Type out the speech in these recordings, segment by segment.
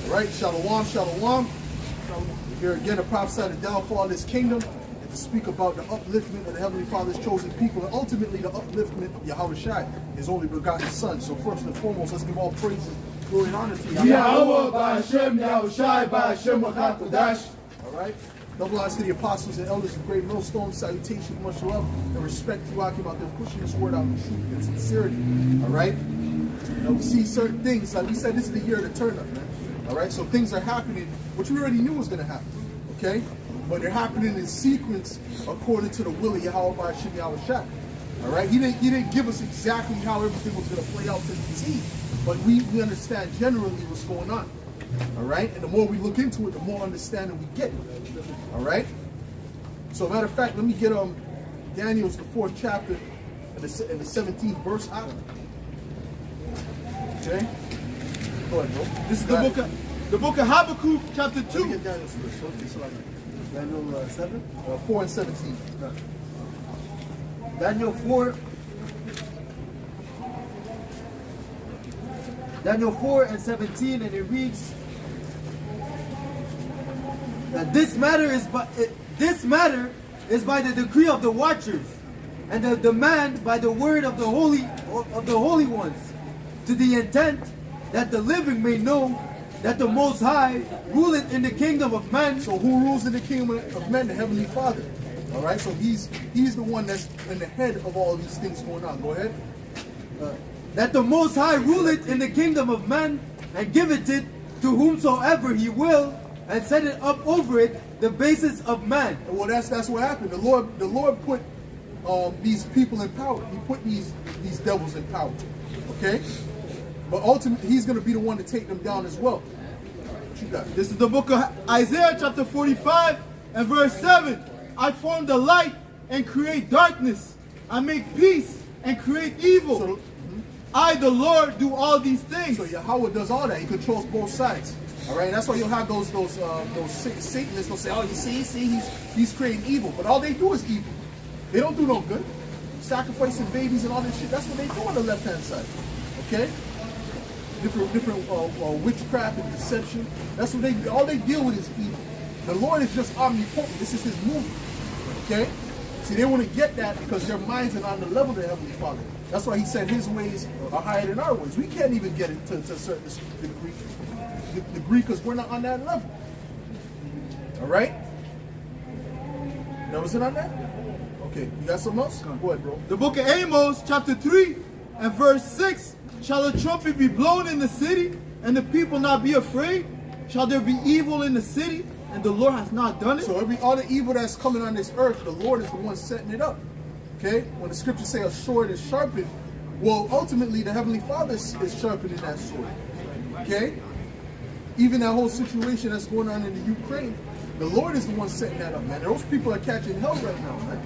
right? Shalom, shalom. Here again to prophesy the downfall of this kingdom and to speak about the upliftment of the Heavenly Father's chosen people and ultimately the upliftment of Yahweh Shai, his only begotten Son. So first and foremost, let's give all praises, glory, and honor to Yahweh, Ba'Hashem, Yahweh Shai, Ba'Hashem, HaKadosh. All right? Double honors to the apostles and elders of Great Millstone. Salutation, much love, and respect to Akim out there pushing this word out with truth and sincerity. All right? Now we see certain things, like we said, this is the year of the turn up, man. All right? So things are happening, which we already knew was going to happen. Okay? But they're happening in sequence according to the will of Yahweh Ba'Hashem Yahweh Shai. All right? He didn't give us exactly how everything was going to play out to the T, but we understand generally what's going on. All right? And the more we look into it, the more understanding we get. All right? So, matter of fact, let me get Daniel's the 4th chapter and the 17th verse out. Okay? Go ahead, bro. This is the book of Habakkuk, chapter 2. Let me get Daniel's first. Okay, so Daniel 7? 4 and 17. Daniel 4. Daniel 4 and 17, and it reads that this matter is by the decree of the watchers, and the demand by the word of the holy ones, to the intent that the living may know that the Most High ruleth in the kingdom of men. So who rules in the kingdom of men? The Heavenly Father. All right, so he's the one that's in the head of all these things going on. Go ahead. That the Most High ruleth in the kingdom of men, and giveth it to whomsoever he will, and set it up over it the basis of man. Well, that's what happened. The Lord put these people in power. He put these devils in power. Okay, but ultimately he's going to be the one to take them down as well. What you got? This is the book of Isaiah, chapter 45 and verse 7. I form the light and create darkness. I make peace and create evil. So, I, the Lord, do all these things. So Yahweh does all that. He controls both sides. All right. That's why you'll have those Satanists. They'll say, "Oh, you see, he's creating evil," but all they do is evil. They don't do no good. Sacrificing babies and all this shit. That's what they do on the left-hand side. Okay. Different witchcraft and deception. That's what all they deal with is evil. The Lord is just omnipotent. This is His movement. Okay. See, they want to get that because their minds are on the level of the Heavenly Father. That's why He said His ways are higher than our ways. We can't even get it to a certain degree because we're not on that level. All right? That was it on that? Okay, you got something else? Go ahead, bro. The book of Amos, chapter 3 and verse 6. Shall a trumpet be blown in the city, and the people not be afraid? Shall there be evil in the city, and the Lord has not done it? So all the evil that's coming on this earth, the Lord is the one setting it up. Okay? When the scriptures say a sword is sharpened, well, ultimately the Heavenly Father is sharpening that sword. Okay? Even that whole situation that's going on in the Ukraine, the Lord is the one setting that up, man. Those people are catching hell right now, man.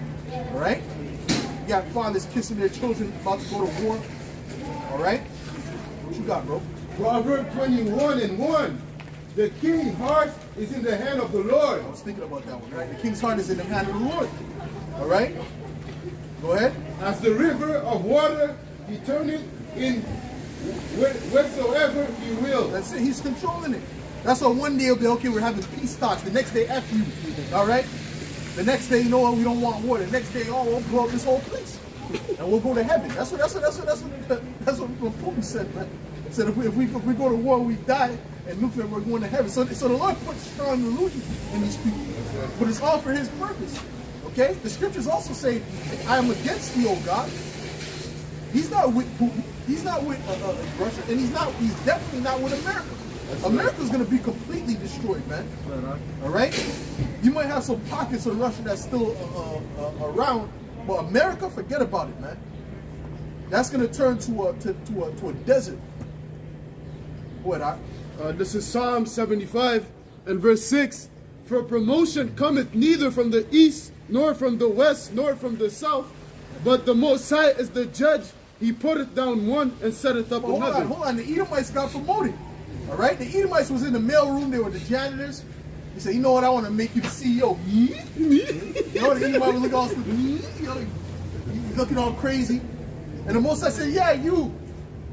All right? You got fathers kissing their children about to go to war. All right? What you got, bro? Proverbs 21 and 1. The king's heart is in the hand of the Lord. I was thinking about that one, right? The king's heart is in the hand of the Lord. All right? Go ahead. As the river of water, he turneth in wheresoever he will. That's it. He's controlling it. That's why one day he'll be, okay, we're having peace talks. The next day, F you. All right? The next day, you know what? We don't want war. The next day, oh, we'll blow up this whole place. And we'll go to heaven. That's what Putin said, man. He said if we go to war, we die, and nuclear, we're going to heaven. So the Lord puts strong illusion in these people. But it's all for His purpose. Okay? The scriptures also say, I am against thee, O God. He's not with Putin. He's not with Russia, and he's definitely not with America. America's going to be completely destroyed, man. All right? You might have some pockets of Russia that's still around, but America, forget about it, man. That's going to turn to a desert. What? This is Psalm 75 and verse 6. For promotion cometh neither from the east, nor from the west, nor from the south, but the Most High is the judge. He putteth down one and setteth up another. Hold on. The Edomites got promoted. All right? The Edomites was in the mailroom. They were the janitors. He said, you know what? I want to make you the CEO. Me? You know, the Edomite would look all stupid. Me? You know, he's looking all crazy. And the Most High said, yeah, you.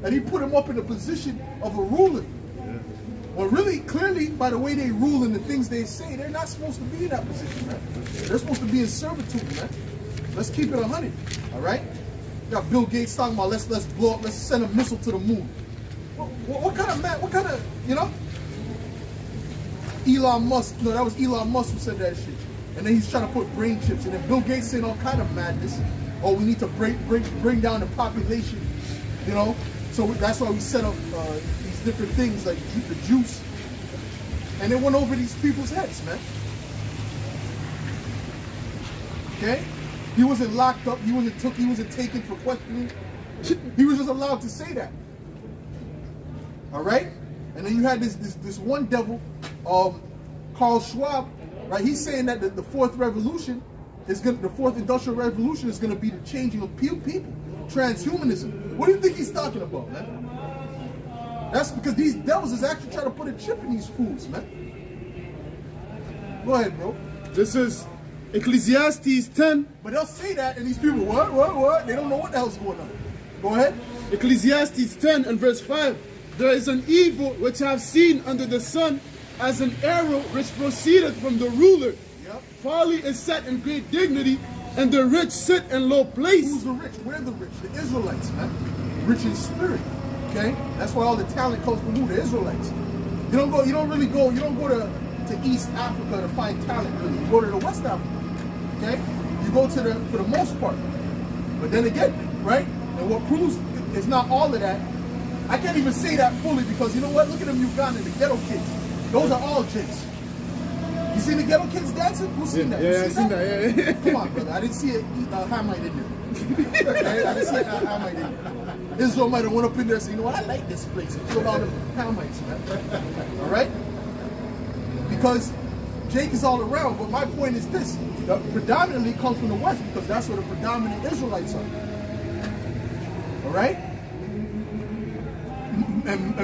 And He put him up in the position of a ruler. Well, really, clearly, by the way they rule and the things they say, they're not supposed to be in that position, man. They're supposed to be in servitude, man. Let's keep it 100, all right? You got Bill Gates talking about let's blow up, let's send a missile to the moon. What kind of man? What kind of, you know? Elon Musk, no, that was Elon Musk who said that shit. And then he's trying to put brain chips, and then Bill Gates saying all kind of madness. Oh, we need to bring down the population, you know? So that's why we set up these different things like the juice. And it went over these people's heads, man. Okay? He wasn't locked up, he wasn't taken for questioning. He was just allowed to say that. All right? And then you had this one devil, Carl Schwab, right? He's saying that the fourth revolution the fourth industrial revolution is going to be the changing of people, transhumanism. What do you think he's talking about, man? That's because these devils is actually trying to put a chip in these fools, man. Go ahead, bro. This is Ecclesiastes 10. But they'll say that, and these people, what? They don't know what the hell's going on. Go ahead. Ecclesiastes 10 and verse 5. There is an evil which I have seen under the sun, as an arrow which proceedeth from the ruler. Yep. Folly is set in great dignity, and the rich sit in low place. Who's the rich? We're the rich. The Israelites, man. Rich in spirit. Okay? That's why all the talent comes from who? The Israelites. You don't go to East Africa to find talent, really. You go to the West Africa. Okay? You go to for the most part. But then again, right? And what proves it's not all of that. I can't even say that fully because you know what? Look at them Uganda, the ghetto kids. Those are all jigs. You seen the ghetto kids dancing? Who's seen that? Yeah, I seen that. Yeah. Come on, brother. I didn't see a Hamite in there. Okay? I didn't see a Hamite in there. Israel might have went up in there and said, you know what? I like this place. It's a lot of Hamites, man. All right? Because Jake is all around. But my point is this. Predominantly comes from the West because that's where the predominant Israelites are. All right? And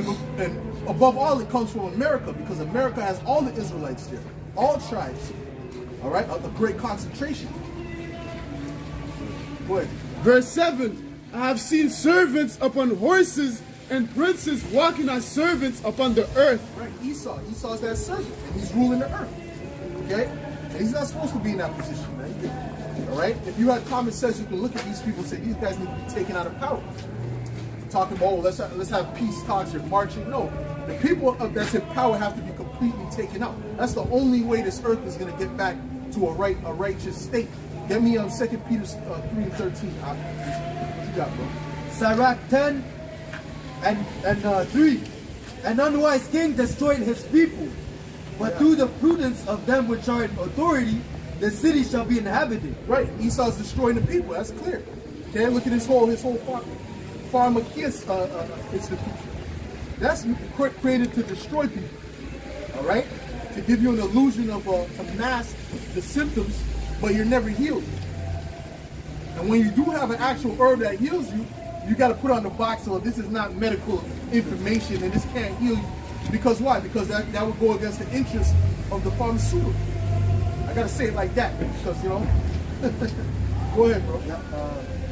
above all, it comes from America because America has all the Israelites there, all tribes. All right, a great concentration. Go ahead. Verse 7. I have seen servants upon horses and princes walking as servants upon the earth. Right, Esau. Esau's that servant, and he's ruling the earth. Okay, and he's not supposed to be in that position, man. All right. If you had common sense, you can look at these people and say these guys need to be taken out of power. Talking about, oh, let's have peace talks or marching. No, the people that's in power have to be completely taken out. That's the only way this earth is going to get back to a righteous state. Get me on 2 Peter 3 and 13. What you got, bro? Sirach 10 and 3. An unwise king destroyed his people, but through the prudence of them which are in authority, the city shall be inhabited. Right, Esau's destroying the people. That's clear. Okay, look at his whole pharmakia institution. That's created to destroy people. All right, to give you an illusion of to mask the symptoms, but you're never healed. And when you do have an actual herb that heals you, you got to put on the box so this is not medical information and this can't heal you. Because why? Because that would go against the interest of the pharmaceutical. I got to say it like that because, you know. Go ahead, bro.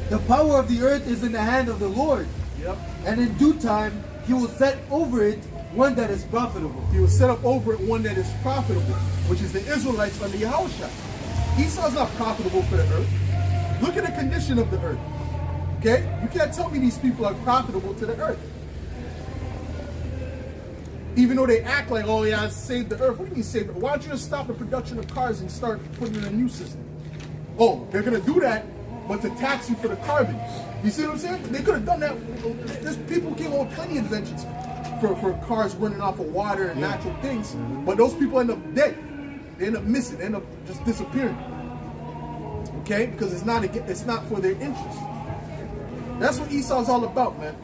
The power of the earth is in the hand of the Lord. Yep. And in due time, he will set over it one that is profitable. He will set up over it one that is profitable, which is the Israelites under Yahushua. Esau's not profitable for the earth. Look at the condition of the earth. Okay? You can't tell me these people are profitable to the earth. Even though they act like, oh yeah, save the earth. What do you mean save it? Why don't you just stop the production of cars and start putting in a new system? Oh, they're going to do that, but to tax you for the carbon. You see what I'm saying? They could have done that. There's people came up with plenty of inventions for cars running off of water and natural things, but those people end up dead. They end up missing. They end up just disappearing. Okay? Because it's not for their interest. That's what Esau's all about, man.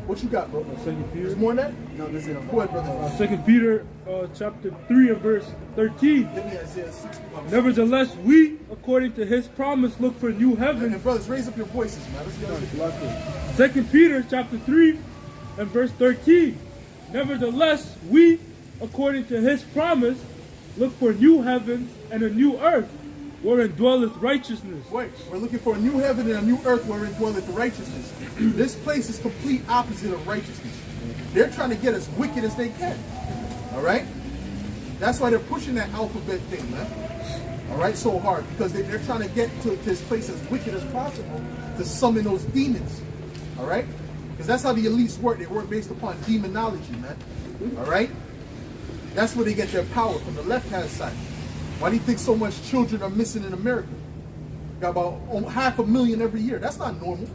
What you got, bro? 2 Peter. There's more than that? No, this is Go ahead, brother. 2 Peter chapter 3 and verse 13. Give me Isaiah 61. Nevertheless, we, according to his promise, look for new heavens. And brothers, raise up your voices, man. Let's go. 2 Peter chapter 3 and verse 13. Nevertheless, we, according to his promise, look for new heavens and a new earth, wherein dwelleth righteousness. Wait, we're looking for a new heaven and a new earth wherein dwelleth righteousness. This place is complete opposite of righteousness. They're trying to get as wicked as they can. All right? That's why they're pushing that alphabet thing, man. All right, so hard, because they're trying to get to this place as wicked as possible to summon those demons. All right? Because that's how the elites work. They work based upon demonology, man. All right? That's where they get their power, from the left-hand side. Why do you think so much children are missing in America? Got about 500,000 every year. That's not normal.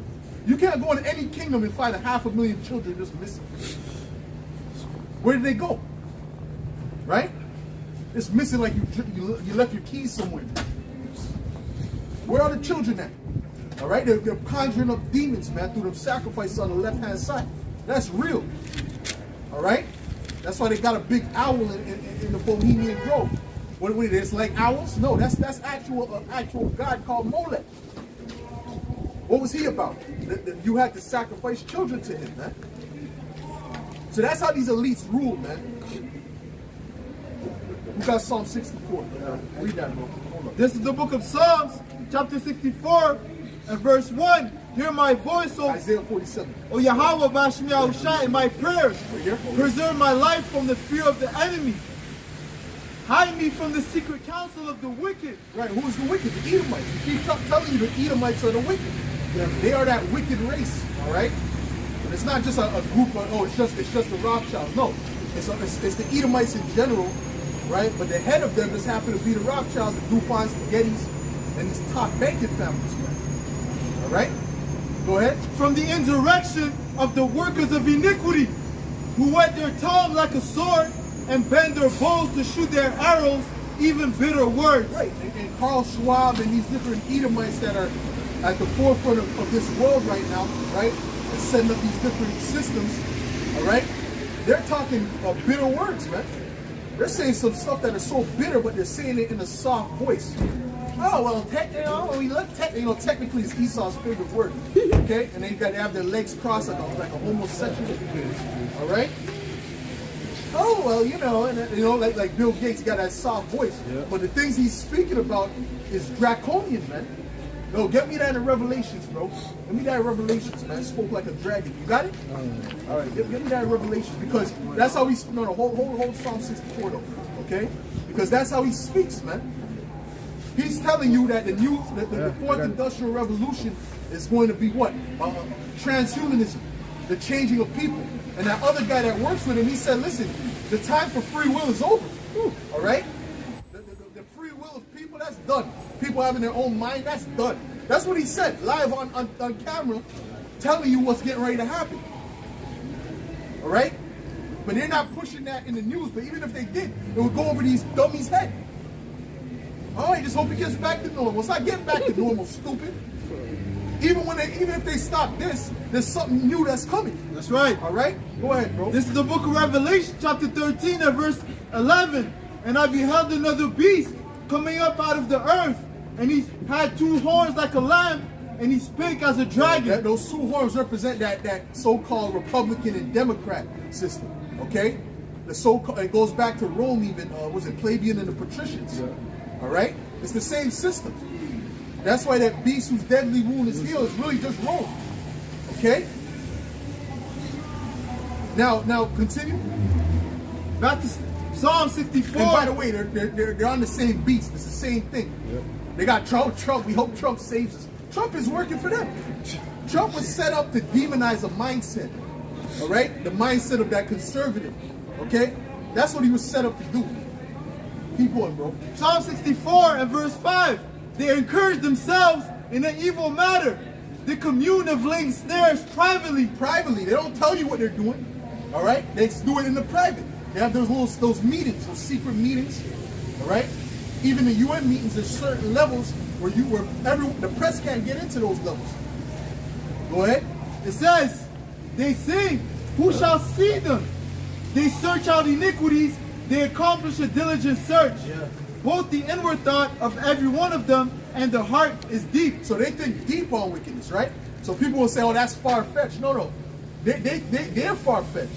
You can't go into any kingdom and find 500,000 children just missing. Where did they go? Right? It's missing like you left your keys somewhere. Where are the children at? All right? They're conjuring up demons, man, through the sacrifices on the left-hand side. That's real. All right? That's why they got a big owl in the Bohemian Grove. What it is, like owls? No, that's actual god called Molech. What was he about? You had to sacrifice children to him, man. So that's how these elites rule, man. We got Psalm 64. Read that, bro. Hold on. This is the book of Psalms, chapter 64, and verse 1. Hear my voice, Isaiah 47. O Yahweh Bashmi Yahushua, in my prayers. Here. Preserve my life from the fear of the enemy. Hide me from the secret counsel of the wicked. Right, who's the wicked? The Edomites. We keep telling you the Edomites are the wicked. They are that wicked race, all right? And it's not just a group of, oh, it's just the Rothschilds. No, it's the Edomites in general, right? But the head of them just happen to be the Rothschilds, the DuPonts, the Gettys, and these top banking families, man. All right? Go ahead. From the insurrection of the workers of iniquity, who whet their tongue like a sword and bend their bows to shoot their arrows, even bitter words. Right, and Carl Schwab and these different Edomites that are at the forefront of this world right now, right, and setting up these different systems, all right, they're talking bitter words, man. They're saying some stuff that are so bitter, but they're saying it in a soft voice. Oh, well, technically it's Esau's favorite word, okay? And they have their legs crossed like a homosexual, all right? Oh, well, like Bill Gates got that soft voice. Yeah. But the things he's speaking about is draconian, man. No, get me that in Revelations, bro. Get me that in Revelations, man. Spoke like a dragon. You got it? All right, get me that in Revelations, because that's how he speaks. No, hold Psalm 64, though, okay? Because that's how he speaks, man. He's telling you that the fourth industrial revolution is going to be what? Transhumanism, the changing of people. And that other guy that works with him, he said, listen, the time for free will is over. All right? The free will of people, that's done. People having their own mind, that's done. That's what he said, live on camera, telling you what's getting ready to happen. All right? But they're not pushing that in the news, but even if they did, it would go over these dummies' head. Oh, I just hope it gets back to normal. It's not getting back to normal, stupid. Even if they stop this, there's something new that's coming. That's right. All right? Go ahead, bro. This is the book of Revelation, chapter 13 and verse 11. And I beheld another beast coming up out of the earth. And he had two horns like a lamb, and he spake as a dragon. Those two horns represent that so-called Republican and Democrat system, okay? It goes back to Rome even, was it plebeian and the patricians? Yeah. All right? It's the same system. That's why that beast whose deadly wound is healed is really just Rome. Okay? Now continue. Back to Psalm 64. And by the way, they're on the same beast. It's the same thing. Yep. They got Trump. We hope Trump saves us. Trump is working for them. Trump was set up to demonize a mindset. All right? The mindset of that conservative. Okay? That's what he was set up to do. Keep going, bro. Psalm 64 and verse 5. They encourage themselves in an evil matter. They commune of laying snares privately. Privately. They don't tell you what they're doing. All right? They do it in the private. They have those meetings, those secret meetings. All right? Even the UN meetings, there's certain levels where the press can't get into those levels. Go ahead. It says, they sing, who shall see them? They search out iniquities. They accomplish a diligent search. Yeah. Both the inward thought of every one of them and the heart is deep. So they think deep on wickedness, right? So people will say, oh, that's far-fetched. No. They're far-fetched.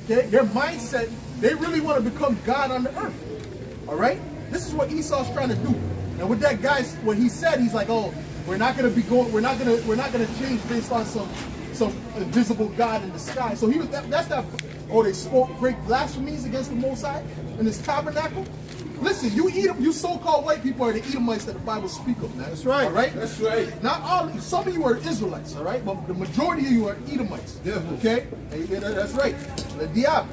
Okay? Their mindset, they really want to become God on the earth. All right? This is what Esau's trying to do. And with that guy, what he said, he's like, oh, we're not going to change based on some invisible God in the sky. So that's that or they spoke great blasphemies against the Most High in His tabernacle. Listen, you so-called white people are the Edomites that the Bible speak of, man. That's right. All right? That's right. Not all, some of you are Israelites, all right? But the majority of you are Edomites. Yeah. Okay? That's right. The diable.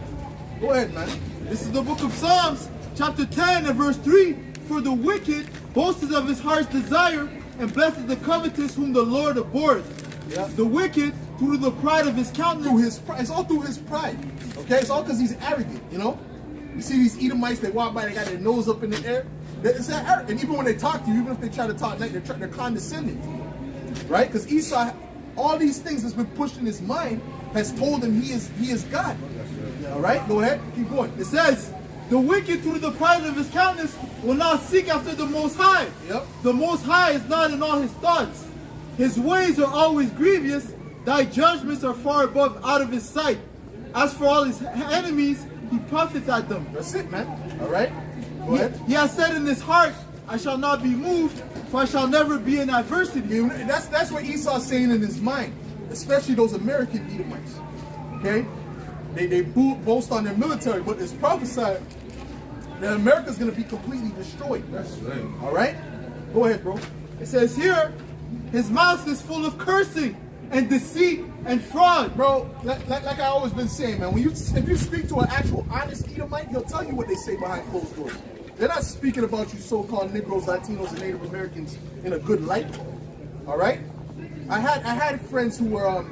Go ahead, man. This is the book of Psalms, chapter 10 and verse 3. For the wicked boasteth of his heart's desire, and blessed the covetous whom the Lord abhorreth. Yeah. The wicked, through the pride of his countenance. Through his pride. It's all through his pride. Okay? It's all because he's arrogant, you know? You see these Edomites, they walk by, they got their nose up in the air. It's that arrogant. And even when they talk to you, even if they try to talk nice, they're condescending to you. Right? Because Esau, all these things that's been pushed in his mind has told him he is God. All right? Go ahead. Keep going. It says, the wicked through the pride of his countenance will not seek after the Most High. Yep. The Most High is not in all his thoughts. His ways are always grievous. Thy judgments are far above out of his sight. As for all his enemies, he puffeth at them. That's it, man. All right? Go ahead. He has said in his heart, I shall not be moved, for I shall never be in adversity. That's what Esau's saying in his mind, especially those American Edomites. Okay? They boast on their military, but it's prophesied that America's going to be completely destroyed. That's right. All right? Go ahead, bro. It says here, his mouth is full of cursing and deceit and fraud. Bro, like I always been saying, man, if you speak to an actual honest Edomite, he'll tell you what they say behind closed doors. They're not speaking about you so-called Negroes, Latinos, and Native Americans in a good light. All right? I had friends who were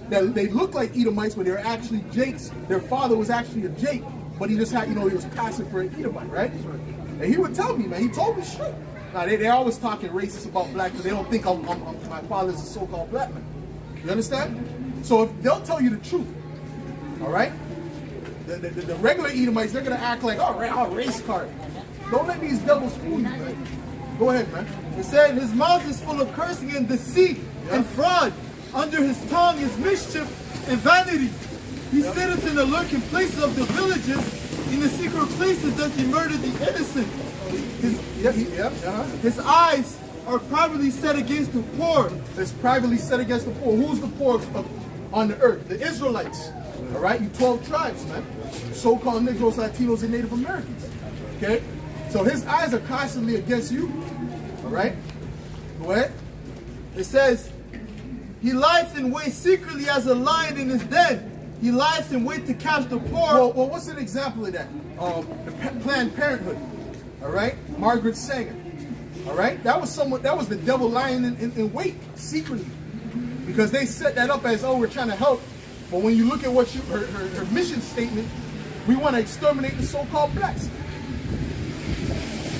that they looked like Edomites, but they were actually Jakes. Their father was actually a Jake, but he just had, he was passing for an Edomite, right? And he would tell me, man, he told me straight. Now, they're always talking racist about black because they don't think my father's a so-called black man. You understand? So if they'll tell you the truth, all right? The regular Edomites, they're going to act like, oh, race card. Don't let these devils fool you, man. Go ahead, man. It said, his mouth is full of cursing and deceit and fraud. Under his tongue is mischief and vanity. He sitteth in the lurking places of the villages. In the secret places doth he murder the innocent. His eyes are privately set against the poor. It's privately set against the poor. Who's the poor on the earth? The Israelites. All right? You 12 tribes, man. So-called Negroes, Latinos, and Native Americans. Okay? So his eyes are constantly against you. All right? Go ahead. It says, he lies in wait secretly as a lion in his den. He lies in wait to catch the poor. Well, what's an example of that? The Planned Parenthood. All right? Margaret Sanger. All right? That was the devil lying in wait secretly. Because they set that up as, we're trying to help. But when you look at what her mission statement, we want to exterminate the so-called blacks.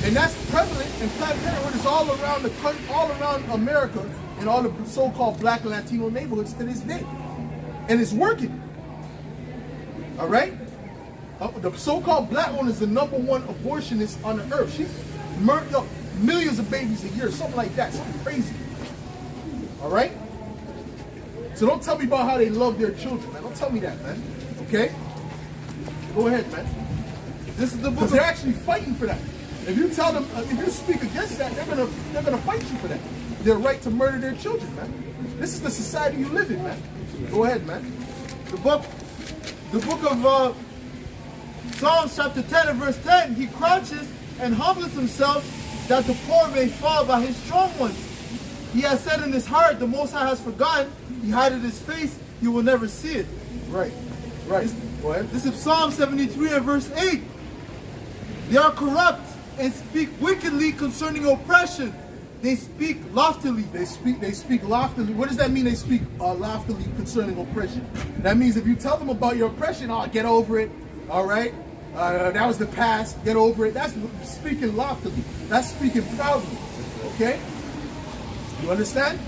And that's prevalent, and Planned Parenthood is all around the country, all around America, in all the so-called black and Latino neighborhoods to this day. And it's working. All right? The so-called black one is the #1 abortionist on the earth. She murdered up millions of babies a year, something like that, something crazy. All right? So don't tell me about how they love their children, man. Don't tell me that, man. Okay? Go ahead, man. This is the book. Because they're actually fighting for that. If you tell them, if you speak against that, they're gonna fight you for that. Their right to murder their children, man. This is the society you live in, man. Go ahead, man. The book of Psalms chapter 10 and verse 10, he crouches and humbles himself that the poor may fall by his strong ones. He has said in his heart, the Most High has forgotten. He hideth his face, he will never see it. Right. Go ahead. This is Psalm 73 and verse 8. They are corrupt and speak wickedly concerning oppression. They speak loftily. They speak loftily. What does that mean? They speak loftily concerning oppression. That means if you tell them about your oppression, get over it. All right, that was the past. Get over it. That's speaking loftily. That's speaking proudly. Okay, you understand?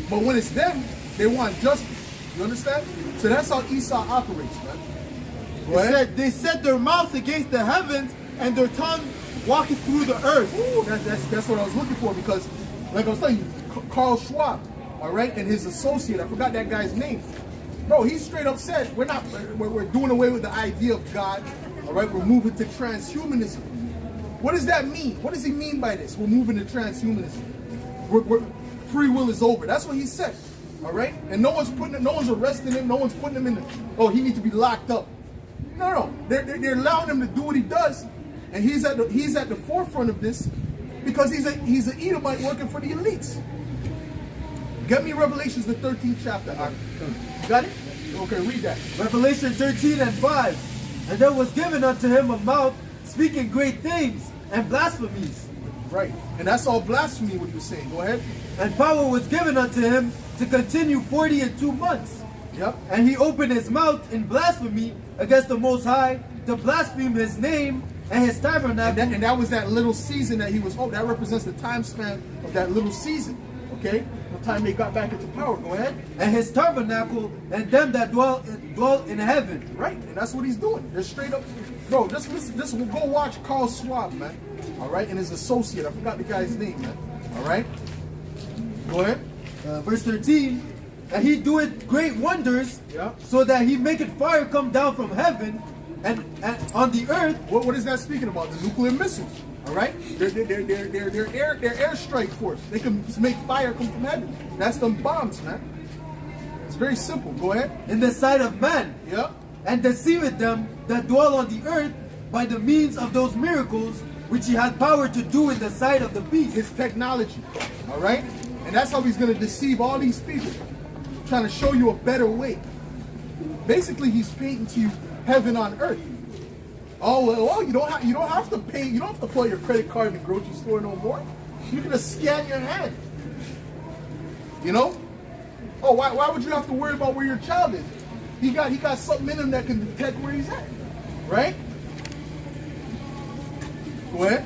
But when it's them, they want justice. You understand? So that's how Esau operates, man. They set their mouth against the heavens, and their tongue walketh through the earth. Ooh, that's what I was looking for, because, like I was telling you, Carl Schwab, all right, and his associate, I forgot that guy's name. Bro, he straight up said, we're doing away with the idea of God, all right, we're moving to transhumanism. What does that mean? What does he mean by this? We're moving to transhumanism. Free will is over. That's what he said. All right, and no one's arresting him. No one's putting him in the. Oh, he needs to be locked up. No. They're allowing him to do what he does, and he's at the forefront of this because he's an Edomite working for the elites. Get me Revelations the 13th chapter. You got it? Okay, read that. Revelation 13 and 5. And there was given unto him a mouth speaking great things and blasphemies. Right, and that's all blasphemy. What he was saying. Go ahead. And power was given unto him to continue 42 months. Yep. And he opened his mouth in blasphemy against the Most High to blaspheme his name and his tabernacle. And that was that little season that he was. Oh, that represents the time span of that little season. Okay, the time they got back into power. Go ahead. And his tabernacle and them that dwell in heaven. Right, and that's what he's doing. They're straight up, bro. Just listen. Just go watch Carl Schwab, man. All right, and his associate. I forgot the guy's name, man. All right. Go ahead. Verse 13. And he doeth great wonders, Yeah. so that he maketh fire come down from heaven and on the earth. What is that speaking about? The nuclear missiles. All right. They're airstrike force. They can make fire come from heaven. That's them bombs, man. It's very simple. Go ahead. In the sight of man, Yeah. and deceiveth them that dwell on the earth by the means of those miracles which he had power to do in the sight of the beast. His technology. All right. And that's how he's going to deceive all these people, trying to show you a better way. Basically, he's painting to you heaven on earth. Oh well, you don't have to pay. You don't have to pull your credit card in the grocery store no more. You can just scan your hand. You know? Oh, why would you have to worry about where your child is? He got something in him that can detect where he's at, right? Go ahead.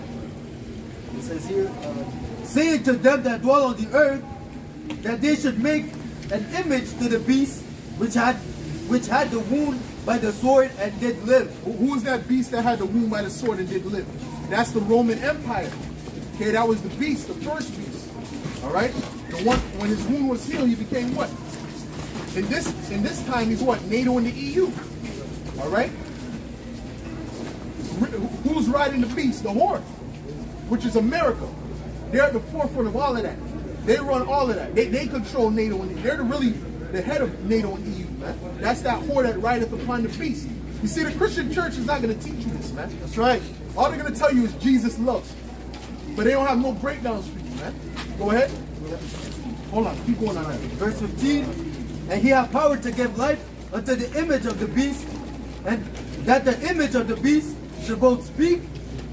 It says here, saying to them that dwell on the earth, that they should make an image to the beast which had the wound by the sword and did live. Who is that beast that had the wound by the sword and did live? That's the Roman Empire. Okay, that was the beast, the first beast. All right, the one when his wound was healed, he became what? In this time, he's what? NATO and the EU. All right. Who's riding the beast? The horse, which is America. They're at the forefront of all of that. They run all of that. They control NATO and they're really the head of NATO and EU, man. That's that whore that rideth upon the beast. You see, the Christian church is not going to teach you this, man. That's right. All they're going to tell you is Jesus loves. But they don't have no breakdowns for you, man. Go ahead. Hold on. Keep going on that. Verse 15. And he hath power to give life unto the image of the beast, and that the image of the beast should both speak,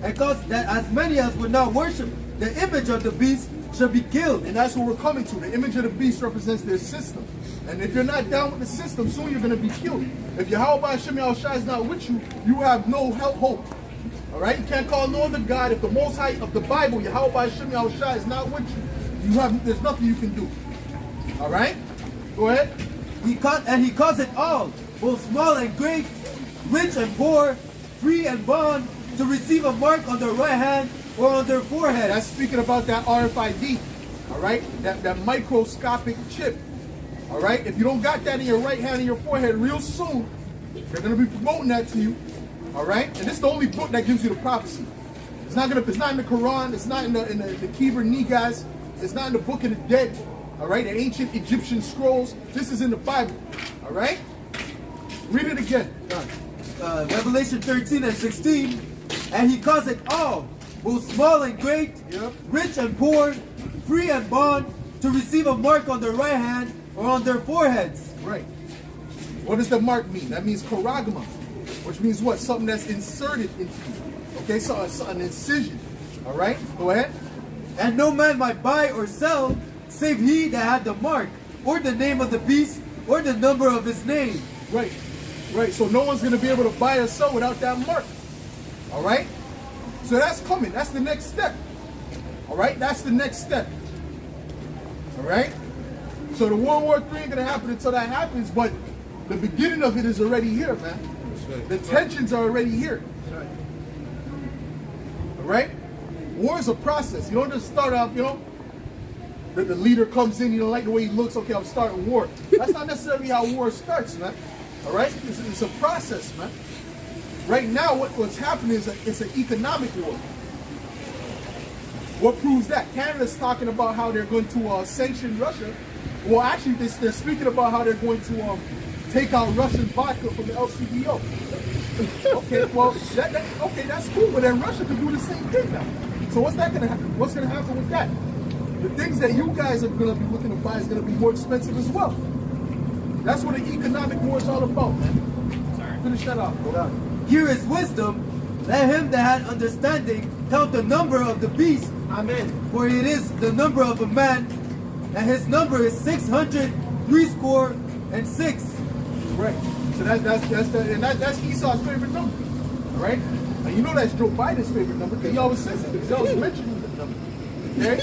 and cause that as many as would not worship the image of the beast should be killed. And that's what we're coming to. The image of the beast represents their system. And if you're not down with the system, soon you're going to be killed. If Yahweh Hashem Yahushua is not with you, you have no hope. All right? You can't call no other God. If the Most High of the Bible, Yahweh Hashem Yahushua is not with you, there's nothing you can do. All right? Go ahead. He caused it all, both small and great, rich and poor, free and bond, to receive a mark on their right hand or on their forehead. That's speaking about that RFID. All right? That microscopic chip. All right? If you don't got that in your right hand and your forehead real soon, they're going to be promoting that to you. All right? And this is the only book that gives you the prophecy. It's not in the Quran. It's not in the Kibur Nigas. It's not in the Book of the Dead. All right? The ancient Egyptian scrolls. This is in the Bible. All right? Read it again. Revelation 13 and 16. And he caused it all, both small and great, Yep. rich and poor, free and bond, to receive a mark on their right hand or on their foreheads. Right. What does the mark mean? That means charagma, which means what? Something that's inserted into you. Okay, so an incision. All right, go ahead. And no man might buy or sell, save he that had the mark, or the name of the beast, or the number of his name. Right, right. So no one's going to be able to buy or sell without that mark. All right. So that's coming. That's the next step. All right, that's the next step. All right. So the World War III ain't going to happen until that happens, but the beginning of it is already here, man. The tensions are already here. All right? War is a process. You don't just start off, the leader comes in, you don't like the way he looks, okay, I'm starting war. That's not necessarily how war starts, man. All right? It's a process, man. Right now, what's happening is it's an economic war. What proves that? Canada's talking about how they're going to sanction Russia Well, actually, they're speaking about how they're going to take out Russian vodka from the LCBO. Okay, well, okay, that's cool, but then Russia could do the same thing now. So what's gonna happen with that? The things that you guys are gonna be looking to buy is gonna be more expensive as well. That's what the economic war is all about, man. Sorry. Finish that off, bro. Here is wisdom. Let him that had understanding count the number of the beast. Amen. For it is the number of a man, and his number is 666. Right. So that's Esau's favorite number. All right. And you know that's Joe Biden's favorite number because he always says it. He always mentions the number. Okay.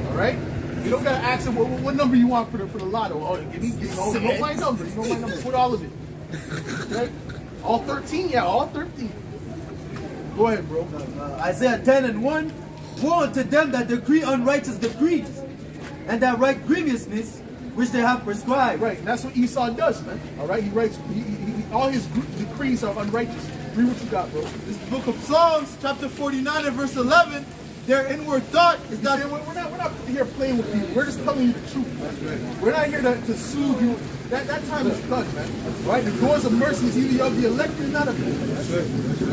All right. You don't gotta ask him what number you want for the lotto. Oh, give me you know my number. You know my number. Put all of it. Okay. All 13. Yeah, all 13. Go ahead, bro. Isaiah 10:1. Woe unto them that decree unrighteous decrees, and that write grievousness which they have prescribed. Right, and that's what Esau does, man. All right, he writes, all his decrees are unrighteous. Read what you got, bro. This is the book of Psalms, chapter 49 and verse 11. Their inward thought is that we're not here playing with you. We're just telling you the truth, man. We're not here to soothe you. That time is done, man. All right, the doors of mercy is either of the elect or not of the elect.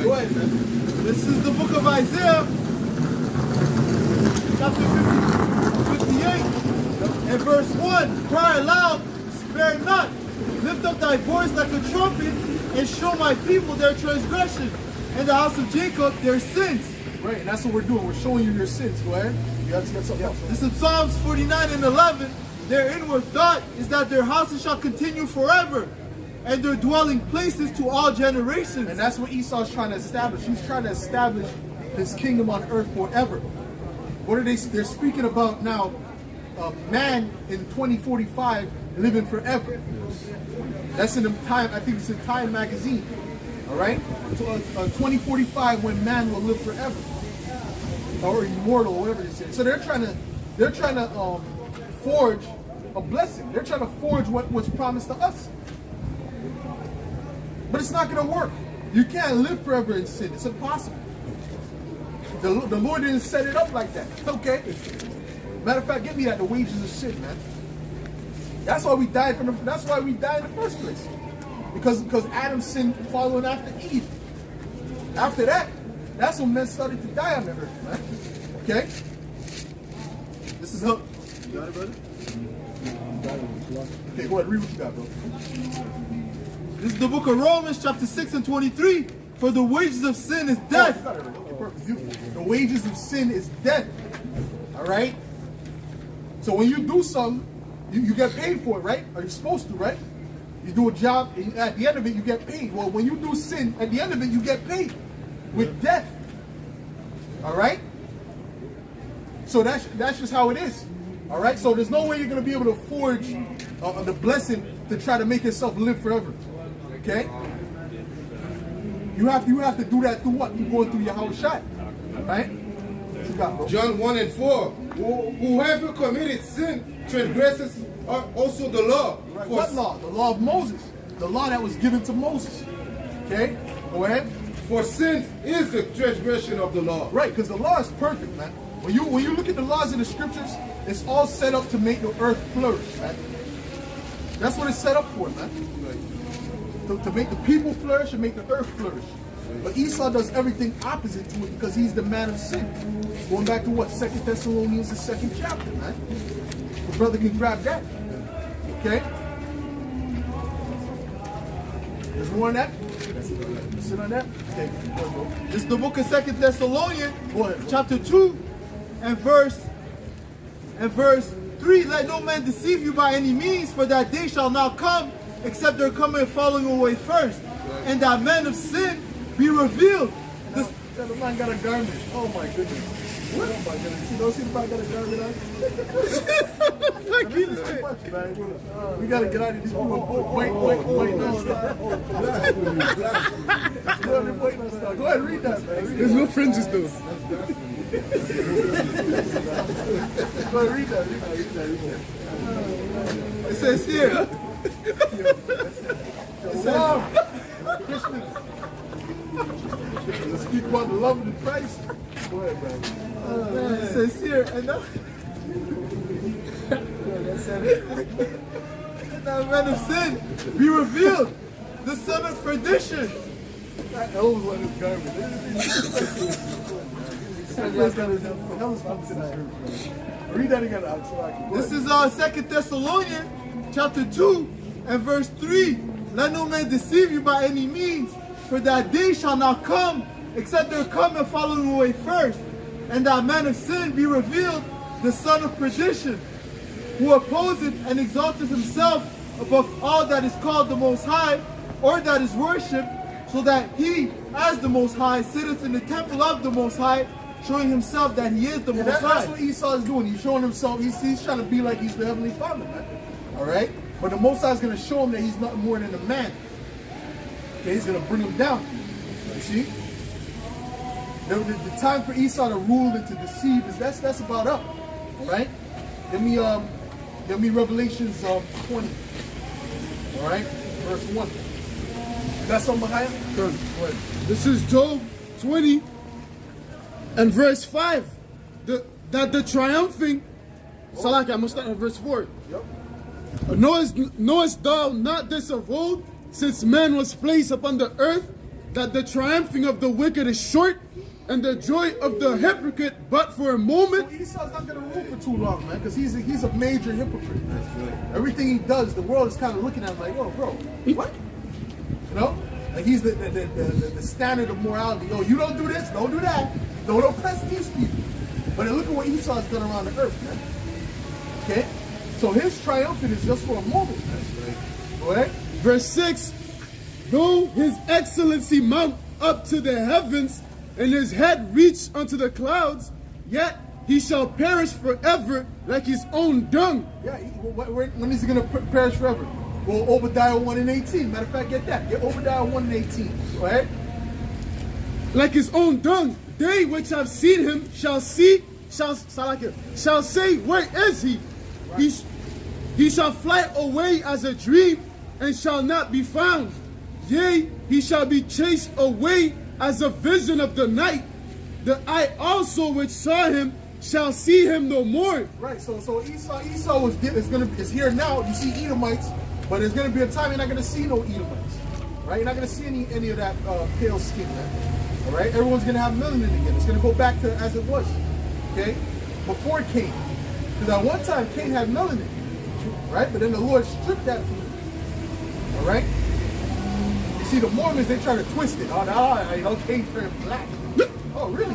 Go ahead, man. this is the book of Isaiah, chapter 58 and verse 1. Cry aloud, spare not. Lift up thy voice like a trumpet, and show my people their transgression, and the house of Jacob their sins. Right, and that's what we're doing. We're showing you your sins. Go ahead. You got something else. This is Psalms 49 and 11. Their inward thought is that their houses shall continue forever, and their dwelling places to all generations. And that's what Esau's trying to establish. He's trying to establish his kingdom on earth forever. What are they? They're speaking about now, man in 2045 living forever. That's in the Time. I think it's in Time magazine. All right, 2045 when man will live forever, or immortal, or whatever they say. So they're trying to forge a blessing. They're trying to forge what was promised to us. But it's not going to work. You can't live forever in sin. It's impossible. The Lord didn't set it up like that. Okay. Matter of fact, give me that. The wages of sin, man. That's why we died That's why we died in the first place. Because Adam sinned following after Eve. After that, that's when men started to die on the earth, man. Okay? This is up. You got it, brother? Okay, go ahead, read what you got, bro. This is the book of Romans, chapter 6 and 23. For the wages of sin is death. Oh, you got it, okay, perfect. The wages of sin is death. All right? So when you do something, you get paid for it, right? Or you're supposed to, right? You do a job, and at the end of it, you get paid. Well, when you do sin, at the end of it, you get paid with death. All right? So that's just how it is. All right? So there's no way you're going to be able to forge the blessing to try to make yourself live forever. Okay? You have to do that through what? Through going through your house shot. Right? What you got, bro? John 1 and 4. Whoever committed sin transgresses also the law. Right. What law? The law of Moses. The law that was given to Moses. Okay? Go ahead. For sin is the transgression of the law. Right, because the law is perfect, man. When you look at the laws in the scriptures, it's all set up to make the earth flourish, man. That's what it's set up for, man. To make the people flourish and make the earth flourish. But Esau does everything opposite to it because he's the man of sin. Going back to what? 2 Thessalonians, the 2nd chapter, man. The brother can grab that. Okay? There's more on that? Sit on that? Okay. This is the book of 2 Thessalonians, Go ahead. chapter 2 and verse 3. Let no man deceive you by any means, for that day shall not come, except there come a falling away first, and that man of sin be revealed. That man got a garment. Oh my goodness. What? Oh my goodness. You don't see the man got a garment on? This is too much, man. We gotta get out of these people. Wait, non-stop. Go ahead, read that, man. There's no fringes though. Go ahead, read that. It says here. It says, Christians. Let's speak about the love of the Christ. Go ahead, man. It says here, and said it. That man of sin be revealed, the son of perdition. That elves on his garment. Read that again, Alex. This is 2 Thessalonians chapter 2 and verse 3. Let no man deceive you by any means, for that day shall not come, except there come and follow him away first. And that man of sin be revealed, the son of perdition, who opposeth and exalteth himself above all that is called the Most High, or that is worshipped, so that he, as the Most High, sitteth in the temple of the Most High, showing himself that he is the Most High. That's what Esau is doing. He's showing himself. He's trying to be like he's the Heavenly Father, man. All right? But the Most High is going to show him that he's nothing more than a man. Okay? He's going to bring him down. You see? The time for Esau to rule and to deceive that's about up. All right? Give me Revelations 20. All right? Verse 1. You got something behind it? Sure. Go ahead. This is Job 20 and verse 5. That the triumphing, Salaki, I'm going to start at verse 4. Yep. Knowest thou not this of old, since man was placed upon the earth, that the triumphing of the wicked is short, and the joy of the hypocrite but for a moment? So Esau's not going to rule for too long, man, because he's a major hypocrite. Everything he does, the world is kind of looking at him like, oh, bro, what? You know? Like he's the standard of morality. Oh, you don't do this, don't do that. Don't oppress these people. But look at what Esau's done around the earth, man. Okay? So his triumphant is just for a moment, man. Go ahead. Verse 6, though his excellency mount up to the heavens, and his head reach unto the clouds, yet he shall perish forever like his own dung. Yeah, when is he going to perish forever? Well, Obadiah 1 and 18. Matter of fact, get that. Get Obadiah 1 and 18. Go ahead. Like his own dung. They which have seen him shall say, where is he? Right. He shall fly away as a dream, and shall not be found. Yea, he shall be chased away as a vision of the night. The eye also which saw him shall see him no more. Right. So Esau is here now. You see Edomites, but there's going to be a time you're not going to see no Edomites. Right? You're not going to see any of that pale skin, man. All right. Everyone's going to have melanin again. It's going to go back to as it was. Okay. Before Cain, because at one time Cain had melanin. Right. But then the Lord stripped that from him. All right. You see, the Mormons, they try to twist it. Oh, no, you know, Cain turned black. Oh, really?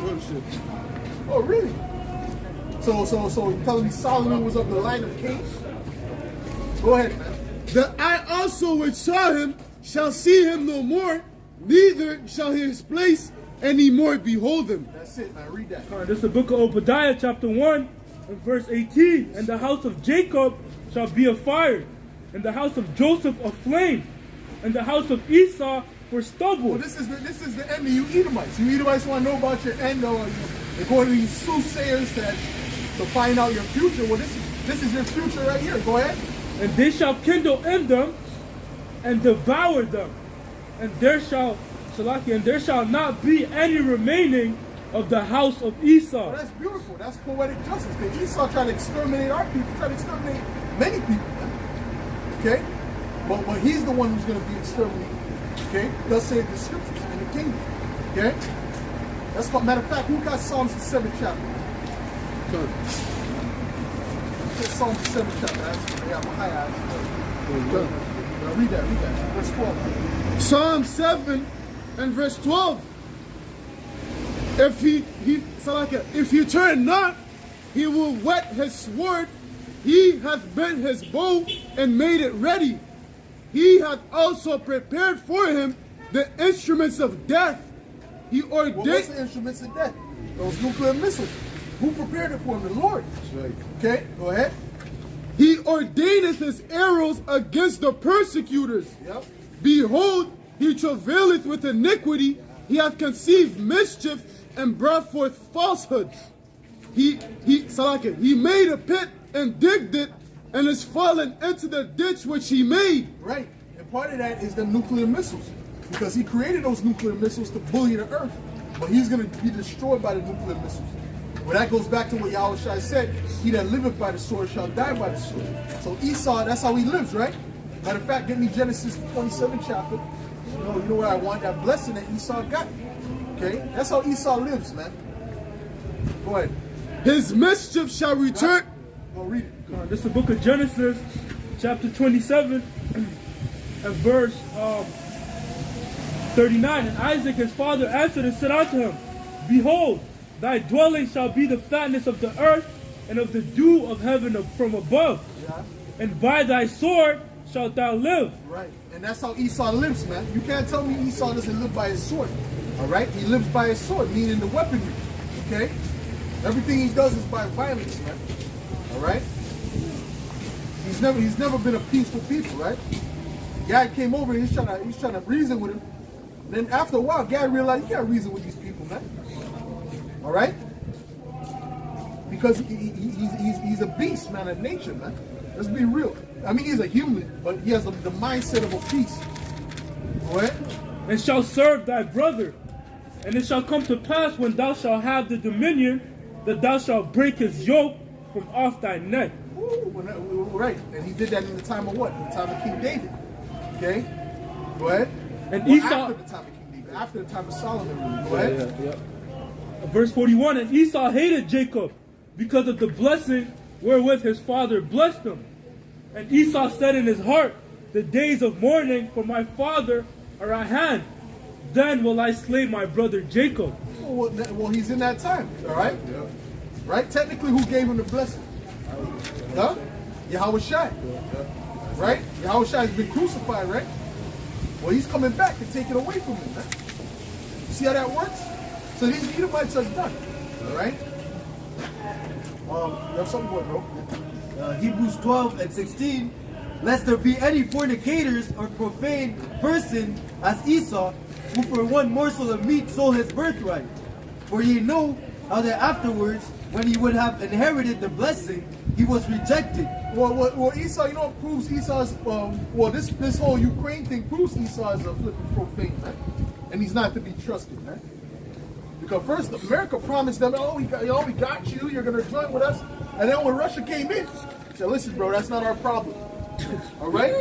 Oh, really? So you're telling me Solomon was of the line of Cain? Go ahead, man. The eye also which saw him shall see him no more, neither shall his place any more behold him. That's it, man. Read that. This is the book of Obadiah, chapter 1, and verse 18. And the house of Jacob shall be a fire, and the house of Joseph a flame, and the house of Esau for stubble. Well, this is the end of you Edomites. You Edomites want to know about your end, or you're going to these soothsayers to find out your future. Well, this is your future right here. Go ahead. And they shall kindle in them and devour them, and there shall not be any remaining of the house of Esau. Well, that's beautiful. That's poetic justice. Because Esau tried to exterminate our people, tried to exterminate many people. Okay? But he's the one who's going to be exterminated. Okay? Thus say the scriptures in the kingdom. Okay? That's called, matter of fact, who got Psalms the 7th chapter? Good. Psalms the 7th chapter. Yeah, my high eyes. Read that. Verse 12. Psalm 7 and verse 12. If he turn not, he will whet his sword. He hath bent his bow and made it ready. He hath also prepared for him the instruments of death. He ordained. Well, what's the instruments of death? Those nuclear missiles. Who prepared it for him? The Lord. That's right. Okay, go ahead. He ordaineth his arrows against the persecutors. Yep. Behold, he travaileth with iniquity. He hath conceived mischief and brought forth falsehood. He made a pit and digged it, and is fallen into the ditch which he made. Right. And part of that is the nuclear missiles. Because he created those nuclear missiles to bully the earth. But he's going to be destroyed by the nuclear missiles. Well, that goes back to what Yahushua said. He that liveth by the sword shall die by the sword. So Esau, that's how he lives, right? Matter of fact, get me Genesis 27 chapter. You know where I want that blessing that Esau got. Okay? That's how Esau lives, man. Go ahead. His mischief shall return. Go read it. This is the book of Genesis, chapter 27, and verse 39. And Isaac his father answered and said unto him, Behold, thy dwelling shall be the fatness of the earth, and of the dew of heaven from above. Yeah. And by thy sword shalt thou live. Right. And that's how Esau lives, man. You can't tell me Esau doesn't live by his sword. All right? He lives by his sword, meaning the weaponry. Okay? Everything he does is by violence, man. All right? He's never been a peaceful people, right? Gad came over and he's trying to reason with him. Then after a while, Gad realized he can't reason with these people, man. All right? Because he's a beast, man, of nature, man. Let's be real. I mean, he's a human, but he has the mindset of a beast. Go ahead. And shall serve thy brother. And it shall come to pass when thou shalt have the dominion, that thou shalt break his yoke from off thy neck. Ooh, right. And he did that in the time of what? In the time of King David. Okay? Go ahead. And Well, Esau, after the time of King David. After the time of Solomon, really. Go ahead. verse 41, and Esau hated Jacob because of the blessing wherewith his father blessed him. And Esau said in his heart, the days of mourning for my father are at hand. Then will I slay my brother Jacob. Well, he's in that time, all right? Yeah. Right? Technically, who gave him the blessing? Huh? Yahushua. Right? Yahushua has been crucified, right? Well, he's coming back to take it away from him, man. You see how that works? So these Edomites are done, all right? You have something going, bro? Hebrews 12 and 16. Lest there be any fornicators or profane person as Esau, who for one morsel of meat sold his birthright. For ye know how that afterwards, when he would have inherited the blessing, he was rejected. Well, Esau, you know what proves Esau's, this whole Ukraine thing proves Esau is a flipping profane, man. And he's not to be trusted, man. Because first, America promised them, we got you, you're going to join with us. And then when Russia came in, said, listen, bro, that's not our problem. All right?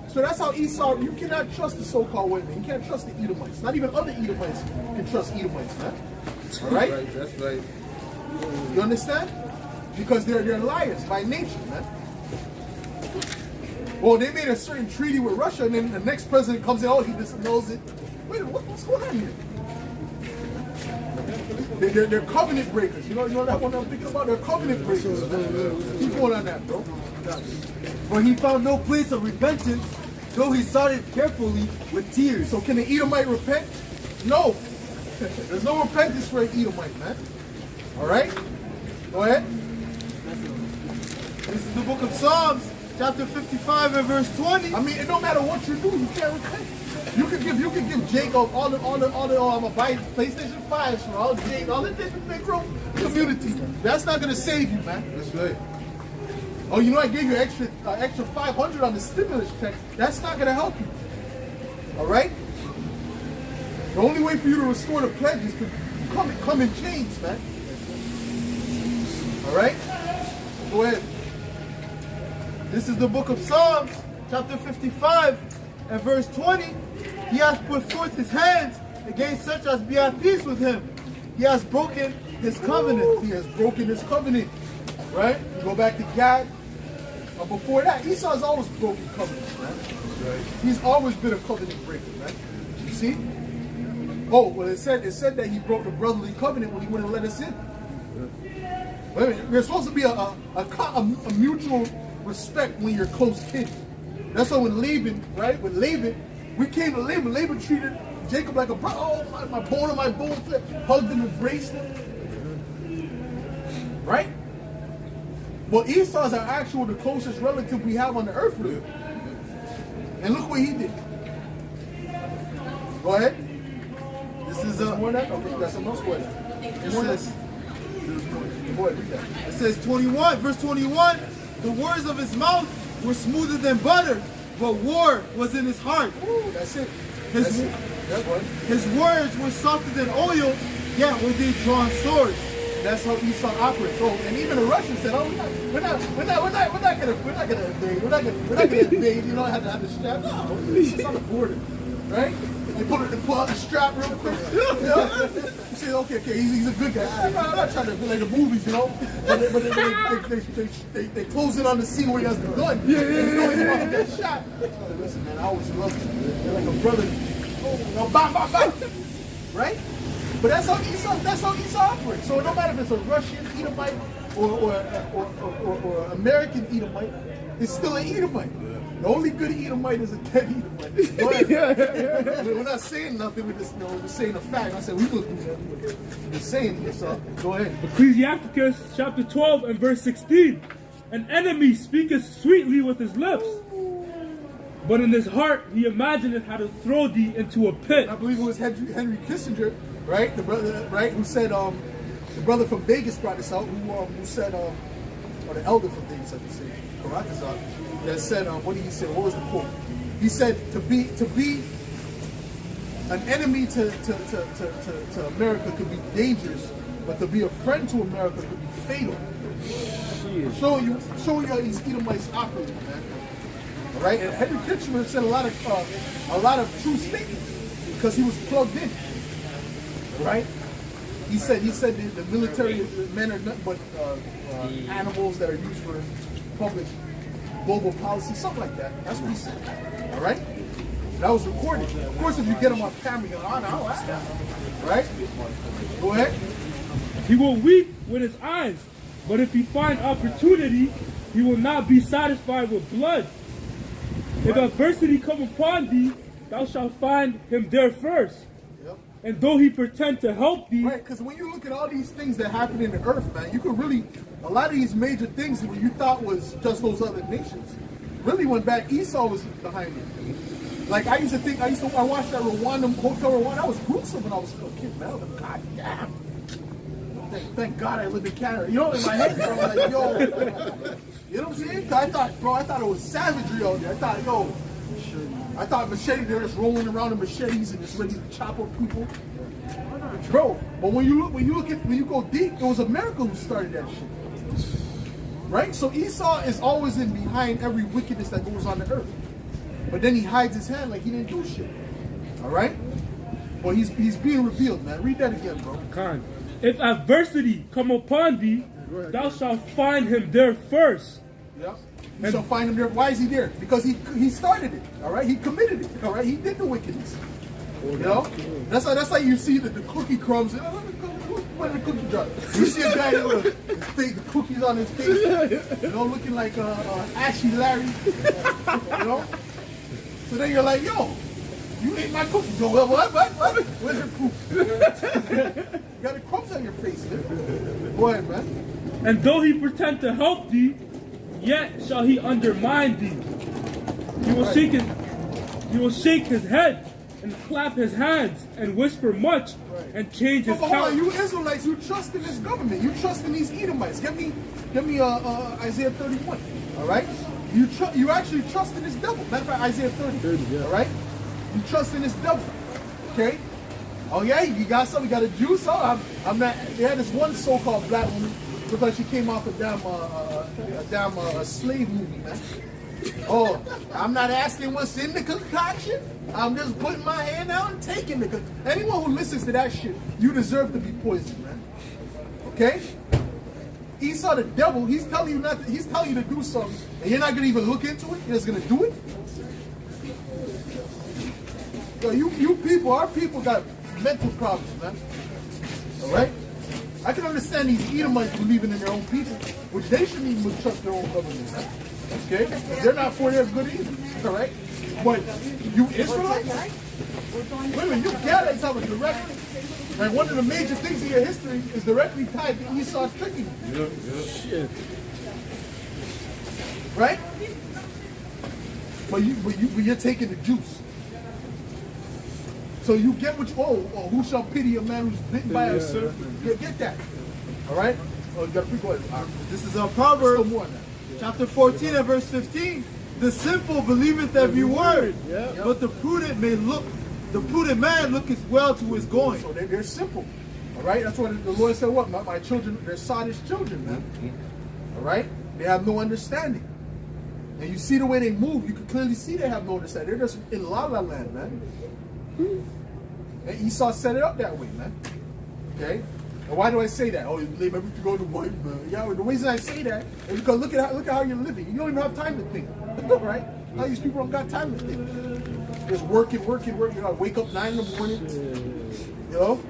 So that's how Esau, you cannot trust the so-called white man. You can't trust the Edomites. Not even other Edomites can trust Edomites, man. All right? That's right. You understand? Because they're liars by nature, man. Well, they made a certain treaty with Russia, and then the next president comes in, he just knows it. Wait, what's going on here? They're covenant breakers. You know that one I'm thinking about? They're covenant breakers. Keep going on that, bro. For he found no place of repentance, though he sought it carefully with tears. So can an Edomite repent? No. There's no repentance for an Edomite, man. All right? Go ahead. This is the book of Psalms, chapter 55 and verse 20. I mean, it don't matter what you do, you can't repent. You can give Jacob all the I'm gonna buy PlayStation 5s for all the different big room community. That's not gonna save you, man. That's right. Oh, you know I gave you extra 500 on the stimulus check. That's not gonna help you. All right? The only way for you to restore the pledge is to come in chains, man. All right? Go ahead. This is the book of Psalms, chapter 55 and verse 20. He has put forth his hands against such as be at peace with him. He has broken his covenant. He has broken his covenant. Right? You go back to Gad. Before that, Esau's always broken covenants, man. Right. He's always been a covenant breaker, man. You see? Oh, well, it said that he broke the brotherly covenant when he wouldn't let us in. Wait a minute. There's supposed to be a mutual respect when you're close kids. That's why when Laban, right? With Laban, we came to Laban. Laban treated Jacob like a brother. Oh, my bone and my bone, hugged him, embraced him. Right? Well, Esau's the closest relative we have on the earth, really. And look what he did. Go ahead. This is more than that? Okay, you got something else? Go ahead. It says 21, verse 21. The words of his mouth were smoother than butter, but war was in his heart. Ooh, that's it. His, That's it. That one. his words were softer than oil, yet were they drawn swords. That's how Esau operates. So, and even the Russians said, "Oh, we're not gonna invade. We're not gonna invade. You don't have to have the strap. No, it's just on the border, right? They pull out the strap real quick. You know? You say, okay, he's a good guy. I'm not trying to be like the movies, you know. But they close in on the scene where he has the gun. Yeah. And you know he's about to get shot. I said, listen, man, I always love you. You're like a brother. You know, bam, bam, bam. Right? But that's how Esau operates. So no matter if it's a Russian Edomite or American Edomite, it's still an Edomite. The only good Edomite is a dead Edomite. But we're not saying nothing. We're just saying a fact. I said we will do that. We're saying this. Go ahead. Ecclesiasticus chapter 12 and verse 16. An enemy speaketh sweetly with his lips, but in his heart he imagineth how to throw thee into a pit. I believe it was Henry Kissinger, right? The brother, right? Who said the brother from Vegas brought this out. Who said or the elder from Vegas, I should say, Karatazar, that said what did he say? What was the quote? He said to be an enemy to America could be dangerous, but to be a friend to America could be fatal. Showing you how these Edomites operate, man. All right, and Henry Kissinger said a lot of true statements because he was plugged in. Right? He said the military men are nothing but animals that are used for public global policy, something like that. That's what he said. All right? That was recorded. Of course, if you get him on camera, you're like, oh, no, that's that. Right? Go ahead. He will weep with his eyes, but if he find opportunity, he will not be satisfied with blood. If adversity come upon thee, thou shalt find him there first. Yep. And though he pretend to help thee... Right, because when you look at all these things that happen in the earth, man, you could really... A lot of these major things that you thought was just those other nations really went back. Esau was behind it. Like, I watched that Hotel Rwanda. I was gruesome when I was a kid, man. I was like, God damn. Thank God I lived in Canada. You know, in my head, bro, like, yo. You know what I'm saying? I thought it was savagery out there. I thought machete, they're just rolling around in machetes and just ready to chop up people. Bro, but when you go deep, it was America who started that shit. Right? So Esau is always in behind every wickedness that goes on the earth. But then he hides his hand like he didn't do shit. Alright? Well, he's being revealed, man. Read that again, bro. Khan. If adversity come upon thee, thou shalt find him there first. Yeah. You shall find him there. Why is he there? Because he started it. Alright? He committed it. Alright? He did the wickedness. You know? That's how you see the cookie crumbs. Where the cookie jar? You see a guy with the cookies on his face, you know, looking like Ashy Larry. You know? So then you're like, yo, you ate my cookies. Go, what? Where's your proof? You got the crumbs on your face, man. Go ahead, man. And though he pretend to help thee, yet shall he undermine thee. He will shake his head and clap his hands and whisper much and change his countenance. You Israelites, you trust in this government. You trust in these Edomites. Give me Isaiah 31. All right? You actually trust in this devil. Matter of fact, Isaiah 30. All right? You trust in this devil. Okay? Oh yeah, you got something, you got a juice? Oh, I'm not. They had this one so-called black woman because she came off a damn slave movie, man. Oh, I'm not asking what's in the concoction. I'm just putting my hand out and taking the concoction. Anyone who listens to that shit, you deserve to be poisoned, man. Okay? Esau the devil, he's telling you to do something, and you're not gonna even look into it. You're just gonna do it. So you people, our people got mental problems, man. All right? I can understand these Edomites believing in their own people, which they shouldn't even trust their own government, man. Okay? They're not for their good either. All right? But you Israelites? Wait a minute, you Gadites have a direct, like one of the major things in your history is directly tied to Esau's tricking. Yeah. Shit. Right? But you're taking the juice. So you get what who shall pity a man who's bitten by a serpent? Get that. All right? Oh, you got to go ahead. This is Proverbs chapter 14 and verse 15. The simple believeth every word, but the prudent man looketh well to his going. So they're simple. All right? That's what the Lord said, what? My children, they're sottish children, man. All right? They have no understanding. And you see the way they move, you can clearly see they have no understanding. They're just in la-la land, man. And Esau set it up that way, man. Okay? And why do I say that? Oh, you blame everything on the white man. Yeah, the reason I say that is because look at how you're living. You don't even have time to think. Right? How these people don't got time to think. Just working. You gotta wake up 9 in the morning. You know?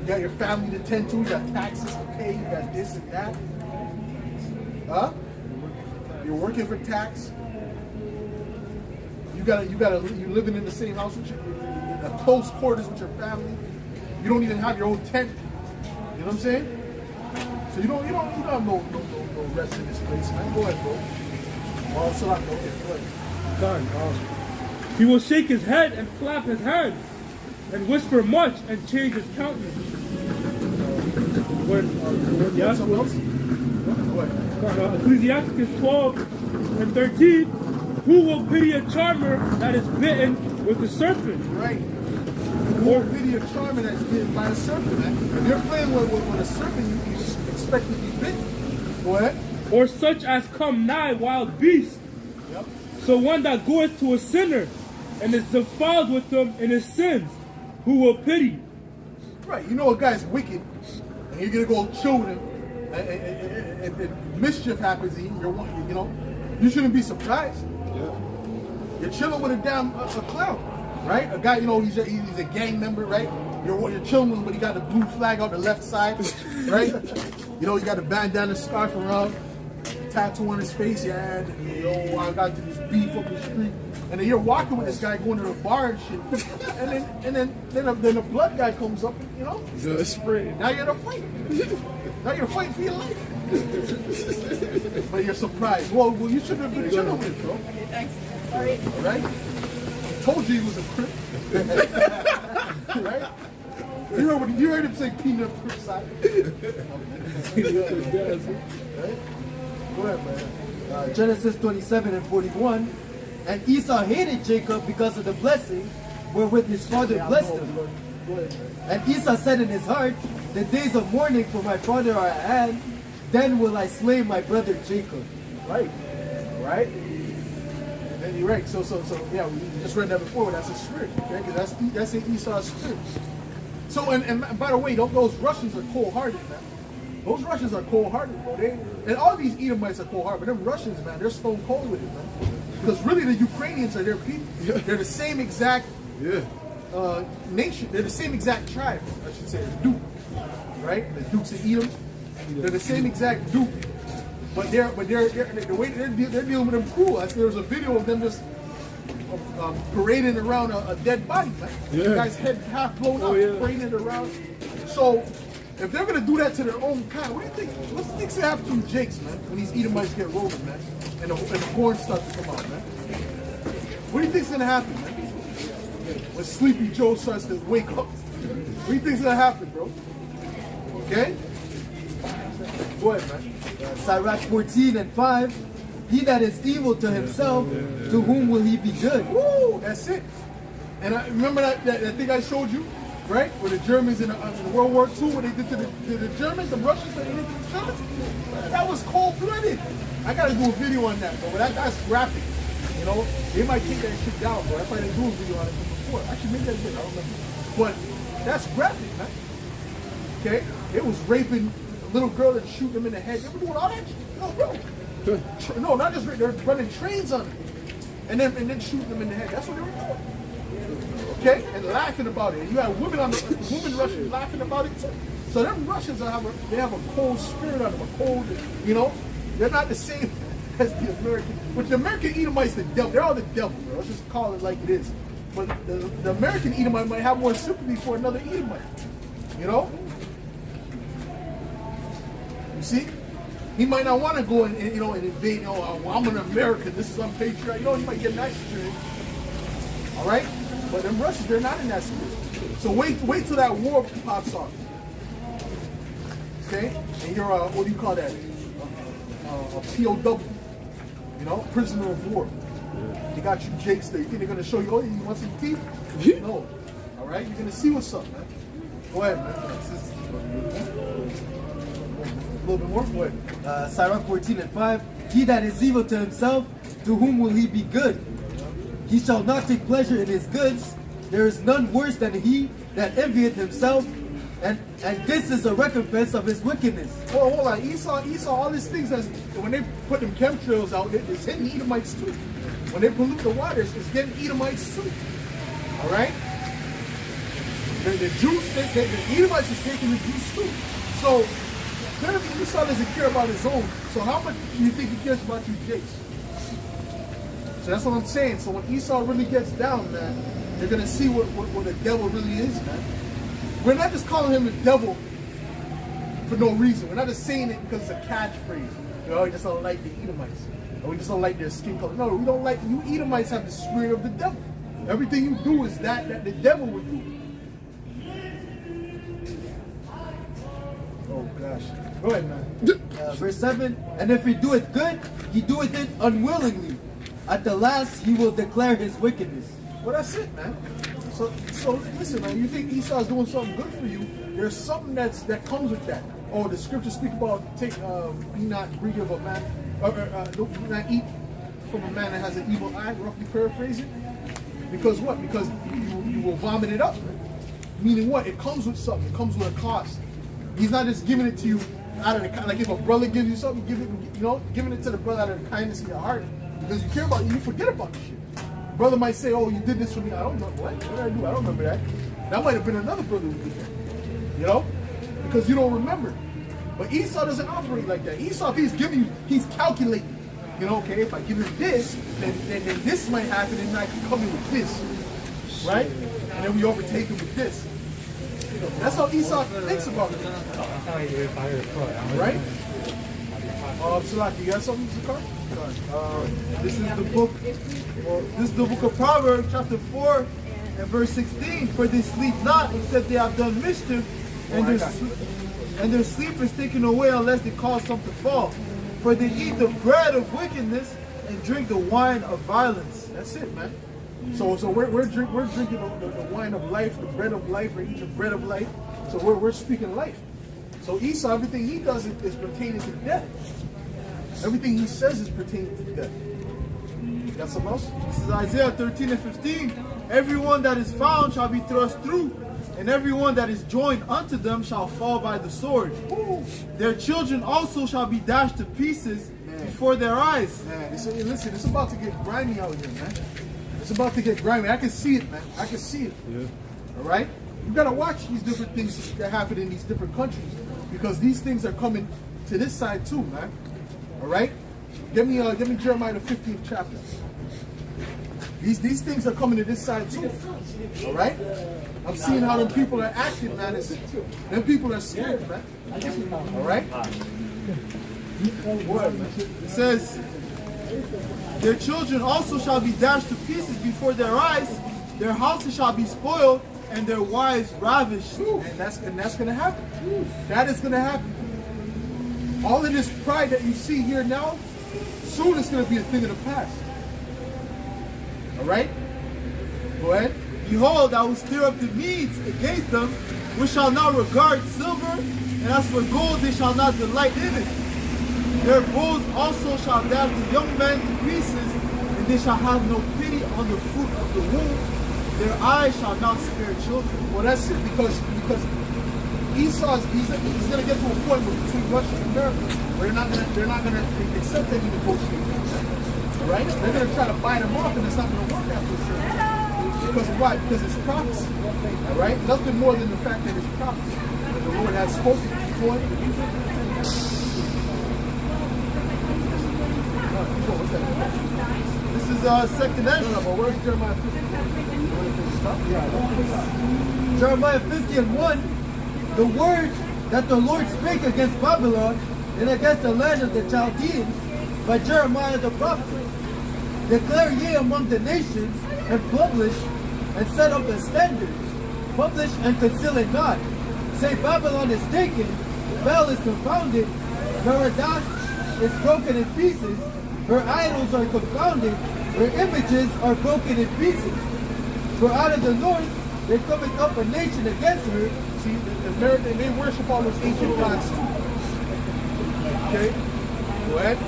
You got your family to tend to, you got taxes to pay, you got this and that. Huh? You're working for tax. You living in the same house with your close quarters with your family. You don't even have your own tent. You know what I'm saying? So you don't have no rest in this place, man. Go ahead, bro. Oh, so okay, go ahead. Done. He will shake his head and clap his hands, and whisper much and change his countenance. Yeah, something else? Go ahead. Ecclesiasticus 12 and 13. Who will pity a charmer that is bitten with a serpent? Right. Who will pity a charmer that is bitten by a serpent, man? If you're playing with a serpent, you expect to be bitten. Go ahead. Or such as come nigh wild beasts. Yep. So one that goeth to a sinner and is defiled with them in his sins, who will pity? Right. You know a guy's wicked, and you're gonna go chill with him, and mischief happens. You know, you shouldn't be surprised. Yeah. You're chilling with a clown, right? A guy, you know, he's a gang member, right? You're chilling with him, but he got the blue flag on the left side, right? You know, he got a bandana scarf around, tattoo on his face. Yeah, I got to this beef up the street, and then you're walking with this guy going to the bar and shit, and then a blood guy comes up, you know, Spray. now you're in a fight. Now you're fighting for your life. But you're surprised. Well, you shouldn't have been chilling with it, bro. All right? I told you he was a crip. Right? You heard him say peanut crip side. Right? Go ahead, man. Genesis 27 and 41. And Esau hated Jacob because of the blessing wherewith his father blessed him. Go ahead, man. And Esau said in his heart, the days of mourning for my father are at hand, then will I slay my brother Jacob. Right. Right? And then you're right. So yeah, we just read that before. That's a spirit, okay? Because that's in Esau's spirit. So and by the way, those Russians are cold-hearted, man. Those Russians are cold-hearted, bro. And all these Edomites are cold-hearted, but them Russians, man, they're stone cold with it, man. Because really, the Ukrainians are their people. Yeah. They're the same exact Yeah. nation. They're the same exact tribe, I should say. The Duke, right? The Dukes of Edom. They're the same exact Duke. But the way they're dealing with them cruel. There was a video of them just parading around a dead body, man. Yeah. The guy's head half blown up, parading it around. So if they're gonna do that to their own kind, what do you think? What do you think's gonna happen to Jakes, man? When these Edomites get rolling, man, and the horn starts to come out, man. What do you think's gonna happen, man? When Sleepy Joe starts to wake up, what do you think's gonna happen, bro? Okay. Go ahead, man. Sirach 14 and 5. He that is evil to himself, to whom will he be good? Woo! That's it. And I remember that thing I showed you, right? Where the Germans in World War II, what they did to the Germans, the Russians, what they did to the Germans. That was cold-blooded. I gotta do a video on that, bro. That's graphic. You know, they might take that shit down, bro. That's why they do a video on it before. Actually, maybe I did. I don't remember. But that's graphic, man. Okay? It was raping a little girl and shooting them in the head. They were doing all that shit. No, bro. No, not just they're running trains on them, and then shooting them in the head. That's what they were doing. Okay, and laughing about it. And you have women Russians laughing about it too. So them Russians have a cold spirit on them, a cold. You know, they're not the same as the American. But the American Edomites, the devil. They're all the devil, bro. Let's just call it like it is. But the American Edomite might have more sympathy for another Edomite. You know. You see. He might not want to go and invade. Oh, I'm an American. This is unpatriotic. You know, he might get in that spirit. All right, but them Russians, they're not in that spirit. So wait till that war pops off. Okay, and you're what do you call that? A POW. You know, prisoner of war. They got you Jakes there. You think they're gonna show you? Oh, you want some teeth? No. All right, you're gonna see what's up, man. Go ahead, man. A little bit more. Go ahead. Seir 14 and 5. He that is evil to himself, to whom will he be good? He shall not take pleasure in his goods. There is none worse than he that envieth himself, and this is a recompense of his wickedness. Hold on. Esau, all these things, when they put them chemtrails out, it's hitting Edomites too. When they pollute the waters, it's getting Edomites too. All right? The Jews, the Edomites is taking the Jews too. So, clearly Esau doesn't care about his own. So how much do you think he cares about you, Jace? So that's what I'm saying. So when Esau really gets down, man, you're going to see what the devil really is, man. We're not just calling him the devil for no reason. We're not just saying it because it's a catchphrase. You know, we just don't like the Edomites. Or we just don't like their skin color. No, we don't like, you Edomites have the spirit of the devil. Everything you do is that the devil would do. Oh gosh. Go ahead, man. Verse 7. And if he doeth good, he doeth it unwillingly. At the last he will declare his wickedness. Well, that's it, man. So listen, man. You think Esau's doing something good for you? There's something that comes with that. Oh, the scriptures speak about be not greedy of a man, do not eat from a man that has an evil eye. Roughly paraphrase it. Because what? Because you will vomit it up. Meaning what? It comes with something. It comes with a cost. He's not just giving it to you out of the, like if a brother gives you something, giving it to the brother out of the kindness of your heart because you care about it. You forget about the shit. Brother might say, "Oh, you did this for me." I don't remember what did I do. I don't remember that. That might have been another brother who did that. You know, because you don't remember. But Esau doesn't operate like that. Esau, if he's giving you, he's calculating. You know, okay, if I give him this, then this might happen, and I can come in with this, right? And then we overtake him with this. That's how Esau thinks about it. Right? Salaki, you got something, Zakar? This is the book. This is the book of Proverbs, chapter 4, and verse 16. For they sleep not, except they have done mischief, and their sleep is taken away unless they cause some to fall. For they eat the bread of wickedness and drink the wine of violence. That's it, man. So we're drinking the wine of life, the bread of life. We're eating the bread of life. So we're speaking life. So Esau, everything he does is pertaining to death. Everything he says is pertaining to death. You got something else? This is Isaiah 13 and 15. Everyone that is found shall be thrust through, and everyone that is joined unto them shall fall by the sword. Ooh. Their children also shall be dashed to pieces before their eyes. Man, listen, it's about to get grimy out here, man. It's about to get grimy. I can see it, man. I can see it. Yeah. All right? You got to watch these different things that happen in these different countries because these things are coming to this side too, man. All right? Give me Jeremiah the 15th chapter. These things are coming to this side too. All right? I'm seeing how them people are acting, man. Them people are scared, man. All right? It says, their children also shall be dashed to pieces before their eyes. Their houses shall be spoiled, and their wives ravished. And that's gonna happen. That is gonna happen. All of this pride that you see here now, soon it's gonna be a thing of the past. All right? Go ahead. Behold, I will stir up the Medes against them, which shall not regard silver, and as for gold, they shall not delight in it. Their bows also shall dash the young men to pieces, and they shall have no pity on the fruit of the womb. Their eyes shall not spare children. Well, that's it, because Esau's he's gonna get to a point where between Russia and America, where they're not gonna accept any negotiations. All right? They're gonna try to buy them off, and it's not gonna work after a certain time. Because of why? Because it's prophecy. All right? Nothing more than the fact that it's prophecy. That the Lord has spoken. This is second entry. No, but where's Jeremiah 50? Jeremiah 50 and 1. The word that the Lord spake against Babylon and against the land of the Chaldeans by Jeremiah the prophet. Declare ye among the nations, and publish, and set up a standard. Publish and conceal it not. Say Babylon is taken, Bel is confounded, Merodach is broken in pieces, her idols are confounded, her images are broken in pieces. For out of the north there cometh up a nation against her, See, the American, they worship all those ancient gods too. Okay? Go ahead.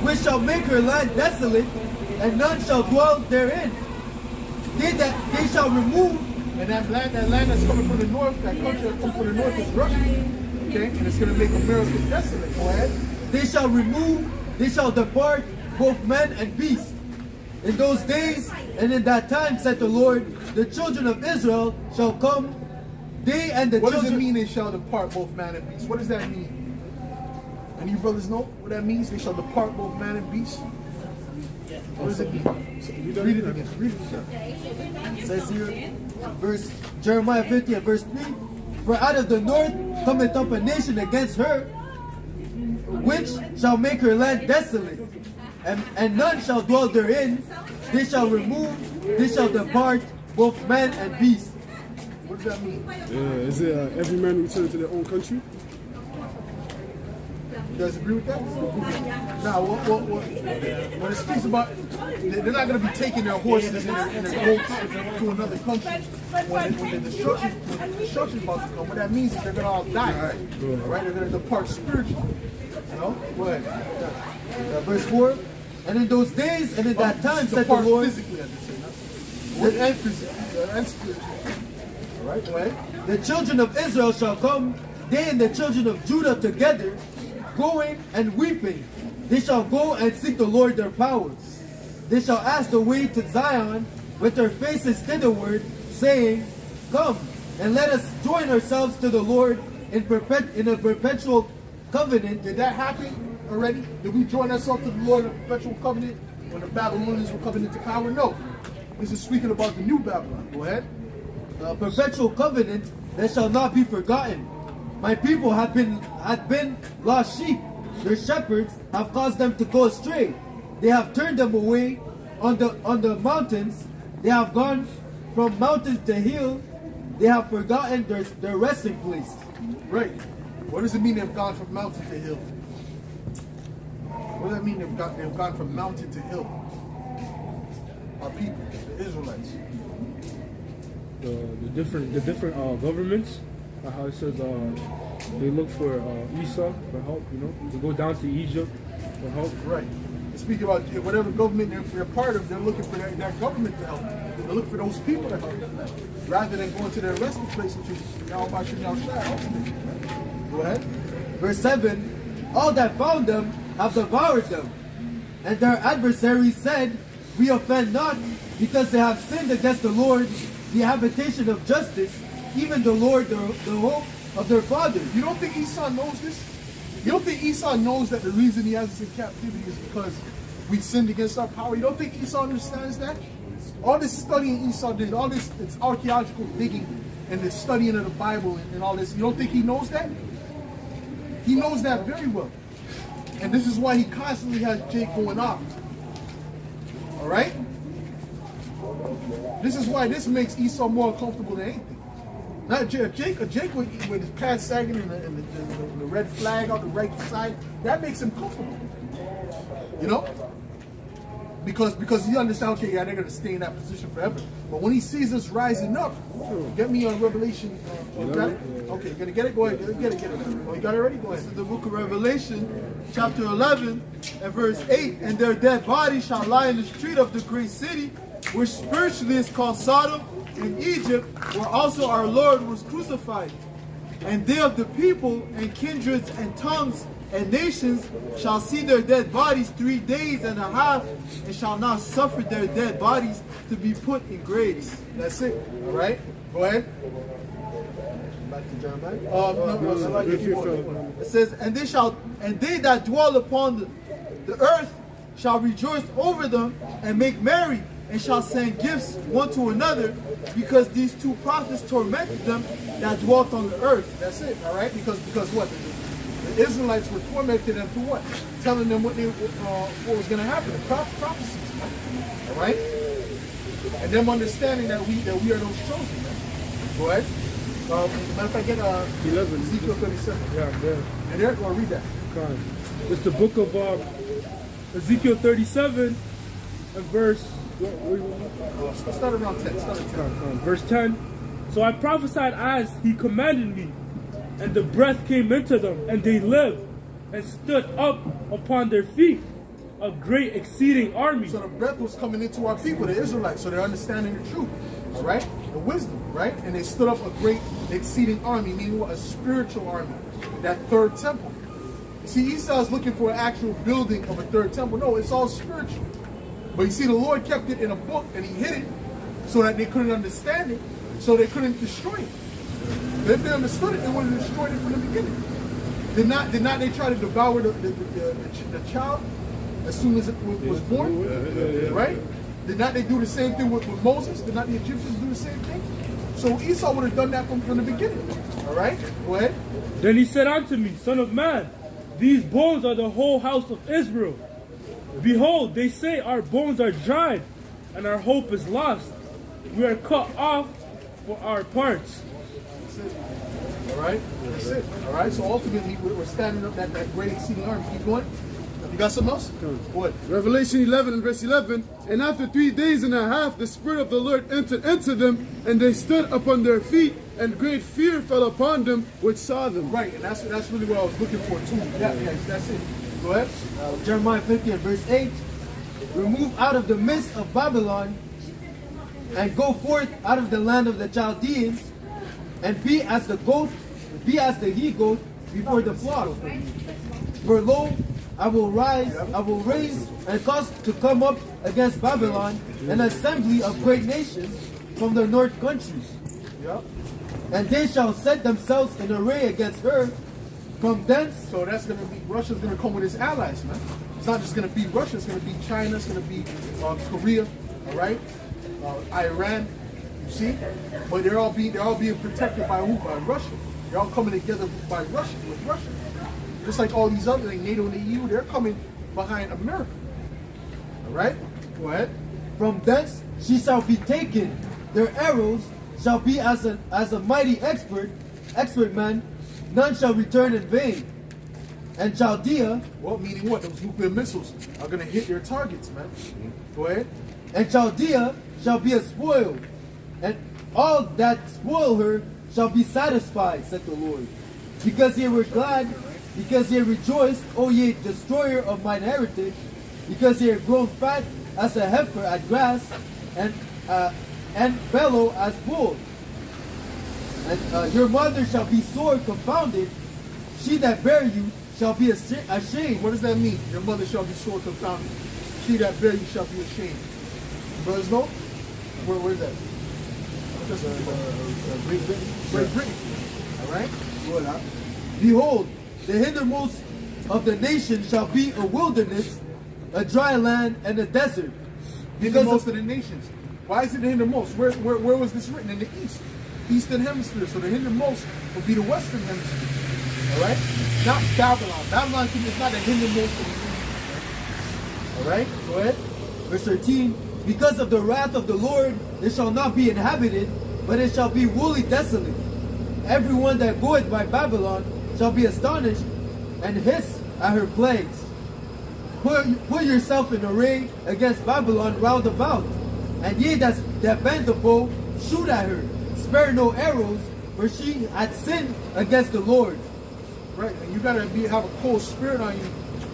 which shall make her land desolate, and none shall dwell therein. They shall remove, And that land that's coming from the north, that country that comes from the north is Russia. Okay? And it's going to make America desolate. Go ahead. they shall remove, they shall depart, both man and beast. In those days and in that time, said the Lord, the children of Israel shall come, they and the What children. does it mean they shall depart both man and beast? What does that mean? Any brothers know what that means? They shall depart both man and beast? What does it mean? Read it again. Read it again. It says here, verse Jeremiah 50 and verse 3, for out of the north cometh up a nation against her, which shall make her land desolate, and none shall dwell therein. They shall remove, they shall depart, both man and beast. What does that mean? Is it every man return to their own country? You guys agree with that? Now, when it speaks about, they're not going to be taking their horses and their goats to another country. When the destruction is about to come, what that means is they're going to all die. Right? They're going to depart spiritually. You know? Go ahead. Verse 4, and in those days and in that time, said the Depart Lord, physically, as they say. And physically, and spiritually. All right? Go ahead. the children of Israel shall come, they and the children of Judah together, going and weeping. They shall go and seek the Lord their power. They shall ask the way to Zion with their faces thitherward, saying, come, and let us join ourselves to the Lord in a perpetual covenant. Did that happen already? Did we join ourselves to the Lord in a perpetual covenant when the Babylonians were coming into power? No. This is speaking about the new Babylon. Go ahead. A perpetual covenant that shall not be forgotten. My people had been lost sheep. Their shepherds have caused them to go astray. They have turned them away on the mountains. They have gone from mountains to hill. They have forgotten their resting place. Right. What does it mean they've gone from mountain to hill? What does that mean they've gone from mountain to hill? Our people, the Israelites. The different governments, how it says they look for Esau for help. You know, they go down to Egypt for help. Right. Speaking about whatever government they're part of, they're looking for that government to help. They look for those people to help them, rather than going to their resting place, which is Yahweh ultimately. Go ahead. Verse 7, all that found them have devoured them. And their adversaries said, we offend not, because they have sinned against the Lord, the habitation of justice, even the Lord, the hope of their fathers. You don't think Esau knows this? You don't think Esau knows that the reason he has us in captivity is because we sinned against our power? You don't think Esau understands that? All this studying Esau did, all this it's archaeological digging and the studying of the Bible and all this, you don't think he knows that? He knows that very well. And this is why he constantly has Jake going off. Alright? This is why this makes Esau more uncomfortable than anything. Not Jake with his pants sagging and the red flag on the right side, that makes him comfortable. You know? Because he understands, okay, yeah, they're going to stay in that position forever. But when he sees us rising up, get me on Revelation. You got it? Okay, gonna get it? Go ahead. Get it. Oh, you got it already? Go ahead. This is the book of Revelation, chapter 11, and verse 8. And their dead bodies shall lie in the street of the great city, which spiritually is called Sodom, in Egypt, where also our Lord was crucified. And they of the people and kindreds and tongues and nations shall see their dead bodies 3 days and a half, and shall not suffer their dead bodies to be put in graves. That's it. All right? Go ahead. Back to Jeremiah. No. It says, and they that dwell upon the earth shall rejoice over them and make merry, and shall send gifts one to another, because these two prophets tormented them that dwelt on the earth. That's it. All right? Because what? The Israelites were tormenting them through what? Telling them what was going to happen. The prophecies. All right? And them understanding that we are those chosen. Man. Go ahead. Matter of fact, get 11. Ezekiel 37. Yeah, there. And there, go read that. It's the book of Ezekiel 37 and verse Start around 10. Start at 10. Verse 10. So I prophesied as he commanded me, and the breath came into them, and they lived, and stood up upon their feet, a great exceeding army. So the breath was coming into our people, the Israelites, so they're understanding the truth, all right? The wisdom, right? And they stood up a great exceeding army, meaning what? A spiritual army, that third temple. See, Esau's looking for an actual building of a third temple. No, it's all spiritual. But you see, the Lord kept it in a book, and he hid it so that they couldn't understand it, so they couldn't destroy it. But if they understood it, they would have destroyed it from the beginning. Did not they try to devour the child as soon as it was born? Right? Did not they do the same thing with Moses? Did not the Egyptians do the same thing? So Esau would have done that from the beginning. All right? Go ahead. Then he said unto me, Son of man, these bones are the whole house of Israel. Behold, they say our bones are dried, and our hope is lost. We are cut off for our parts. That's it. All right? That's it. All right? So ultimately, we're standing up that great exceeding army. Keep going. You got something else? What? Revelation 11 and verse 11. And after 3 days and a half, the Spirit of the Lord entered into them, and they stood upon their feet, and great fear fell upon them which saw them. Right, and that's really what I was looking for too. Yeah, that's it. Go ahead. Jeremiah 50 and verse 8. Remove out of the midst of Babylon, and go forth out of the land of the Chaldeans, and be as the he-goat before the flock. For lo, I will raise and cause to come up against Babylon an assembly of great nations from the north countries. Yep. And they shall set themselves in array against her from thence. So that's going to be, Russia's going to come with its allies, man. It's not just going to be Russia, it's going to be China, it's going to be Korea, all right? Iran, you see? But they're all being protected by who? By Russia. They're all coming together by Russia, with Russia. Just like all these other, like NATO and the EU, they're coming behind America. All right? Go ahead. From thence she shall be taken. Their arrows shall be as a mighty expert man. None shall return in vain. And Chaldea. Well, meaning what? Those nuclear missiles are going to hit their targets, man. Go ahead. And Chaldea shall be a spoil. And all that spoil her shall be satisfied, said the Lord. Because ye were glad, because ye rejoiced, O ye destroyer of mine heritage, because ye are grown fat as a heifer at grass, and bellow as bull. And your mother shall be sore confounded, she that bare you shall be ashamed. What does that mean? Your mother shall be sore confounded. She that bear you shall be ashamed. Brothers know? Where's that? Just Great Britain. Great Britain. All right? Good, huh? Behold, the hindermost of the nation shall be a wilderness, a dry land, and a desert. Hindermost of the nations. Why is it the hindermost? Where was this written? In the east. Eastern hemisphere. So the hindermost would be the western hemisphere. All right? Not Babylon. Babylon is not the hindermost of the nation. All right? Go ahead. Verse 13. Because of the wrath of the Lord, it shall not be inhabited, but it shall be wholly desolate. Everyone that goeth by Babylon shall be astonished and hiss at her plagues. Put yourself in array against Babylon round about, and ye that bend the bow, shoot at her. Spare no arrows, for she hath sinned against the Lord. Right, and you gotta have a cold spirit on you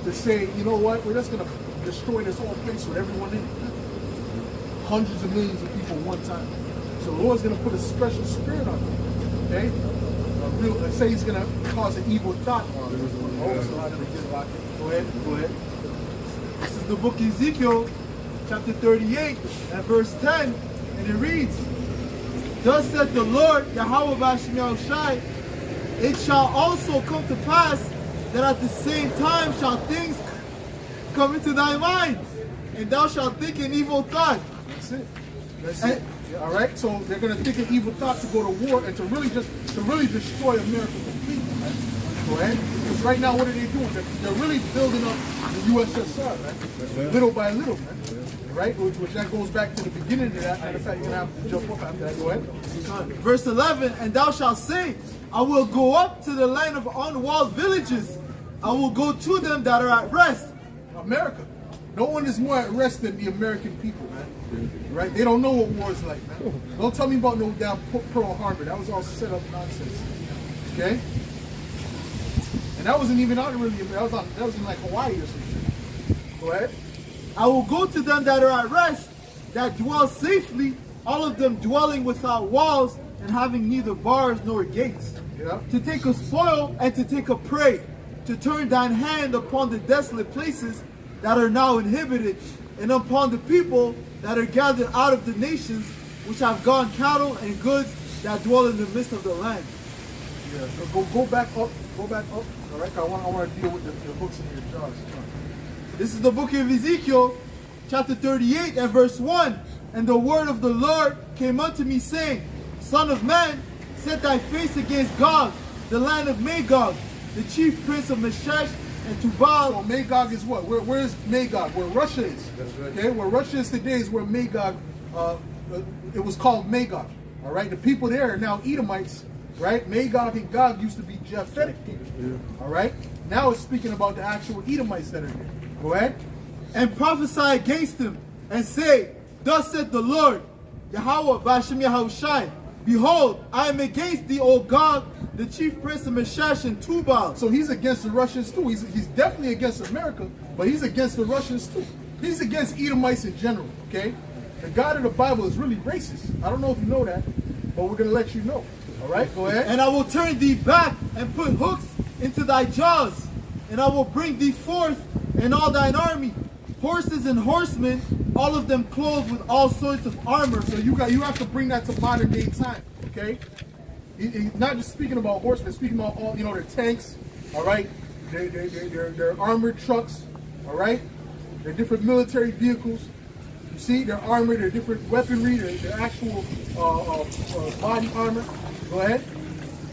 to say, you know what, we're just gonna destroy this whole place with everyone in it. Hundreds of millions of people one time. So the Lord's gonna put a special spirit on you. Okay? Say he's gonna cause an evil thought on you. Go ahead. This is the book of Ezekiel, chapter 38, and verse 10, and it reads, Thus saith the Lord, Yahweh Bashim Shai, it shall also come to pass that at the same time shall things come into thy mind, and thou shalt think an evil thought. That's it. Yeah, all right. So they're going to think an evil thought to go to war and to really destroy America completely. Right? Go ahead. Because right now, what are they doing? They're really building up the USSR, right? Little by little, man. Right? Which that goes back to the beginning of that. Matter of fact, you're going to have to jump up after that. Go ahead. Verse 11, and thou shalt say, I will go up to the land of unwalled villages. I will go to them that are at rest. America. No one is more at rest than the American people, man. Right? They don't know what war is like, man. Don't tell me about no damn Pearl Harbor. That was all set up nonsense. Okay? And that wasn't even out really. That was in like Hawaii or some shit. Go ahead. I will go to them that are at rest, that dwell safely, all of them dwelling without walls and having neither bars nor gates. Yeah. To take a spoil and to take a prey, to turn thine hand upon the desolate places that are now inhabited, and upon the people that are gathered out of the nations, which have gone cattle and goods that dwell in the midst of the land. Yeah. So go back up. Go back up. All right. I want to deal with the hooks in your jaws. This is the book of Ezekiel, chapter 38 and verse 1. And the word of the Lord came unto me, saying, Son of man, set thy face against Gog, the land of Magog, the chief prince of Meshech and Tubal. So Magog is what? Where is Magog? Where Russia is. Okay, where Russia is today is where Magog, it was called Magog. All right, the people there are now Edomites, right? Magog and Gog used to be Japhetic people. All right, now it's speaking about the actual Edomites that are there. Go ahead. And prophesy against him, and say, Thus saith the Lord, Yahweh Bashem Yahushai, Behold, I am against thee, O Gog, the chief prince of Meshech and Tubal. So he's against the Russians too. He's definitely against America, but he's against the Russians too. He's against Edomites in general, okay? The God of the Bible is really racist. I don't know if you know that, but we're going to let you know. All right, go ahead. And I will turn thee back and put hooks into thy jaws, and I will bring thee forth and all thine army, horses and horsemen, all of them clothed with all sorts of armor. So you have to bring that to modern day time, okay? He's not just speaking about horsemen, speaking about all, their tanks, all right? Their armored trucks, all right? Their different military vehicles. You see, their armor, their different weaponry, their actual body armor. Go ahead.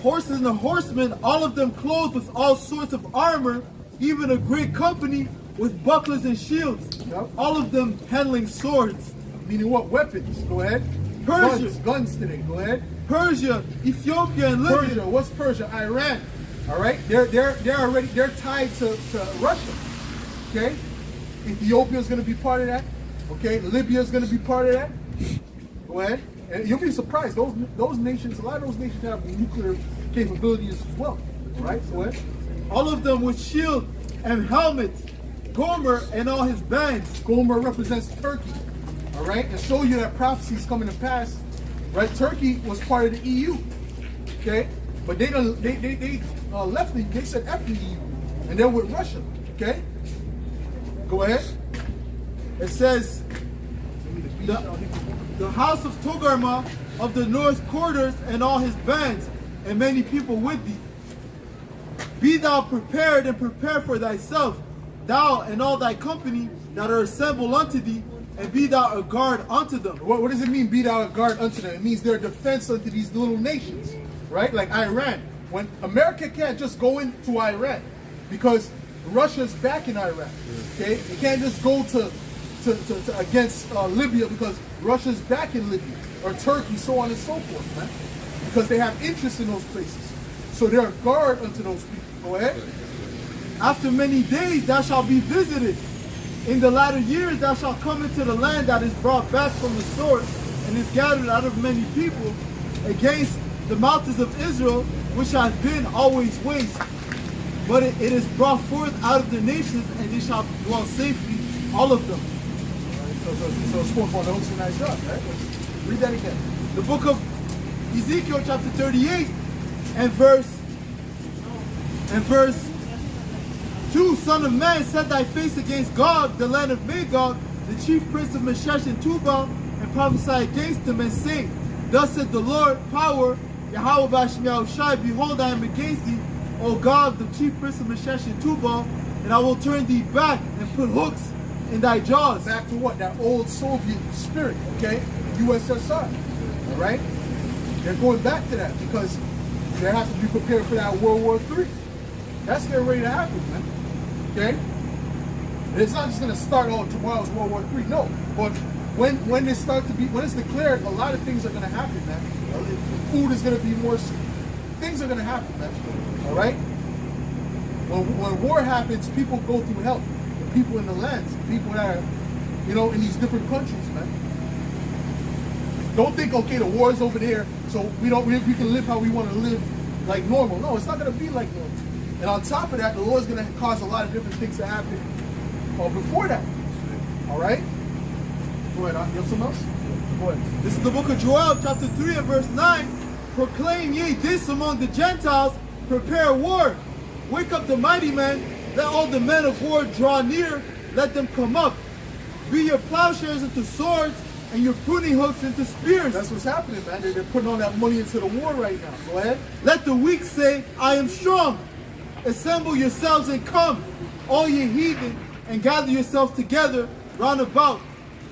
Horses and horsemen, all of them clothed with all sorts of armor, even a great company with bucklers and shields. Yep. All of them handling swords. Meaning what? Weapons. Go ahead. Persia. Guns today. Go ahead. Persia, Ethiopia, and Libya. Persia. What's Persia? Iran. All right. They're tied to Russia. Okay. Ethiopia is going to be part of that. Okay. Libya is going to be part of that. Go ahead. And you'll be surprised. Those nations, a lot of those nations have nuclear capabilities as well. All right. Go ahead. All of them with shield and helmets. Gomer and all his bands. Gomer represents Turkey. All right. And show you that prophecy is coming to pass. Right. Turkey was part of the EU. Okay. But they left the, they said F the EU. And they're with Russia. Okay. Go ahead. It says, the house of Togarmah of the north quarters and all his bands, and many people with thee. Be thou prepared and prepare for thyself, thou and all thy company that are assembled unto thee, and be thou a guard unto them. What does it mean, be thou a guard unto them? It means they're a defense unto these little nations, right? Like Iran. When America can't just go into Iran because Russia's backing Iran, okay? They can't just go to against Libya because Russia's backing Libya, or Turkey, so on and so forth, man. Because they have interest in those places. So they're a guard unto those people. Go ahead. After many days thou shalt be visited. In the latter years thou shalt come into the land that is brought back from the sword, and is gathered out of many people, against the mountains of Israel, which have been always waste. But it is brought forth out of the nations, and they shall dwell safely, all of them. So it spoke about the hooks and thy jaws, right? Read that again. The book of Ezekiel chapter 38 and verse 2, Son of man, set thy face against Gog, the land of Magog, the chief prince of Meshech and Tubal, and prophesy against him, and say, Thus said the Lord, power, Yahweh Bashem Yahushai, behold, I am against thee, O Gog, the chief prince of Meshech and Tubal, and I will turn thee back and put hooks in thy jaws. Back to what? That old Soviet spirit, okay? USSR, all right? They're going back to that because they have to be prepared for that World War III. That's getting ready to happen, man, okay? And it's not just going to start, tomorrow's World War III, no. But when they start to be, when it's declared, a lot of things are going to happen, man. Food is going to be more, things are going to happen, man, all right? When war happens, people go through hell. people in the lands, people that are, in these different countries, man. Don't think, okay, the war is over there, so we can live how we want to live like normal. No, it's not going to be like normal. And on top of that, the Lord's going to cause a lot of different things to happen before that. All right? Go ahead. You have something else? Go ahead. This is the book of Joel, chapter 3 and verse 9. Proclaim ye this among the Gentiles, prepare war. Wake up the mighty men, let all the men of war draw near, let them come up. Be your plowshares into swords, and your pruning hooks into spears. That's what's happening, man. They're putting all that money into the war right now. Go ahead. Let the weak say, I am strong. Assemble yourselves and come, all ye heathen, and gather yourselves together round about.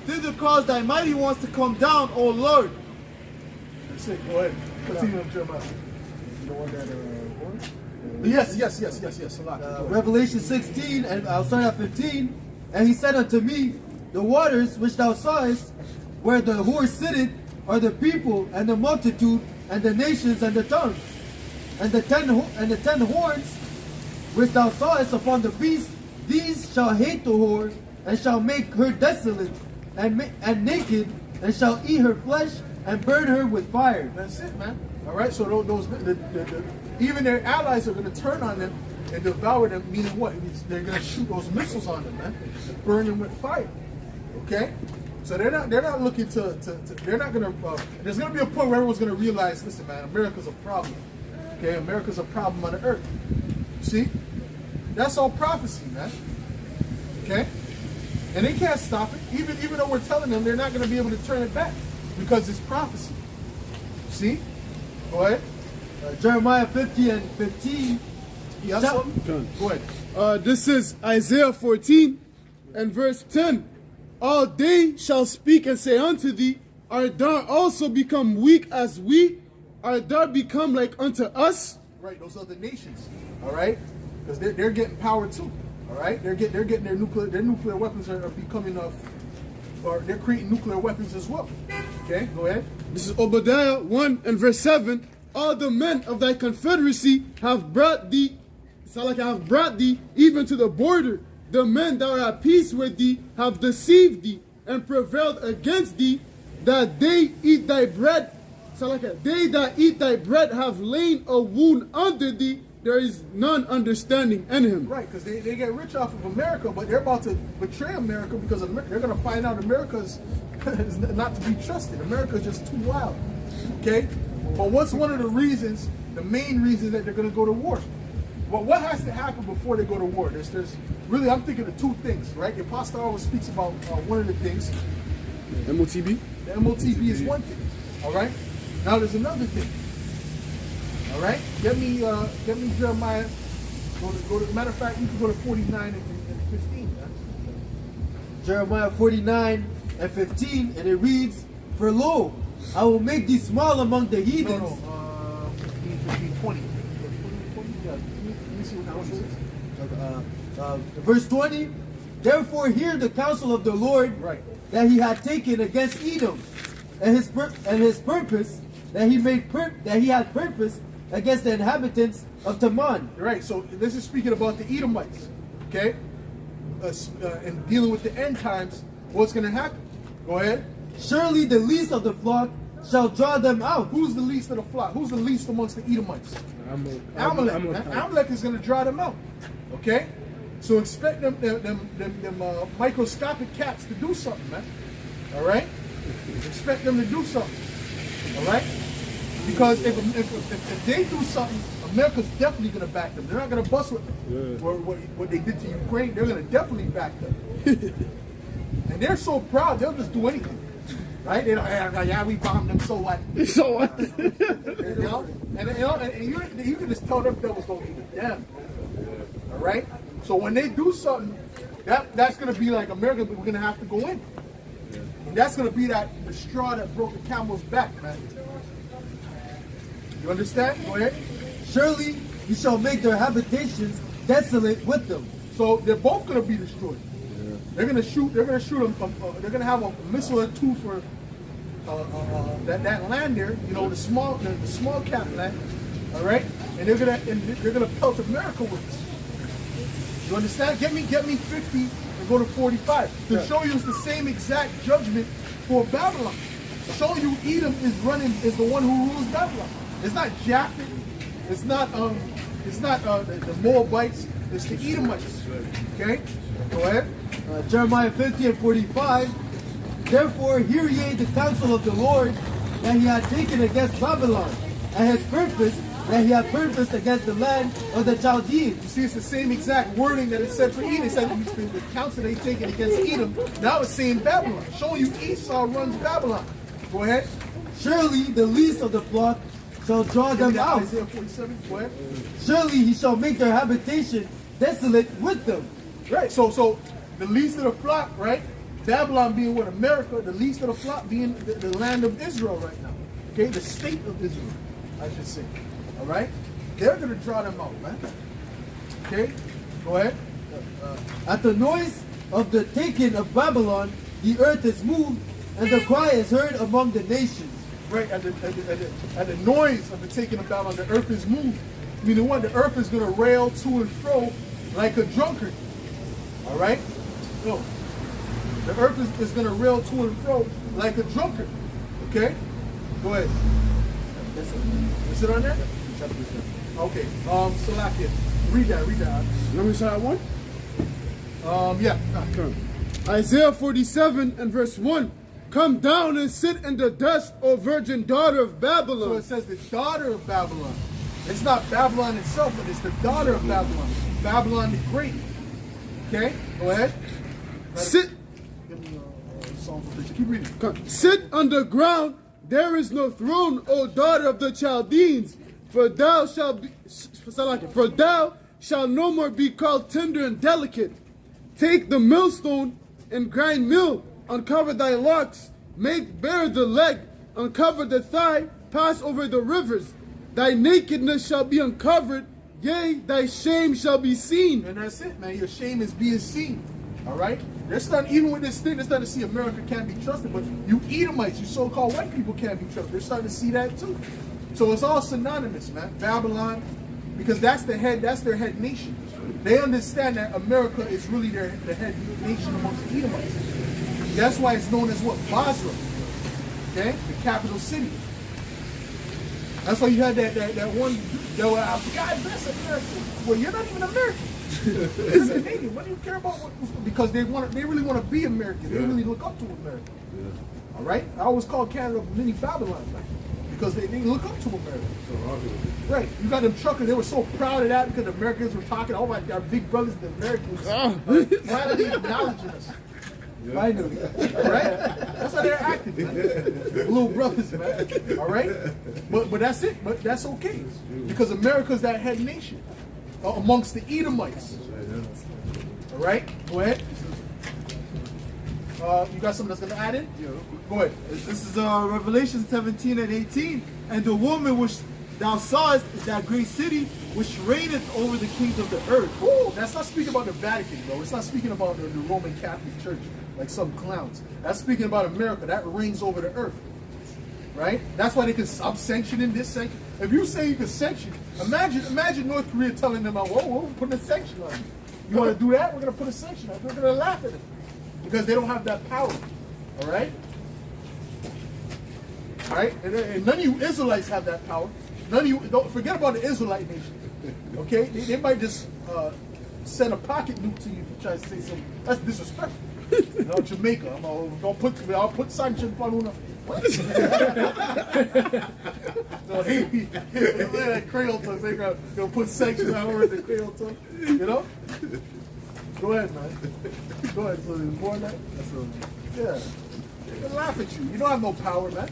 Thither cause thy mighty ones to come down, O Lord. That's it. Go ahead. Continue on Jeremiah. The one that, yes. A lot. Revelation 16, and I'll start at 15. And he said unto me, the waters which thou sawest, where the whore sitteth, are the people and the multitude and the nations and the tongues. And the ten horns which thou sawest upon the beast, these shall hate the whore, and shall make her desolate and naked, and shall eat her flesh and burn her with fire. That's it, man. All right. So even their allies are going to turn on them and devour them. Meaning what? They're going to shoot those missiles on them, man. Burn them with fire. Okay. So they're not looking to they're not going to. There's going to be a point where everyone's going to realize, listen, man, America's a problem. Okay, America's a problem on the earth. See, that's all prophecy, man. Okay, and they can't stop it. Even though we're telling them, they're not going to be able to turn it back because it's prophecy. See, go ahead. Jeremiah 50 and 15. Yes, go ahead. This is Isaiah 14 and verse 10. All they shall speak and say unto thee, art thou also become weak as we? Art thou become like unto us? Right, those are the nations. All right, because they're getting power too. All right, they're getting their nuclear weapons are becoming or they're creating nuclear weapons as well. Okay, go ahead. This is Obadiah 1 and verse 7. All the men of thy confederacy have brought thee, even to the border. The men that are at peace with thee have deceived thee and prevailed against thee, that they eat thy bread. They that eat thy bread have lain a wound under thee. There is none understanding in him. Right, because they get rich off of America, but they're about to betray America because they're going to find out America's is not to be trusted. America is just too wild. Okay? But what's one of the reasons, the main reason that they're going to go to war? Well, what has to happen before they go to war? There's really, I'm thinking of two things, right? The apostle always speaks about one of the things. MOTB? The MOTB is one thing, all right? Now there's another thing, all right? Get me Jeremiah. Go to. Matter of fact, you can go to 49 and 15. Man. Jeremiah 49 and 15, and it reads, for lo, I will make thee small among the heathens. No, 15, 20. Yeah, let me see what it says. Verse 20, therefore hear the counsel of the Lord, Right. that he had taken against Edom, and his purpose that he had purpose against the inhabitants of Teman. Right. So this is speaking about the Edomites. Okay. And dealing with the end times. What's going to happen? Go ahead. Surely the least of the flock shall draw them out. Who's the least of the flock? Who's the least amongst the Edomites? Amalek. Amalek is going to draw them out. Okay. So expect them microscopic cats to do something, man. All right. Expect them to do something. All right. Because if they do something, America's definitely going to back them. They're not going to bust what they did to Ukraine. They're going to definitely back them. And they're so proud, they'll just do anything. Right? They're like, yeah, we bombed them, so what? So what? And you can just tell them that was going to be with them. All right? So when they do something, that's going to be like America, but we're going to have to go in. And that's going to be the straw that broke the camel's back, man. You understand? Go ahead. Surely you shall make their habitations desolate with them. So they're both going to be destroyed. Yeah. They're going to shoot them. They're going to have a missile or two for that land there. You know, the small cap land. All right, and they're going to pelt America with this. You understand? Get me 50 Go to 45. To show you it's the same exact judgment for Babylon. Show you Edom is the one who rules Babylon. It's not Japheth. It's not the Moabites. It's the Edomites. Okay? Go ahead. Jeremiah 50 and 45. Therefore hear ye the counsel of the Lord that he had taken against Babylon, and his purpose that he had purposed against the land of the Chaldeans. You see, it's the same exact wording that it said for Edom. It said the counsel they taken against Edom. Now it's saying Babylon. Showing you Esau runs Babylon. Go ahead. Surely the least of the flock shall draw them out. Isaiah 47. Go ahead. Surely he shall make their habitation desolate with them. Right. So the least of the flock, right? Babylon being what? America. The least of the flock being the land of Israel right now. Okay, the state of Israel, I should say. All right. They're going to draw them out, man. Okay. Go ahead. At the noise of the taking of Babylon, the earth is moved, and the cry is heard among the nations. Right. At the noise of the taking of Babylon, the earth is moved. Meaning what? The earth is going to rail to and fro like a drunkard. All right. No. The earth is going to rail to and fro like a drunkard. Okay? Go ahead. Is it on there? Okay. Salakia. Read that. Let me start one. Yeah. Okay. Isaiah 47 and verse 1. Come down and sit in the dust, O virgin daughter of Babylon. So it says the daughter of Babylon. It's not Babylon itself, but it's the daughter of Babylon. Babylon the Great. Okay? Go ahead. Sit. Give me Psalms of Preacher. Keep reading. Sit on the ground. There is no throne, O daughter of the Chaldeans, for thou shalt no more be called tender and delicate. Take the millstone and grind meal, uncover thy locks, make bare the leg, uncover the thigh, pass over the rivers. Thy nakedness shall be uncovered, yea, thy shame shall be seen. And that's it, man. Your shame is being seen. All right? They're starting, even with this thing, they're starting to see America can't be trusted, but you Edomites, you so-called white people can't be trusted. They're starting to see that too. So it's all synonymous, man. Babylon, because that's their head nation. They understand that America is really the head nation amongst the Edomites. That's why it's known as what? Basra. Okay? The capital city. That's why you had that one, I forgot that's American. Well, you're not even American. You're Canadian. What do you care about? Because they really want to be American. They really look up to America. All right? I always call Canada mini Babylon, right? Because they look up to America. Right. You got them truckers, they were so proud of that because the Americans were talking, oh my, our big brothers, the Americans, finally acknowledging us. Finally. Right? That's how they're acting, man. Little brothers, man. All right? But that's it. But that's okay. Because America's that head nation amongst the Edomites. All right? Go ahead. You got something that's going to add in? Yeah. Go ahead. This is Revelation 17 and 18. And the woman which thou sawest is that great city which reigneth over the kings of the earth. Ooh, that's not speaking about the Vatican, bro. It's not speaking about the Roman Catholic Church like some clowns. That's speaking about America. That reigns over the earth. Right? That's why they can stop sanctioning this sanction. If you say you can sanction, imagine North Korea telling them, whoa, we're putting a sanction on you. You want to do that? We're going to put a sanction on you. We're going to laugh at it. Because they don't have that power. All right? All right? And none of you Israelites have that power. None of you, don't forget about the Israelite nation. Okay? They might just send a pocket nuke to you if you try to say something. That's disrespectful. You know, Jamaica. I'll put sanctions on you. What? So that Creole tongue. They'll put sanctions on over the Creole tongue. You know? Go ahead, man. Go ahead. So there's more than that? Yeah. They laugh at you. You don't have no power, man.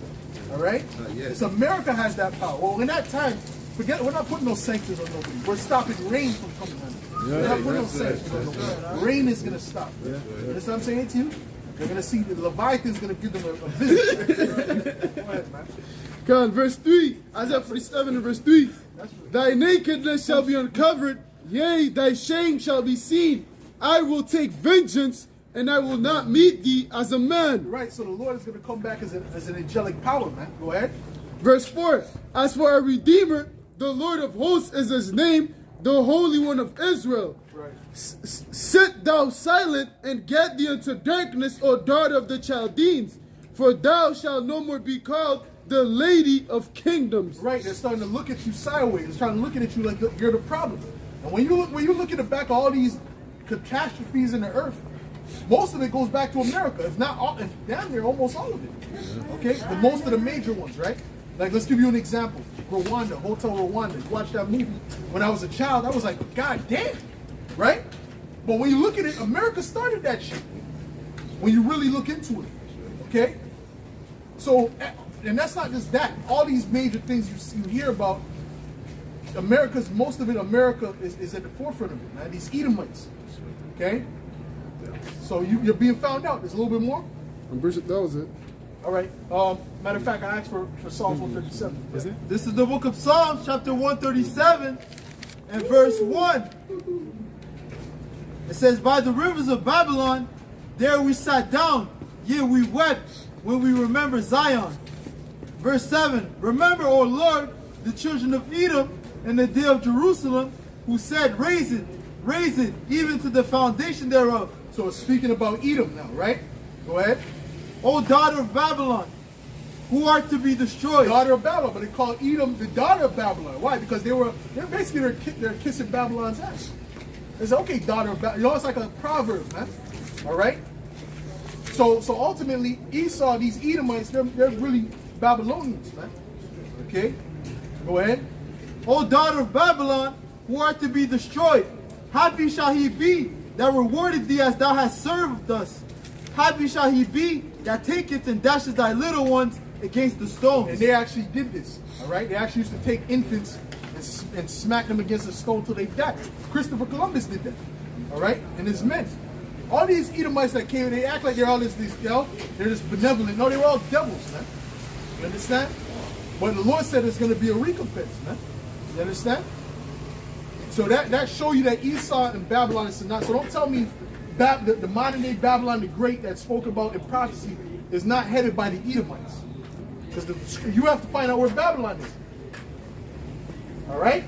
All right? It's America has that power. Well, in that time, forget, we're not putting no sanctions on nobody. We're stopping rain from coming on. We're not putting no sanctions on nobody. Rain is going to stop. You understand what I'm saying to you? They're going to see the Leviathan's going to give them a visit. Go ahead, man. Come on, verse 3. Isaiah 47 and verse 3. Thy nakedness shall be uncovered, yea, thy shame shall be seen. I will take vengeance, and I will not meet thee as a man. Right, so the Lord is going to come back as an angelic power, man. Go ahead. Verse 4. As for our Redeemer, the Lord of hosts is his name, the Holy One of Israel. Right. Sit thou silent and get thee into darkness, O daughter of the Chaldeans, for thou shalt no more be called the Lady of Kingdoms. Right, they're starting to look at you sideways. They're starting to look at you like you're the problem. And when you look at the back of all these catastrophes in the earth, most of it goes back to America. If not all, if damn near almost all of it. Okay, but most of the major ones, right? Like, let's give you an example. Rwanda, Hotel Rwanda. You watched that movie when I was a child. I was like, God damn, right? But when you look at it, America started that shit. When you really look into it, okay? So, and that's not just that. All these major things you hear about, most of it, America is at the forefront of it, man. These Edomites, okay? So you're being found out. There's a little bit more? Bishop, that was it. All right. Matter of fact, I asked for Psalms 137. Is it? This is the book of Psalms, chapter 137, and verse 1. It says, by the rivers of Babylon, there we sat down, yea, we wept when we remember Zion. Verse 7, remember, O Lord, the children of Edom in the day of Jerusalem, who said, raise it, even to the foundation thereof. So it's speaking about Edom now, right? Go ahead. O daughter of Babylon, who art to be destroyed. Daughter of Babylon, but they call Edom the daughter of Babylon. Why? Because they're basically they're kissing Babylon's ass. They say, okay, daughter of Babylon. You know, it's like a proverb, man. All right. So ultimately, Esau, these Edomites, they're really Babylonians, man. Okay. Go ahead. O daughter of Babylon, who art to be destroyed, happy shall he be that rewarded thee as thou hast served us. Happy shall he be that taketh and dashes thy little ones against the stones. And they actually did this, all right? They actually used to take infants and smack them against a stone till they died. Christopher Columbus did that, all right? And his men. All these Edomites that came, they act like they're all they're just benevolent. No, they were all devils, man. You understand? But the Lord said there's going to be a recompense, man. You understand? So that show you that Esau and Babylon is not. So don't tell me the modern day Babylon the Great that's spoken about in prophecy is not headed by the Edomites. Because you have to find out where Babylon is. All right?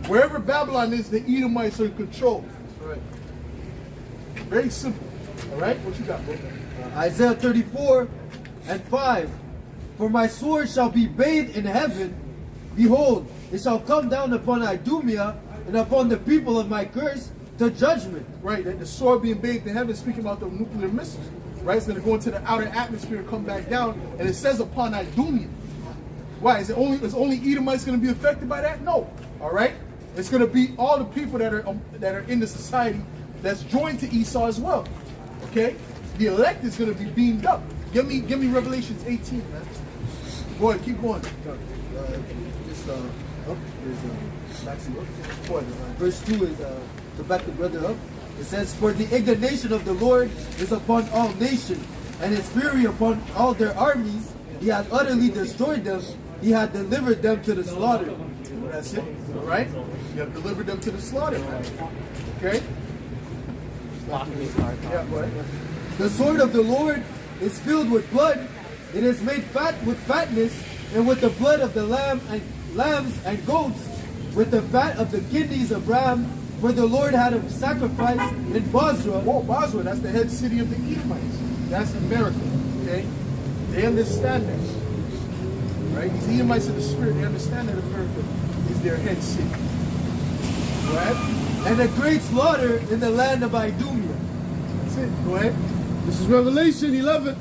Wherever Babylon is, the Edomites are in control. That's right. Very simple. All right? What you got, bro? Isaiah 34 and 5. For my sword shall be bathed in heaven. Behold, it shall come down upon Idumea and upon the people of my curse to judgment. Right, the sword being bathed in heaven, speaking about the nuclear missiles. Right, it's going to go into the outer atmosphere and come back down, and it says upon Idumea. Why? Is only Edomites going to be affected by that? No. All right, it's going to be all the people that are in the society that's joined to Esau as well. Okay, the elect is going to be beamed up. Give me Revelations 18, man. Go ahead, keep going. Verse 2 is to back the brother up. It says, for the indignation of the Lord is upon all nations, and his fury upon all their armies. He hath utterly destroyed them. He hath delivered them to the slaughter. That's it. All right? You have delivered them to the slaughter, man. Okay? Yeah, go ahead. The sword of the Lord is filled with blood. It is made fat with fatness, and with the blood of the lambs and goats, with the fat of the kidneys of ram. For the Lord had a sacrifice in Bozrah. Oh, Bozrah, that's the head city of the Edomites. That's America. Okay? They understand that. Right? These Edomites in the spirit, they understand that America is their head city. Right? And a great slaughter in the land of Idumea. That's it. Go ahead. This is Revelation 11.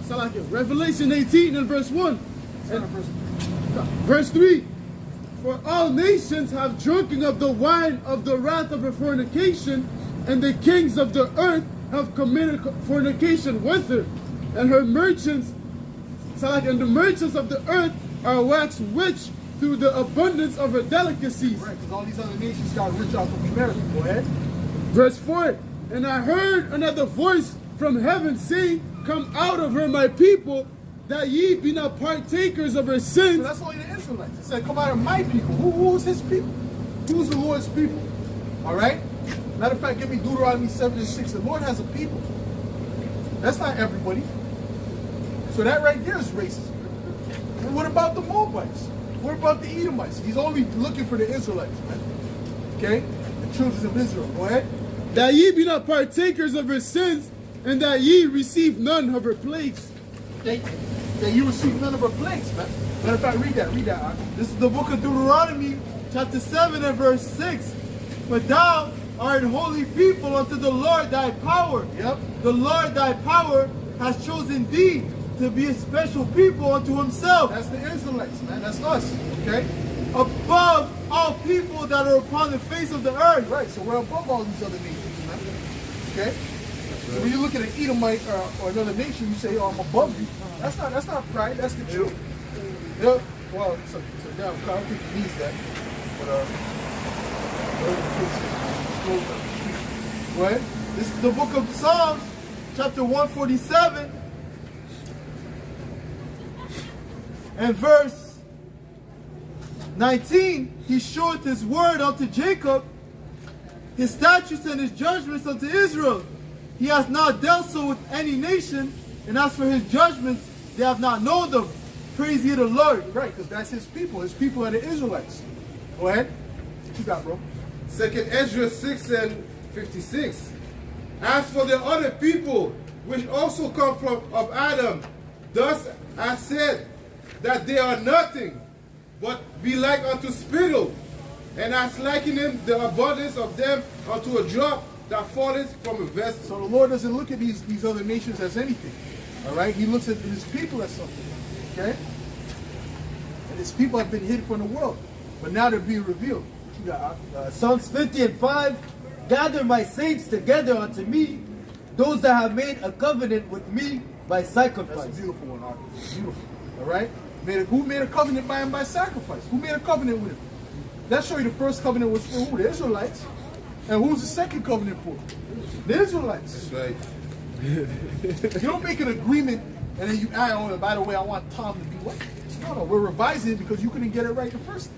Revelation 18 and verse 1. Verse 3. For all nations have drunken of the wine of the wrath of her fornication, and the kings of the earth have committed fornication with her. And her merchants, and the merchants of the earth are waxed rich through the abundance of her delicacies. Right, because all these other nations got rich out from America. Go ahead. Verse 4. And I heard another voice from heaven saying, come out of her, my people, that ye be not partakers of her sins. So that's only the Israelites. It said, come out of my people. Who's his people? Who's the Lord's people? All right? Matter of fact, give me Deuteronomy 7 and 6. The Lord has a people. That's not everybody. So that right there is racism. And what about the Moabites? What about the Edomites? He's only looking for the Israelites, man. Okay? The children of Israel. Go ahead. That ye be not partakers of her sins, and that ye receive none of her plagues. That you receive none of her plagues, man. Matter of fact, read that. This is the book of Deuteronomy, chapter 7 and verse 6. But thou art an holy people unto the Lord thy power. Yep. The Lord thy power has chosen thee to be a special people unto himself, That's the Israelites, man. That's us. Okay? above all people that are upon the face of the earth. Right, so we're above all these other nations, man. Okay? So when you look at an Edomite or another nation, you say, oh, I'm above you. That's not pride, that's the truth. Yeah. Well, so down, I don't think he needs that. But Go ahead. This is the book of Psalms, chapter 147, and verse 19. He showeth his word unto Jacob, his statutes and his judgments unto Israel. He has not dealt so with any nation, and as for his judgments, they have not known them. Praise ye the Lord. right, because that's his people. His people are the Israelites. Go ahead. What you got, bro? 2nd Ezra 6 and 56. As for the other people, which also come from of Adam, thus I said that they are nothing, but be like unto spittle, and as likening the abundance of them unto a drop that falleth from a vessel. So the Lord doesn't look at these other nations as anything. All right? He looks at his people as something. Okay? And his people have been hid from the world. But now they're being revealed. What you got? Psalms 50 and 5. Gather my saints together unto me, those that have made a covenant with me by That's a sacrifice. beautiful one, Art. Beautiful. All right? Who made a covenant by him by sacrifice? Who made a covenant with him? That show you the first covenant was for who? The Israelites. And who's the second covenant for? The Israelites. That's right. You don't make an agreement and then you add, oh, by the way, I want Tom to be what? No, we're revising it because you couldn't get it right the first time.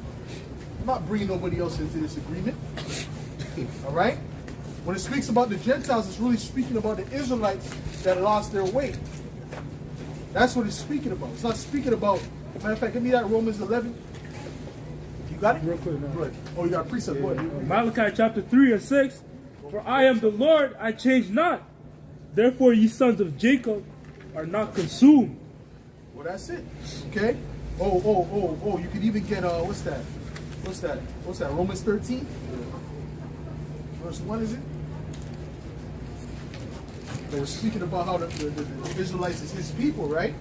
I'm not bringing nobody else into this agreement. All right? When it speaks about the Gentiles, it's really speaking about the Israelites that lost their way. That's what it's speaking about. It's not speaking about, matter of fact, give me that Romans 11. You got it? Real quick now. Good. Oh, you got a precept. Go ahead. Malachi chapter 3 and 6. For I am the Lord, I change not. Therefore ye sons of Jacob are not consumed. Well, that's it. Okay? Oh, you could even get, what's that? Romans 13? Verse 1, is it? They were speaking about how the Israelites is his people, right?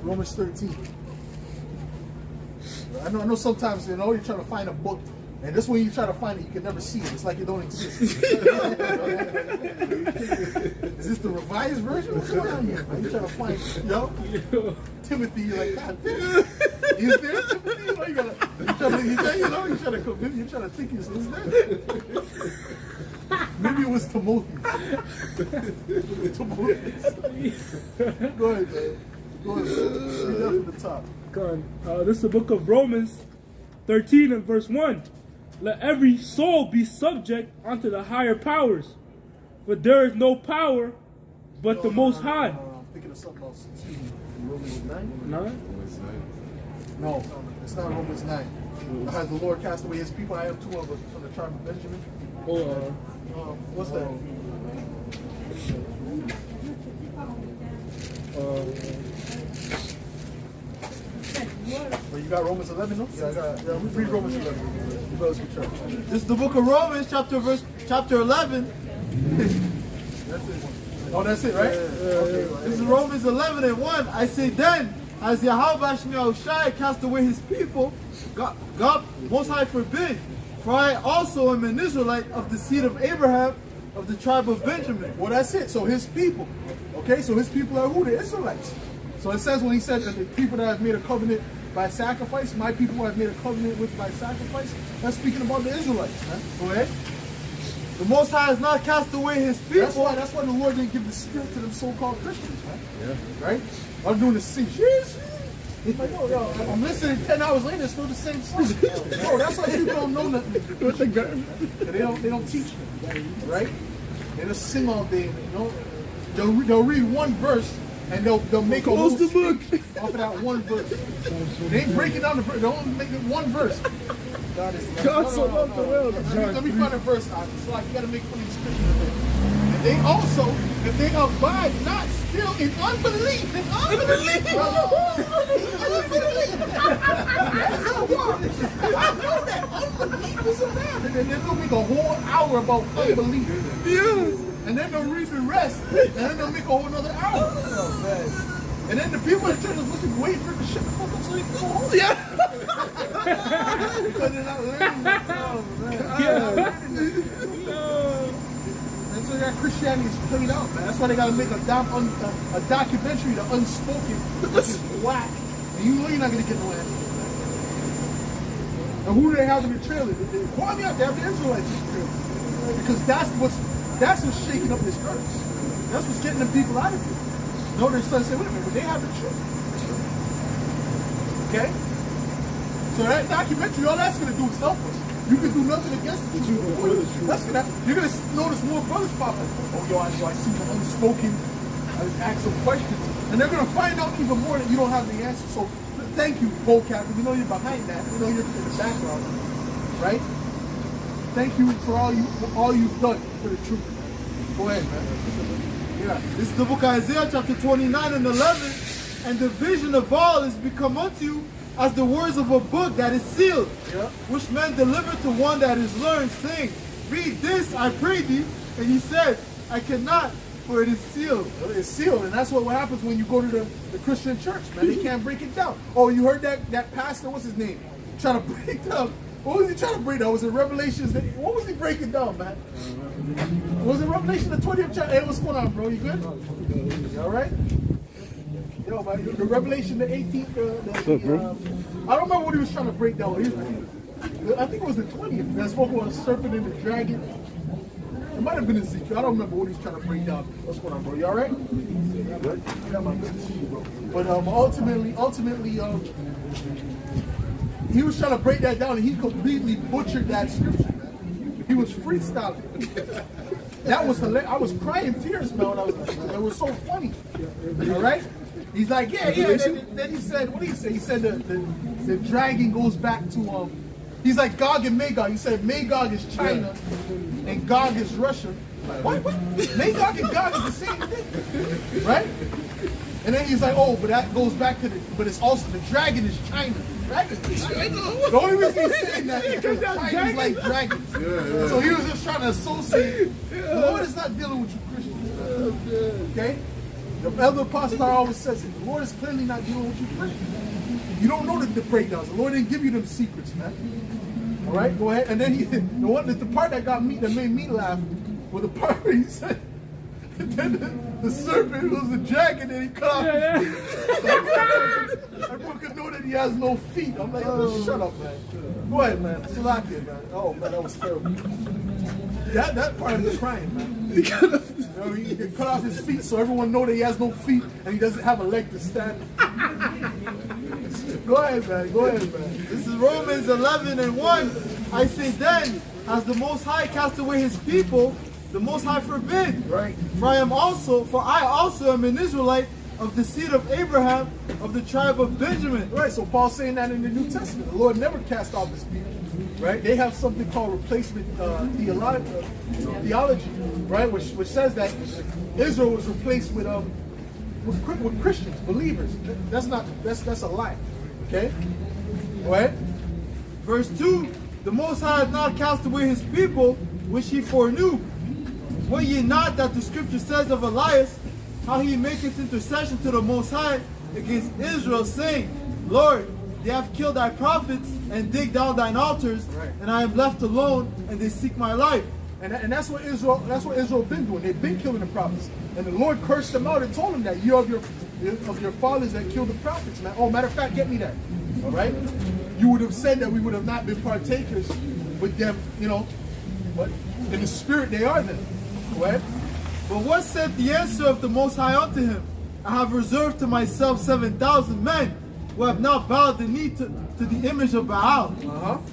Romans 13. I know sometimes, you're trying to find a book, and this when you try to find it, you can never see it. It's like it don't exist. Is this the revised version? What's going on here, man? You trying to find it, Timothy, you're like, God damn. Is there Timothy? You trying to think, is there? Maybe it was Timothy. Go ahead, man. Go ahead, man. Read that from the top. This is the book of Romans 13 and verse 1. Let every soul be subject unto the higher powers, for there is no power but the Most High. I'm thinking of something else. Romans 9? 9? No, it's not Romans 9. Has the Lord cast away his people? I have two of them from the tribe of Benjamin. What's that? Well, you got Romans 11, no? Yeah, read Romans 11. You brothers can try. This is the book of Romans, chapter 11. That's it. Oh, that's it, right? Okay, This is Romans 11 and 1. I say then, as Yahweh Shai cast away his people, God most high forbid. For I also am an Israelite of the seed of Abraham, of the tribe of Benjamin. Well, that's it. So his people. Okay, so his people are who? The Israelites. So it says when he said that the people that have made a covenant by sacrifice, my people who have made a covenant with by sacrifice, that's speaking about the Israelites, man. Go ahead. The Most High has not cast away his people. That's why the Lord didn't give the spirit to them so-called Christians, man. Yeah. Right? I'm doing the sing. Yes. It's like, yo, I'm listening 10 hours later, it's still the same song. Bro, that's why people don't know nothing. They don't teach them, right? They just sing all day, They'll read one verse And they'll make a whole Close the book. speech off of that one verse. They ain't breaking down the verse. They only make it one verse. God so loved the world. Let me find a verse out. It's like you gotta make fun of these Christians a bit. And they also, if they abide not still in unbelief, That's how I know that unbelief is around. And then they're gonna make a whole hour about unbelief. Yes. And then they'll read the rest, and then they'll make a whole another hour. And then the people in church are listening, wait for it to shut the fuck up so they can go home. Yeah. Because they're not learning. That's why that Christianity is played out, man. That's why they gotta make a documentary, The Unspoken, which is whack. And you know you're not gonna get no answer. And who do they have in the trailer? Kwame out there, the Israelites in the trailer. Because that's what's shaking up this earth. That's what's getting the people out of here. No, their son said, wait a minute, but they have the truth. Okay? So that documentary, all that's going to do is help us. You can do nothing against the truth. That's gonna, you're going to notice more brothers popping. Oh, yo, I see the unspoken. I just ask some questions. And they're going to find out even more that you don't have the answer. So thank you, vocab. We know you're behind that. We know you're in the background. Right? Thank you for all you've done for the truth. Go ahead, man. Yeah. This is the book of Isaiah chapter 29 and 11. And the vision of all is become unto you as the words of a book that is sealed, which men deliver to one that is learned, saying, read this, I pray thee. And he said, I cannot, for it is sealed. It's sealed, and that's what happens when you go to the Christian church, man. They can't break it down. Oh, you heard that pastor, what's his name? Trying to break down. What was he trying to break down? Was it Revelations? What was he breaking down, man? Was it Revelation the 20th chapter? Hey, what's going on, bro? You good? You all right? Yo, man, the Revelation the 18th. I don't remember what he was trying to break down. I think it was the 20th. That spoke about a serpent and a dragon. It might have been Ezekiel. I don't remember what he's trying to break down. What's going on, bro? You all right? Good? Yeah, man. Good to see you, bro. But ultimately, he was trying to break that down, and he completely butchered that scripture, man. He was freestyling. That was hilarious. I was crying tears, man. It was so funny. All right? He's like, yeah. Then he said, what did he say? He said the dragon goes back to, he's like Gog and Magog. He said Magog is China, and Gog is Russia. What? Magog and Gog is the same thing. Right? And then he's like, oh, but that goes back to but it's also, the dragon is China. The only reason he's saying that is because China's like dragons. So he was just trying to associate. The Lord is not dealing with you Christians. Okay? The elder apostle always says it. The Lord is clearly not dealing with you Christians. You don't know the breakdowns. The Lord didn't give you them secrets, man. All right, go ahead. And then the part that made me laugh was the part where he said, and then the serpent was a dragon and he cut off his feet. Everyone could know that he has no feet. I'm like, oh, shut up, man. Go ahead, man. Salakia, man. Oh, man, that was terrible. That part is crying, man. He cut off his feet so everyone know that he has no feet and he doesn't have a leg to stand. Go ahead, man. This is Romans 11 and 1. I say then, as the Most High cast away his people, the Most High forbid. Right. For I also am an Israelite of the seed of Abraham, of the tribe of Benjamin. Right, so Paul's saying that in the New Testament. The Lord never cast off his people. Right? They have something called replacement theology, right? Which says that Israel was replaced with Christians, believers. That's a lie. Okay? Go ahead. Verse 2, the Most High hath not cast away his people, which he foreknew. Were ye not that the scripture says of Elias, how he maketh intercession to the Most High against Israel, saying, Lord, they have killed thy prophets and dig down thine altars, and I am left alone, and they seek my life. And that's what Israel been doing. They've been killing the prophets. And the Lord cursed them out and told them that you of your fathers that killed the prophets, man. Oh, matter of fact, get me that. All right? You would have said that we would have not been partakers with them, but in the spirit they are then. Right? But what said the answer of the Most High unto him? I have reserved to myself 7,000 men who have not bowed the knee to the image of Baal.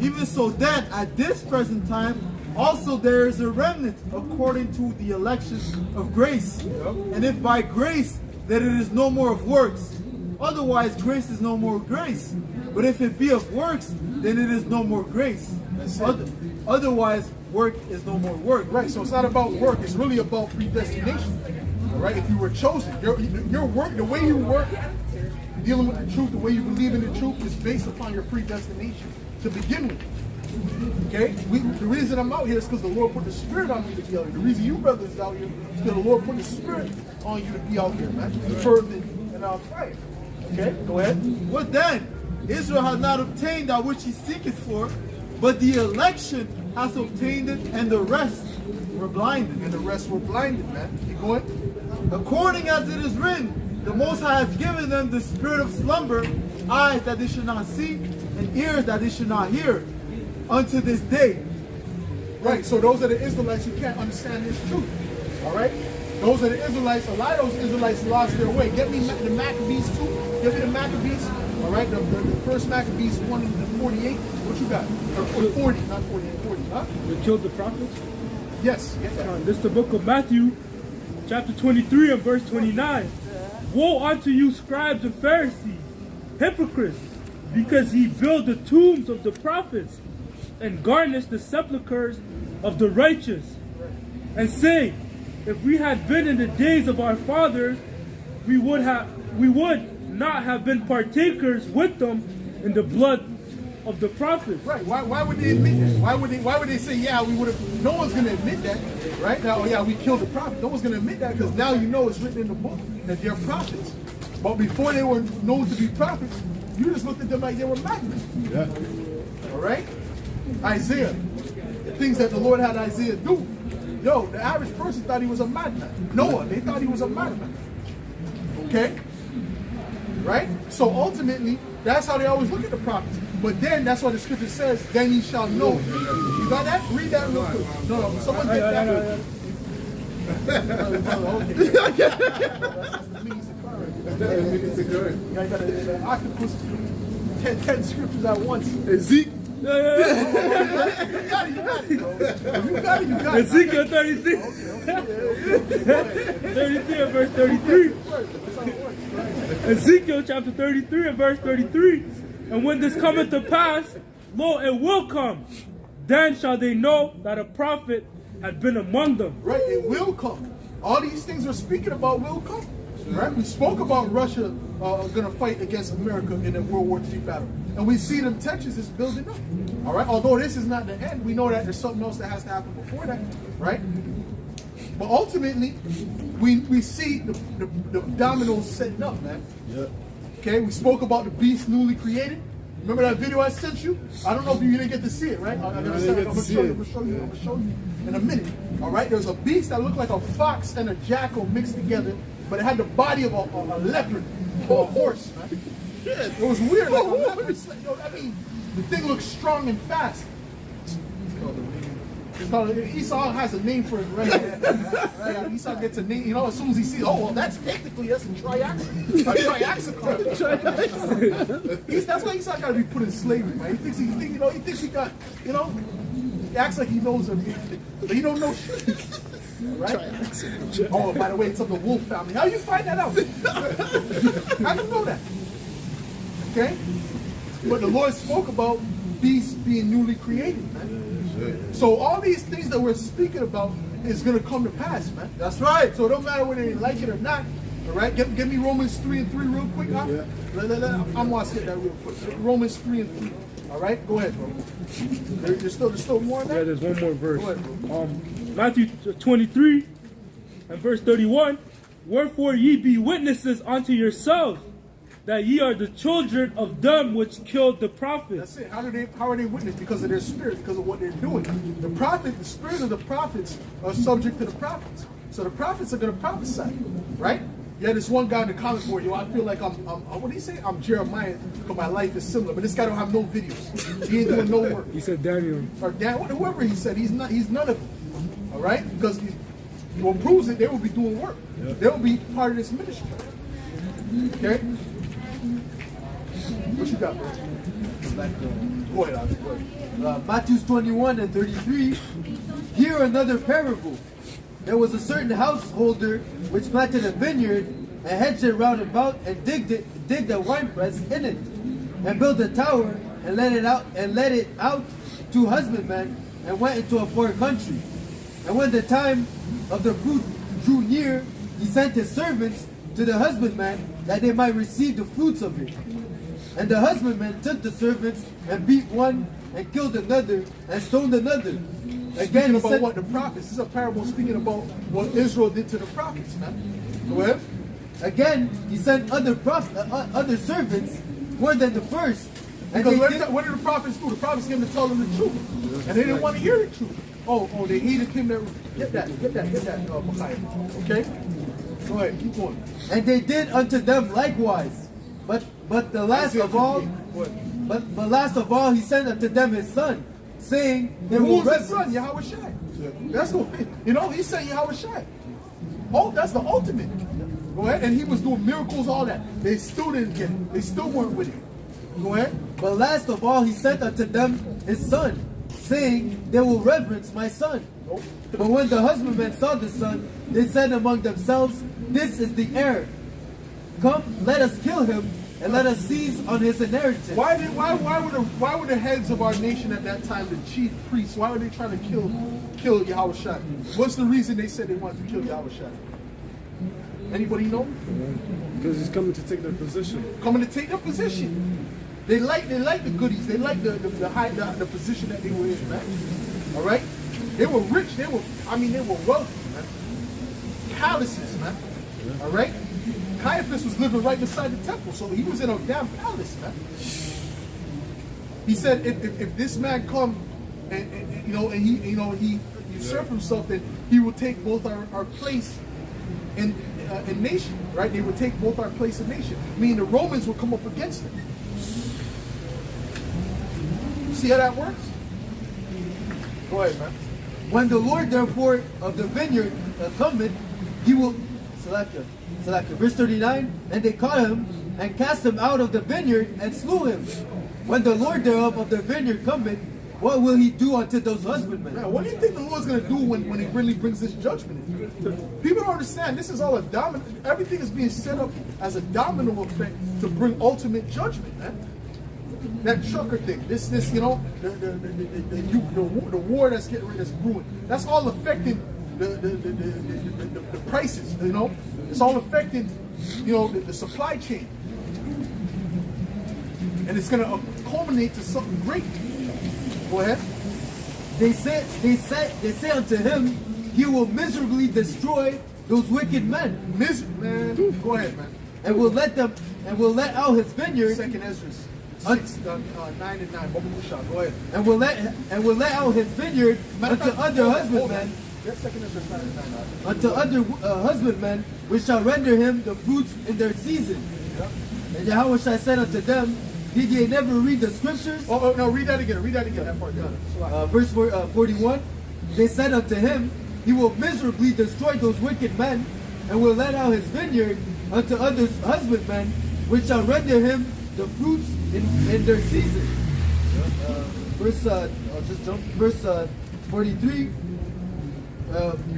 Even so then, at this present time, also there is a remnant according to the election of grace. And if by grace that it is no more of works. Otherwise, grace is no more grace. But if it be of works, then it is no more grace. Otherwise, work is no more work. Right, so it's not about work, it's really about predestination. All right, if you were chosen, your work, the way you work, dealing with the truth, the way you believe in the truth is based upon your predestination to begin with. Okay? The reason I'm out here is because the Lord put the Spirit on me to be out here. The reason you brothers out here is because the Lord put the Spirit on you to be out here, man. Fervent and on fire. Okay? Go ahead. What then? Israel has not obtained that which he seeketh for, but the election has obtained it, and the rest were blinded. And the rest were blinded, man. Keep going. According as it is written, the Most High has given them the spirit of slumber, eyes that they should not see, and ears that they should not hear, unto this day. Right, so those are the Israelites who can't understand this truth. All right? Those are the Israelites. A lot of those Israelites lost their way. Get me the Maccabees too. Give me the Maccabees. All right, the first Maccabees 1 and 48. What you got? Or 40, not 48, 40. Huh? They killed the prophets. Yes. Get that. This is the book of Matthew, chapter 23 and verse 29. Woe unto you, scribes and Pharisees, hypocrites, because ye build the tombs of the prophets and garnish the sepulchres of the righteous, and say, if we had been in the days of our fathers, we would not have been partakers with them in the blood of the prophets. Right. Why would they admit that? Why would they say, yeah, we would have? No one's going to admit that, right? Now, oh yeah, we killed the prophet. No one's going to admit that because now you know it's written in the book that they're prophets. But before they were known to be prophets, you just looked at them like they were madmen. Yeah. All right. Isaiah, the things that the Lord had Isaiah do. Yo, the average person thought he was a madman. Noah, they thought he was a madman. Okay? Right? So ultimately, that's how they always look at the prophets. But then, that's what the scripture says, then ye shall know. You got that? Read that real quick. No, someone get that. Okay. That's the means of courage. You got the octopus, 10 scriptures at once. Ezekiel. You got it. Ezekiel 33. 33 and verse 33. Ezekiel chapter 33 and verse 33. And when this cometh to pass, lo, it will come. Then shall they know that a prophet had been among them. Right, it will come. All these things we're speaking about will come. Right? We spoke about Russia going to fight against America in a World War III battle. And we see them tensions is building up. All right? Although this is not the end, we know that there's something else that has to happen before that. Right? But ultimately, we see the dominoes setting up, man. Yeah. Okay? We spoke about the beast newly created. Remember that video I sent you? I don't know if you didn't get to see it, right? I'm going to show you in a minute. All right? There's a beast that looked like a fox and a jackal mixed together, but it had the body of a leopard or a horse, man. It was weird, like a leopard. I mean, the thing looks strong and fast. Esau has a name for it, right? Esau gets a name, as soon as he sees, oh, well, that's a triaxicon. That's why Esau got to be put in slavery, man. He thinks he got, he acts like he knows everything, but he don't know shit. Right? Oh, by the way, it's of the wolf family. How you find that out? How do you know that? Okay? But the Lord spoke about beasts being newly created, man. So all these things that we're speaking about is going to come to pass, man. That's right. So it don't matter whether you like it or not. All right? Give me Romans 3 and 3 real quick. Huh? Yeah. I'm going to get that real quick. Romans 3 and 3. All right? Go ahead, bro. There's still more on that? Yeah, there's one more verse. Go ahead, bro. Matthew 23 and verse 31. Wherefore ye be witnesses unto yourselves that ye are the children of them which killed the prophets. That's it. How are they witnesses? Because of their spirit, because of what they're doing. The spirit of the prophets are subject to the prophets. So the prophets are going to prophesy, right? Yeah, this one guy in the comment board, I feel like I'm what did he say? I'm Jeremiah, but my life is similar. But this guy don't have no videos. He ain't doing no work. He said Daniel. Or whoever he said, he's none of them. All right? Because what proves it, they will be doing work. Yeah. They will be part of this ministry. Okay? What you got, bro? Go ahead, Alex. Go ahead. Matthew 21 and 33. Hear another parable. There was a certain householder which planted a vineyard and hedged it round about, and digged a winepress in it, and built a tower, and let it out to husbandmen, and went into a far country. And when the time of the fruit drew near, he sent his servants to the husbandman, that they might receive the fruits of it. And the husbandman took the servants, and beat one, and killed another, and stoned another. Again, Speaking he about sent, what? The prophets. This is a parable speaking about what Israel did to the prophets, man. Go ahead. Again, he sent other servants more than the first. And Because they did, what did the prophets do? The prophets came to tell them the truth. And they didn't want to hear the truth. Oh, they hated him that. Get that, Messiah. Okay? Go ahead, keep going. and they did unto them likewise. But the last Isaiah of all, 58. but last of all, he sent unto them his son, saying, they Who will was his son? reverence. Yahweh Shai. That's what, he said Yahweh Shai. Oh, that's the ultimate. Go ahead. And he was doing miracles, all that. They still didn't get it. They still weren't with it. Go ahead. But last of all, he sent unto them his son, saying, they will reverence my son. Nope. But when the husbandmen saw the son, they said among themselves, this is the heir. Come, let us kill him, and let us seize on his inheritance. Why were the heads of our nation at that time, the chief priests, why were they trying to kill Yahweh Shai? What's the reason they said they wanted to kill Yahweh Shai? Anybody know? Because he's coming to take their position. Coming to take their position. They like the goodies. They like the position that they were in, man. All right. They were rich. They were wealthy, man. Palaces, man. All right. Caiaphas was living right beside the temple, so he was in a damn palace, man. He said, if this man come and he usurp himself, then he will take both our place in nation, right? They would take both our place in nation. Meaning the Romans would come up against them. See how that works? Go ahead, man. When the Lord therefore of the vineyard cometh, he will, Salakia, verse 39, and they caught him, and cast him out of the vineyard, and slew him. When the Lord thereof of the vineyard cometh, what will he do unto those husbandmen? Now, what do you think the Lord's going to do when he really brings this judgment in? People don't understand. This is all a domino. Everything is being set up as a domino effect to bring ultimate judgment, man. That trucker thing, the war that's brewing, that's all affecting the prices, you know. It's all affecting, the supply chain. And it's going to culminate to something great. Go ahead. They say unto him, he will miserably destroy those wicked men, Man, go ahead, man. and will let out his vineyard, Second Ezra 6, 9 and 9. Go ahead. and will let out his vineyard unto other husbandmen, Get Second Ezra 9 and 9. unto other husbandmen, which shall render him the fruits in their season. And Yahweh shall said unto them, did ye never read the scriptures? Oh, no, read that again. That part. Verse 41, they said unto him, he will miserably destroy those wicked men, and will let out his vineyard unto other husbandmen, which shall render him the fruits in their season. Verse 43,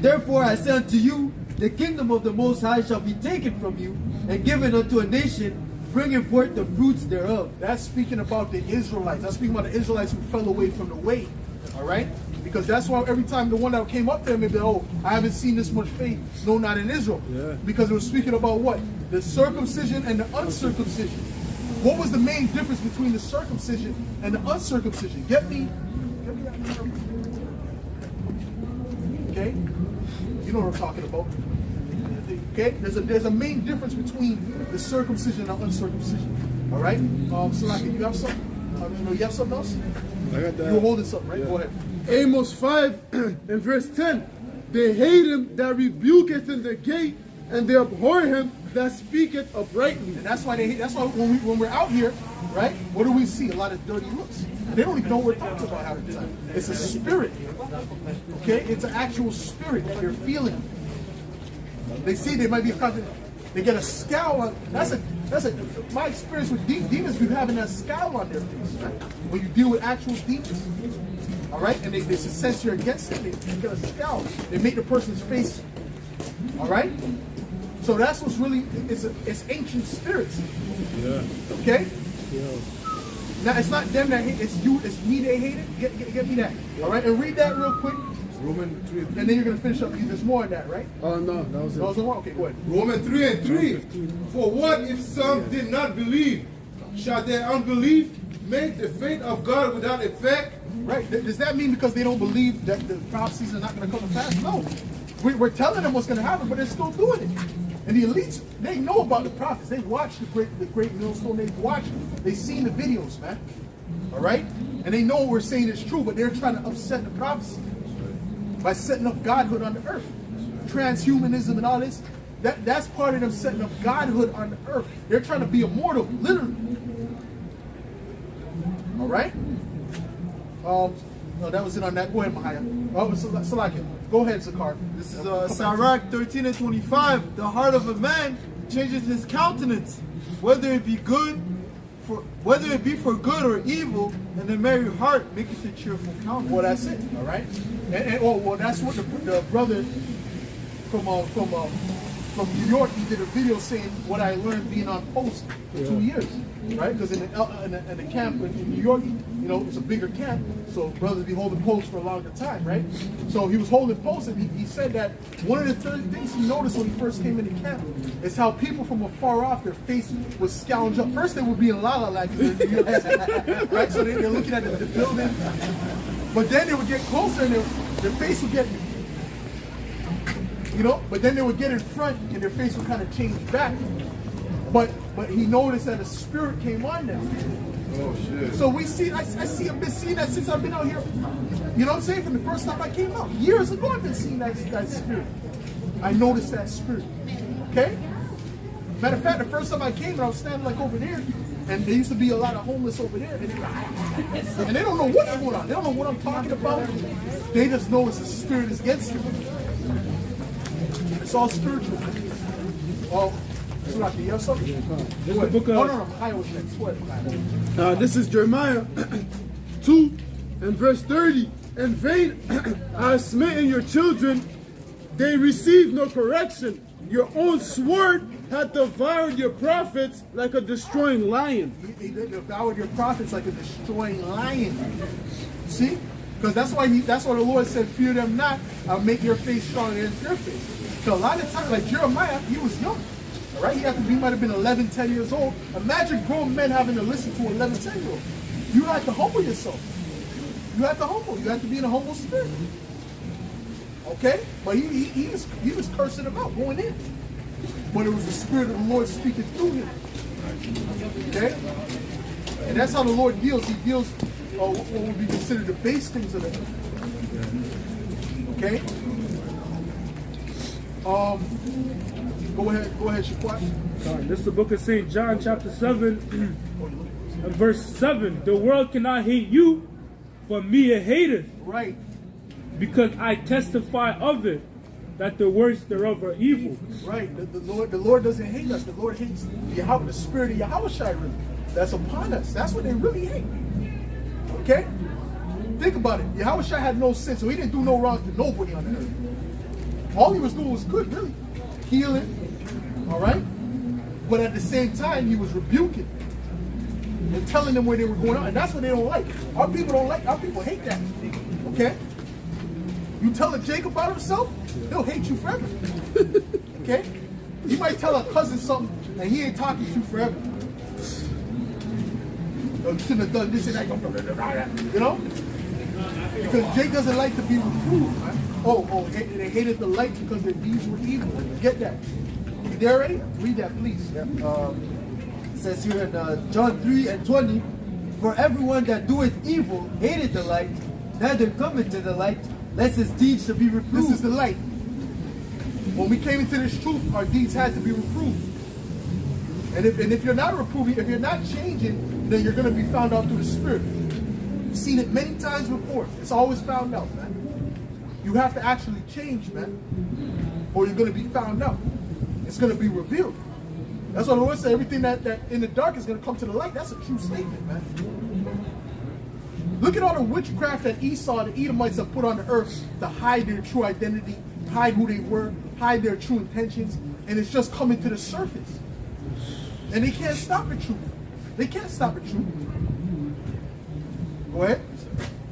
therefore I say unto you, the kingdom of the Most High shall be taken from you, and given unto a nation, bringing forth the fruits thereof. That's speaking about the Israelites. That's speaking about the Israelites who fell away from the way. All right? Because that's why every time the one that came up there, maybe, I haven't seen this much faith. No, not in Israel. Yeah. Because it was speaking about what? The circumcision and the uncircumcision. What was the main difference between the circumcision and the uncircumcision? Get me that. Okay? You know what I'm talking about. Okay? There's a main difference between the circumcision and the uncircumcision. All right? Salaki, you have something? You have something else? I got that. You were holding something, right? Yeah. Go ahead. Amos 5 and verse 10. They hate him that rebuketh in the gate, and they abhor him that speaketh uprightly. And that's why when we're out here, right? What do we see? A lot of dirty looks. They don't even know what we're talking about half the time. It's a spirit. Okay? It's an actual spirit that they're feeling. They see they might be they get a scowl on. My experience with demons be having a scowl on their face, right? When you deal with actual demons. All right? And they sense you're against it, they get a scowl. They make the person's face. All right? So that's what's really, it's ancient spirits. Yeah. Okay? Now, it's not them that hate, it's you, it's me they hate it. Get me that. All right? And read that real quick. Romans 3 And then you're going to finish up. There's more in that, right? Oh, no, that was it. Those are one? Okay, go ahead. Romans 3 and 3. For what if some did not believe? Shall their unbelief make the faith of God without effect? Right. Does that mean because they don't believe that the prophecies are not going to come to pass? No. We're telling them what's going to happen, but they're still doing it. And the elites, they know about the prophets. They watch the great millstone. They watch it. They've seen the videos, man. All right? And they know what we're saying is true, but they're trying to upset the prophecy by setting up godhood on the earth. Transhumanism and all this, that's part of them setting up godhood on the earth. They're trying to be immortal, literally. All right? No, that was it on that. Go ahead, Mahaya. Oh, Salakia. Go ahead, Zakar. This is Sirach 13 and 25. The heart of a man changes his countenance, whether it be for good or evil, and the merry heart maketh a cheerful countenance. Well, that's it. All right. Well, that's what the brother from New York, he did a video saying what I learned being on post for 2 years, right? Because in the camp in New York, you know, it's a bigger camp, so brothers be holding posts for a longer time, right? So he was holding posts, and he said that one of the things he noticed when he first came into camp is how people from afar off, their face would scourge up. First, they would be in la-la land, right? So they're looking at the building, but then they would get closer, and their face would get, you know, but then they would get in front and their face would kind of change back. But he noticed that a spirit came on them. Oh shit. So I've been seeing that since I've been out here. You know what I'm saying? From the first time I came out. Years ago I've been seeing that spirit. I noticed that spirit. Okay? Matter of fact, the first time I came, I was standing like over there, and there used to be a lot of homeless over there, and they don't know what's going on. They don't know what I'm talking about. They just know it's a spirit is against them. It's all spiritual. Oh, so like, you have something? This is the book of, Oh, no, Machai was next. Go ahead, Machai. This is Jeremiah 2 and verse 30. In vain I have smitten your children, they receive no correction. Your own sword hath devoured your prophets like a destroying lion. He devoured your prophets like a destroying lion. See? Because that's why the Lord said, fear them not, I'll make your face stronger than their face. So a lot of times, like Jeremiah, he was young. All right? He might have been 11, 10 years old. Imagine grown men having to listen to an 11, 10-year-old. You have to humble yourself. You have to humble. You have to be in a humble spirit. Okay? But he was cursing them out, going in. But it was the Spirit of the Lord speaking through him. Okay? And that's how the Lord deals. He deals what would be considered the base things of the earth. Okay? Go ahead, Shaquat. this is the book of St. John, chapter 7, and verse 7. The world cannot hate you, but me it hateth. Right. Because I testify of it, that the works thereof are evil. Right. The Lord doesn't hate us. The Lord hates Yahweh, the Spirit of Yahweh really. That's upon us. That's what they really hate. Okay? Think about it. Yahweh had no sin, so he didn't do no wrong to nobody on the earth. All he was doing was good, really. Healing. All right? But at the same time, he was rebuking and telling them where they were going out. And that's what they don't like. Our people don't like, our people hate that. Okay? You tell a Jacob about himself, he'll hate you forever. Okay? You might tell a cousin something and he ain't talking to you forever. You shouldn't have done this and that. You know? Because Jake doesn't like to be reproved. Man. They hated the light because their deeds were evil. Get that. You there already? Read that, please. Yeah. It says here in John 3 and 20, for everyone that doeth evil hated the light, neither cometh to the light, lest his deeds should be reproved. This is the light. When we came into this truth, our deeds had to be reproved. And if you're not reproving, if you're not changing, then you're going to be found out through the Spirit. You've seen it many times before. It's always found out, man. You have to actually change, man, or you're going to be found out. It's going to be revealed. That's what the Lord said. Everything that in the dark is going to come to the light. That's a true statement, man. Look at all the witchcraft that Esau, the Edomites, have put on the earth to hide their true identity, hide who they were, hide their true intentions. and it's just coming to the surface. And they can't stop the truth. They can't stop the truth. Go ahead.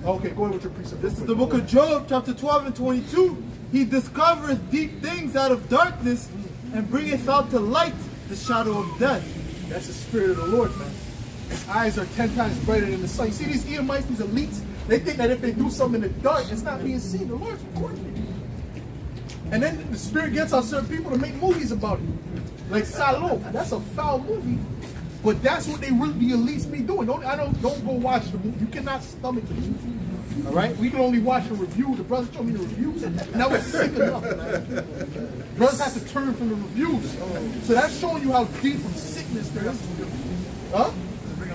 Okay, go ahead with your precept. This is the book of Job, chapter 12 and 22. He discovereth deep things out of darkness and bringeth out to light the shadow of death. That's the spirit of the Lord, man. His eyes are 10 times brighter than the sun. You see these Edomites, these elites, they think that if they do something in the dark, it's not being seen. The Lord's recording it. And then the spirit gets on certain people to make movies about it. Like Salo, that's a foul movie. But that's what they really, the elites be doing. Don't go watch the movie. You cannot stomach the movie. All right? We can only watch the review. The brothers told me the reviews. And that was sick enough, man. Brothers have to turn from the reviews. So that's showing you how deep of sickness there is. Huh? We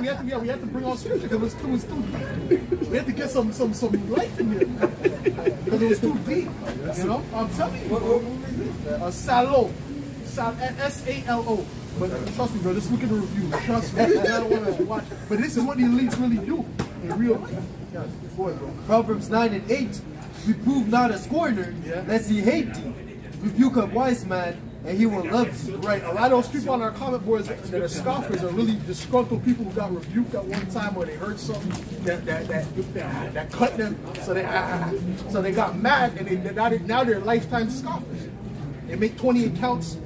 have to bring on scripture because it was too deep. We have to get some life in here because it was too deep. You know, I'm telling you. Salo, S-A-L-O. But trust me, bro. Just look at the reviews. Trust me. I don't want to watch it. But this is what the elites really do in real life. Yes, go ahead, bro. Proverbs 9 and 8. Reprove not a scorner, lest he hate thee. Rebuke a wise man, and he will love you. Right. A lot of those people on our comment boards that are scoffers are really disgruntled people who got rebuked at one time or they heard something that cut them. So they got mad and now they're lifetime scoffers. They make 20 accounts.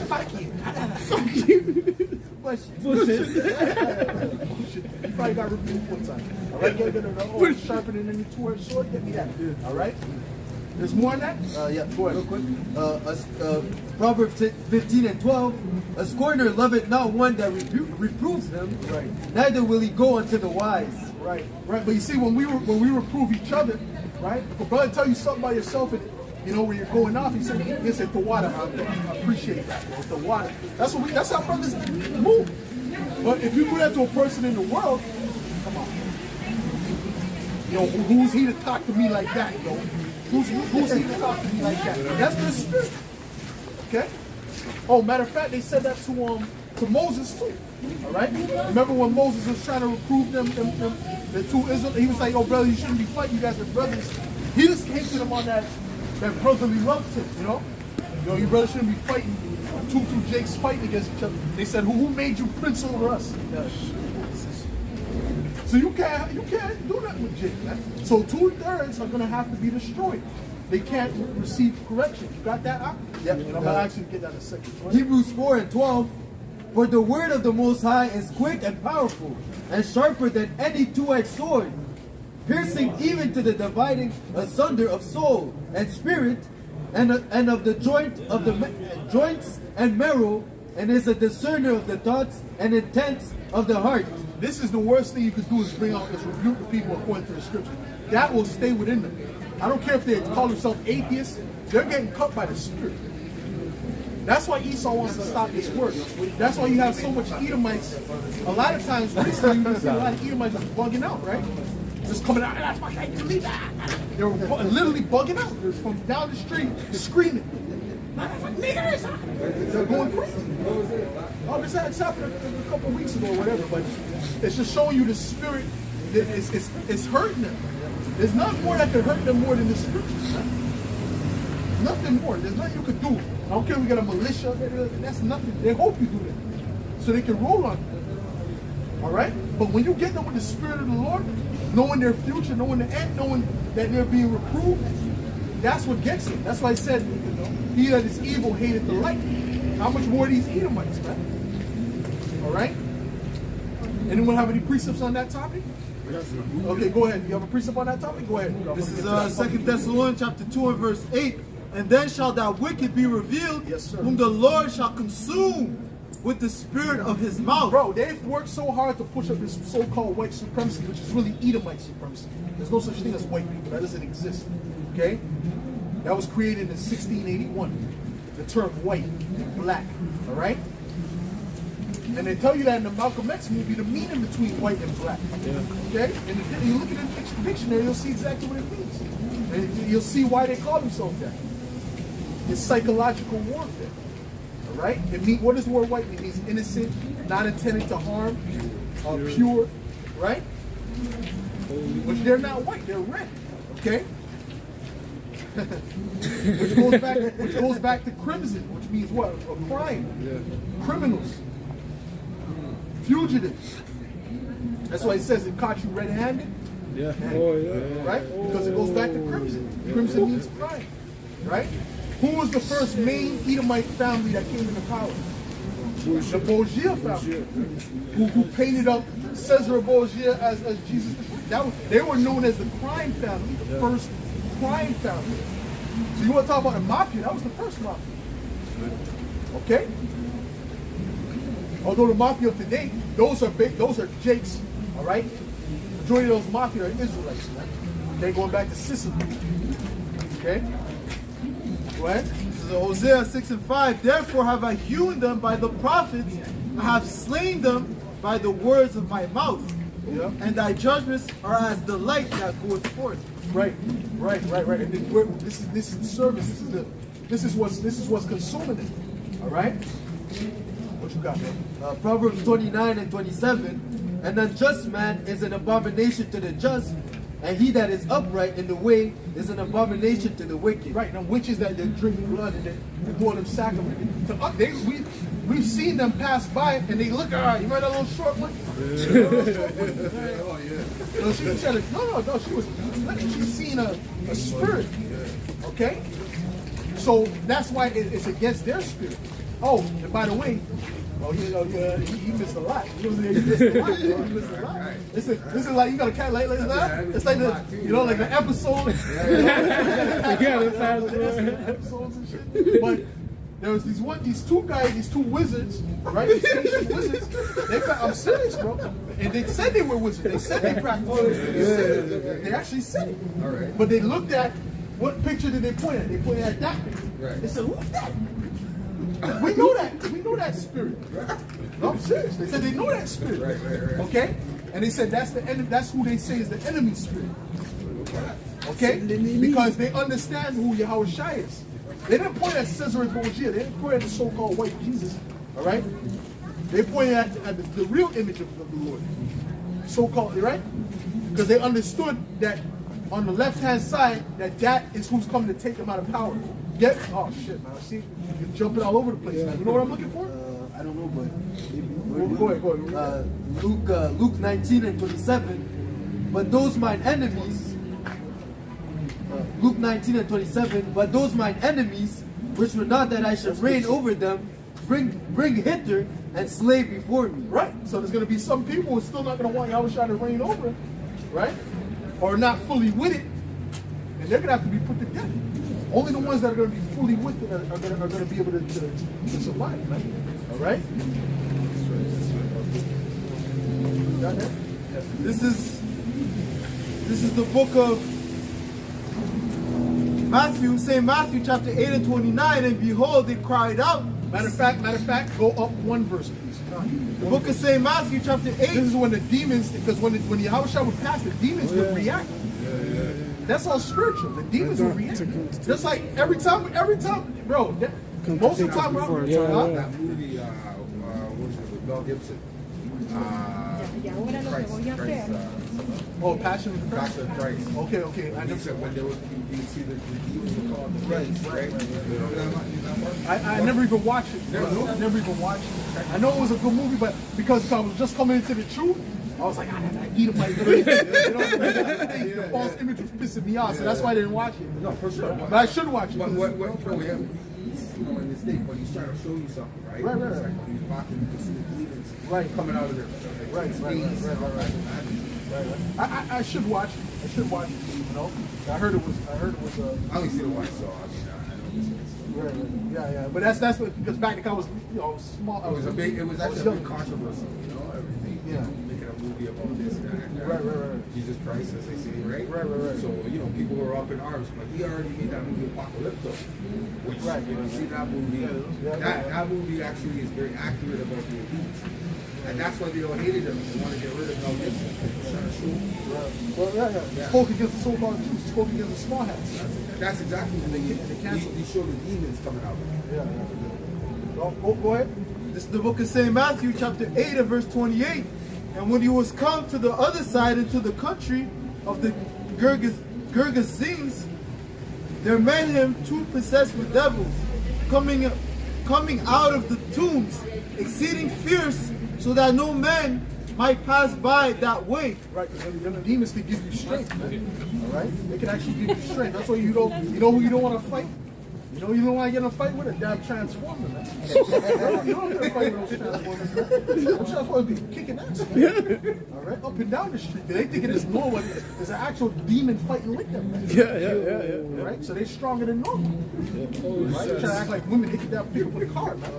Fuck you. Fuck you. Bullshit. You probably got rebuked one time. All right, get it. Sharpening in the two-edged sword. Get me that. All right. There's more on that? Yeah, go ahead. Real quick. Proverbs 15 and 12. A scorner loveth not one that reproves him, Right. neither will he go unto the wise. Right. But you see, when we reprove each other, right? If a brother tell you something about yourself, and you know when you're going off, he said the water. I appreciate that, bro. The water. That's how brothers move. But if you do that to a person in the world, come on. You know, who's he to talk to me like that, yo? Who's he to talk to me like that? That's the spirit. Okay? Oh, matter of fact, they said that to Moses too. All right? Remember when Moses was trying to reprove them the two Israel? He was like, "Oh, brother, you shouldn't be fighting. You guys are brothers." He just came to them on that brotherly love tip, you know? Yo, you brothers shouldn't be fighting. Two Jakes fighting against each other. They said, "Who made you prince over us?" So you can't do that with Jake, man. So 2/3 are gonna have to be destroyed. They can't receive correction. You got that out? Yep. And I'm gonna actually get that in a second. Hebrews 4 and 12. For the word of the Most High is quick and powerful, and sharper than any two-edged sword, piercing even to the dividing asunder of soul and spirit, and of the joints and marrow, and is a discerner of the thoughts and intents of the heart. This is the worst thing you could do is rebuke the people according to the scripture. That will stay within them. I don't care if they call themselves atheists, they're getting cut by the spirit. That's why Esau wants to stop this work. That's why you have so much Edomites. A lot of times recently you see a lot of Edomites just bugging out, right? Just coming out, that's why I can't believe that. They're literally bugging out. They're from down the street screaming. Niggers! They're going crazy. Oh, this happened a couple of weeks ago or whatever, but it's just showing you the spirit that it's hurting them. There's nothing more that could hurt them more than the scriptures. Nothing more. There's nothing you could do. I don't care if we got a militia. That's nothing. They hope you do that. So they can roll on you. All right? But when you get them with the spirit of the Lord, knowing their future, knowing the end, knowing that they're being reproved, that's what gets them. That's why I said, he that is evil hated the light. How much more these Edomites, man? All right? Anyone have any precepts on that topic? Okay, go ahead. You have a precept on that topic? Go ahead. This is 2 Thessalonians chapter 2 and verse 8. And then shall that wicked be revealed, Yes, sir. whom the Lord shall consume with the spirit of his mouth. Bro, they've worked so hard to push up this so-called white supremacy, which is really Edomite supremacy. There's no such thing as white people. That doesn't exist. Okay? That was created in 1681. The term white and black. All right? And they tell you that in the Malcolm X movie, the meaning between white and black. Okay? And you look at the dictionary, you'll see exactly what it means. And you'll see why they call themselves that. It's psychological warfare. All right? What does the word white mean? It means innocent, not intended to harm, pure, right? Which they're not white, they're red. Okay? which goes back to crimson, which means what? A crime. Criminals. Fugitives. That's why it says it caught you red-handed. Yeah. Oh, yeah. Right? Because it goes back to crimson. Crimson means crime. Right? Who was the first main Edomite family that came into power? The Borgia family. Who painted up Caesar Borgia as Jesus. They were known as the crime family, the first crime family. So you want to talk about the mafia? That was the first mafia. Okay? Although the mafia of today, those are big, those are Jakes, all right? Majority of those mafia are Israelites, right? Okay, going back to Sicily. Okay? Go ahead. This is Hosea 6:5. Therefore have I hewn them by the prophets, I have slain them by the words of my mouth. Yeah. And thy judgments are as the light that goeth forth. Right. And then this is the service. This is what's consuming it. All right. What you got, man? Proverbs 29 and 27. An unjust man is an abomination to the just, and he that is upright in the way is an abomination to the wicked. Right. Now, witches that drink blood and they're doing them sacrifices. We've seen them pass by and they look, all right, you remember that little short one? No, she was telling, no, she was, she's seen a spirit. Okay? So that's why it's against their spirit. Oh, and by the way, he missed a lot. He missed a lot. He missed a lot. This is like, you got to catch like that. It's like the, like the episode. Episodes and shit. But there was these two guys, these two wizards, right? These ancient wizards. I'm serious, bro. And they said they were wizards. They said they practiced. They actually said it. All right. But they looked at, what picture did they point at? They pointed at that picture. Right. They said, who's that? We know that. We know that spirit. No, I'm serious. They said they know that spirit. Right. Okay? And they said that's who they say is the enemy spirit. Okay? Because they understand who Yahweh Shai is. They didn't point at Caesar Borgia. They didn't point at the so-called white Jesus. All right? They pointed at the real image of the Lord. So-called, right? Because they understood that on the left-hand side, that is who's coming to take them out of power. Oh shit, man! See, you're jumping all over the place. Man. You know what I'm looking for? I don't know, but Go ahead. Luke 19 and 27. But those mine enemies, Luke 19 and 27. But those mine enemies, which were not that I should reign over them, bring hither and slay before me. Right. So there's going to be some people who are still not going to want Yahweh Shai to reign over it, right? Or not fully with it, and they're going to have to be put to death. Only the ones that are going to be fully with it are going to be able to survive, right? All right? Got that? This is the book of Matthew, St. Matthew chapter 8 and 29, and behold, they cried out. Matter of fact, go up one verse, please. The book of St. Matthew chapter 8. This is when the demons, because when Yahweh Shai would pass, the demons would react. That's all spiritual. The demons will react. Just like every time, bro. Most of the time, That movie, what is it, with Mel Gibson? Passion of Christ. Passion of Christ. Okay. And he said when you see the demons were called the right? I never even watched it. I never even watched it. I know it was a good movie, but because I was just coming into the truth, I was like, that Edomite. The false image was pissing me off, so that's why I didn't watch it. No, for sure. But I should watch it. But what we have, in this thing, but he's trying to show you something, right? Right. It's like he's mocking, you can see the demons coming out of their Right. I should watch it. You know. I heard it was. I only see the one, so I mean, I know this. Yeah. But that's what, because back then I was, small. It was actually a big controversy, everything. Yeah. Making a movie about this and that. Right. Jesus Christ, as they say, right? Right. So, people were up in arms, but he already made that movie Apocalypto. Which, if you see that movie, that movie actually is very accurate about the elite. And that's why they all hated him. They want to get rid of Mel Gibson. Trying to show. Yeah. Spoke against the so-called Jews. Spoke against the small hats. That's exactly what they show the demons coming out. Yeah. Go ahead. This is the book of St. Matthew, chapter 8 and verse 28. And when he was come to the other side into the country of the Gergesenes, there met him two possessed with devils, coming out of the tombs, exceeding fierce, so that no man might pass by that way. Right, because them demons can give you strength, man. All right, they can actually give you strength. That's why you know who you don't want to fight. You don't want to get in a fight with a damn transformer, man. You don't want to get in a fight with those transformers, man. Those transformers be kicking ass, man. All right, up and down the street. They thinking it's normal. There's an actual demon fighting with them, man. Yeah. All right, so they're stronger than normal. Right? They're trying to act like women. They can damn pick up with a car, man.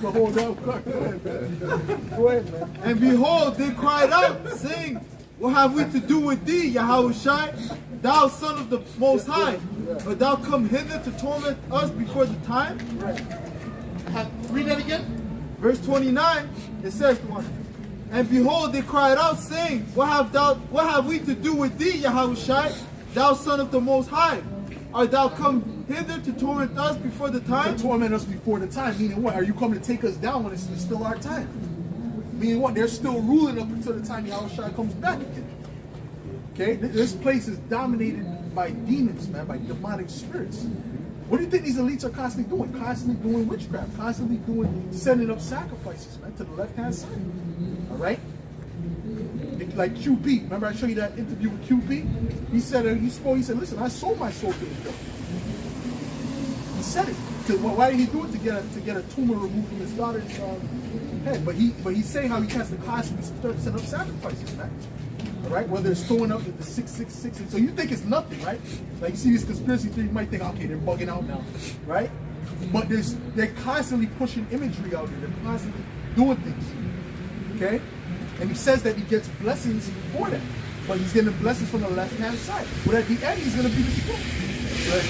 The whole damn car. Go ahead, man. Go ahead, man. And behold, they cried out, saying, what have we to do with thee, Yahushua, thou son of the Most High? But thou come hither to torment us before the time? Read that again. Verse 29, it says, and behold, they cried out, saying, what have we to do with thee, Yahushua, thou son of the Most High? Art thou come hither to torment us before the time? To torment us before the time, meaning what? Are you coming to take us down when it's still our time? Meaning what? They're still ruling up until the time Yahushua comes back again. Okay? This place is dominated by demons, man, by demonic spirits. What do you think these elites are constantly doing? Constantly doing witchcraft, constantly sending up sacrifices, man, to the left-hand side. All right? Like QP. Remember I showed you that interview with QP? He said, he said, listen, I sold my soul to the devil. He said it. Why did he do it? To get a tumor removed from his daughter's head. But he's saying how he has to constantly start setting up sacrifices, man. All right, whether it's throwing up the 666, and so you think it's nothing, right? Like you see these conspiracy theories, you might think, okay, they're bugging out now, right? But they're constantly pushing imagery out there. They're constantly doing things, okay? And he says that he gets blessings for that, but he's getting blessings from the left-hand side. But at the end, he's going to be destroyed. Right?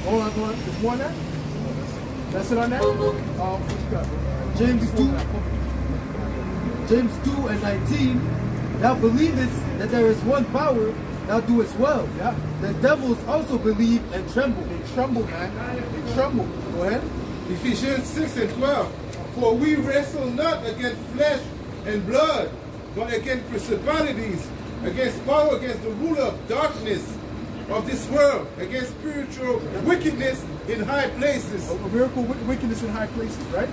Hold on. There's more on that? That's it on that? What you got? James 2 and 19, thou believest that there is one power, thou doest well. Yeah. The devils also believe and tremble. They tremble, man. They tremble. Go ahead. Ephesians 6 and 12. For we wrestle not against flesh and blood, but against principalities, against power, against the ruler of darkness of this world, against spiritual wickedness in high places. A miracle wickedness in high places, right?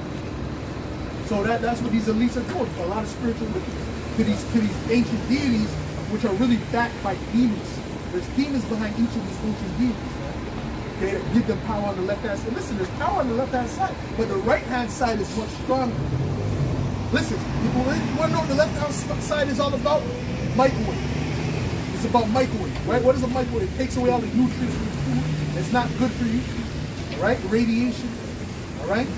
So that's what these elites are doing. A lot of spiritual wickedness to these ancient deities, which are really backed by demons. There's demons behind each of these ancient deities, man. Okay, that give them power on the left hand side. Listen, there's power on the left hand side, but the right hand side is much stronger. Listen, you want to know what the left hand side is all about? Microwave. It's about microwave, right? What is a microwave? It takes away all the nutrients from the food. It's not good for you, all right? Radiation, all right?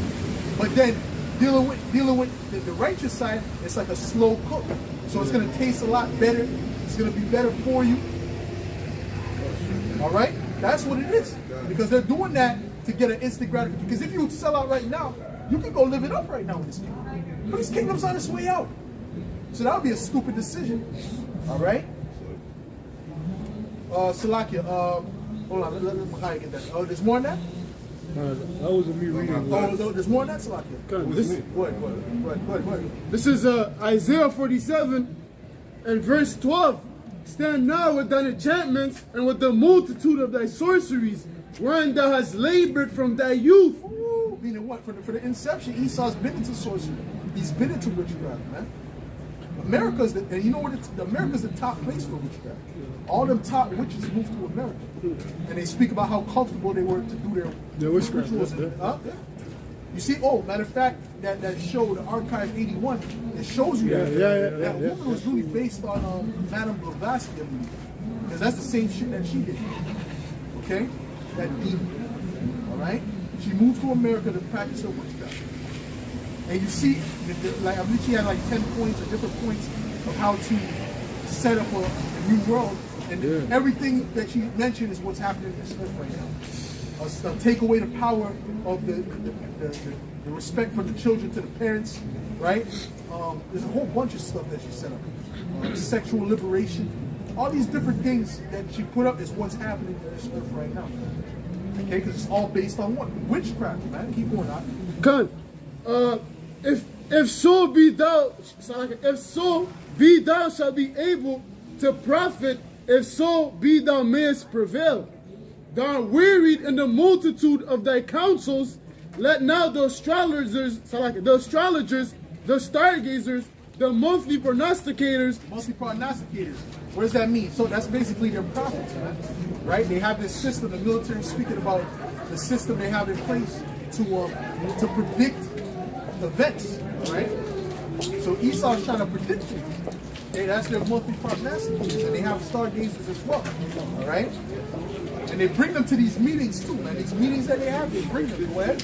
But then dealing with the righteous side, it's like a slow cook. So it's going to taste a lot better. It's going to be better for you. All right? That's what it is. Because they're doing that to get an instant gratification. Because if you sell out right now, you can go live it up right now in this kingdom. But this kingdom's on its way out. So that would be a stupid decision. All right? Salakia, hold on, let Makai get that. Oh, there's more on that? That wasn't me reading. Oh, there's more on that, Salakia? Go ahead. This is Isaiah 47 and verse 12. Stand now with thine enchantments and with the multitude of thy sorceries, wherein thou hast labored from thy youth. Ooh, meaning what? For the inception, Esau's been into sorcery. He's been into witchcraft, man. America's and you know what? America's the top place for witchcraft. All them top witches moved to America, and they speak about how comfortable they were to do their witchcraft. rituals. Yeah. You see, matter of fact, that show, the Archive 81, it shows you that woman was really based on Madame Blavatsky, I believe, because that's the same shit that she did. Okay, that demon. All right, she moved to America to practice her witchcraft. And you see, like I believe she had like 10 points or different points of how to set up a new world. And everything that she mentioned is what's happening in this earth right now. Take away the power of the respect for the children to the parents, right? There's a whole bunch of stuff that she set up. Sexual liberation. All these different things that she put up is what's happening in this earth right now. Okay, because it's all based on what? Witchcraft, man. Keep going on. Gun. If if so be thou shalt be able to profit, if so be thou mayest prevail. Thou art wearied in the multitude of thy counsels. Let now the astrologers, the stargazers, the monthly prognosticators. Monthly prognosticators. What does that mean? So that's basically their prophets, man. Right? They have this system. The military is speaking about the system they have in place to predict events. Right? So Esau's trying to predict things. Okay, that's their monthly prognosticators, and they have stargazers as well. All right? And they bring them to these meetings too, man. These meetings that they have, they bring them. Go ahead.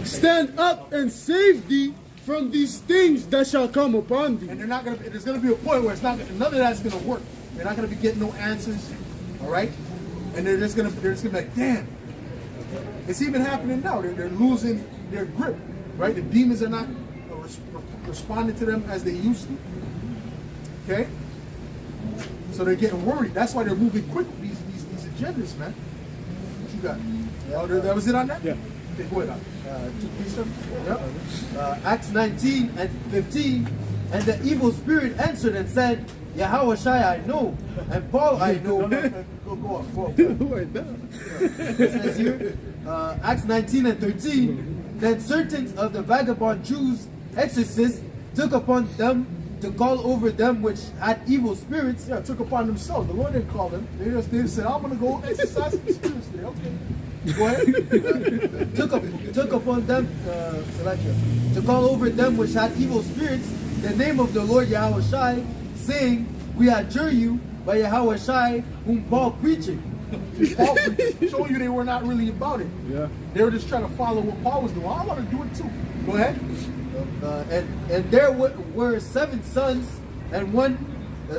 Stand up and save thee from these things that shall come upon thee. And they're not gonna. There's gonna be a point where it's not. None of that's gonna work. They're not gonna be getting no answers. All right. And they're just gonna be like, damn. It's even happening now. They're losing their grip. Right. The demons are not responding to them as they used to. Okay. So they're getting worried. That's why they're moving quick with these agendas, man. What you got? Oh, that was it on that? Yeah. Okay, go ahead. Acts 19 and 15. And the evil spirit answered and said, Yahweh Shai I know, and Paul I know. Go on. It says here, Acts 19 and 13. Then certain of the vagabond Jews, exorcists, took upon them to call over them which had evil spirits. Yeah, took upon themselves. The Lord didn't call them. They just said, I'm going to go exercise the spirits there. Okay. Go ahead. Took upon them to call over them which had evil spirits the name of the Lord Yahweh Shai, saying, we adjure you by Yahweh Shai, whom Paul preaching. Paul preaching, showing you they were not really about it. Yeah. They were just trying to follow what Paul was doing. I want to do it too. Go ahead. And there were 7 sons, and one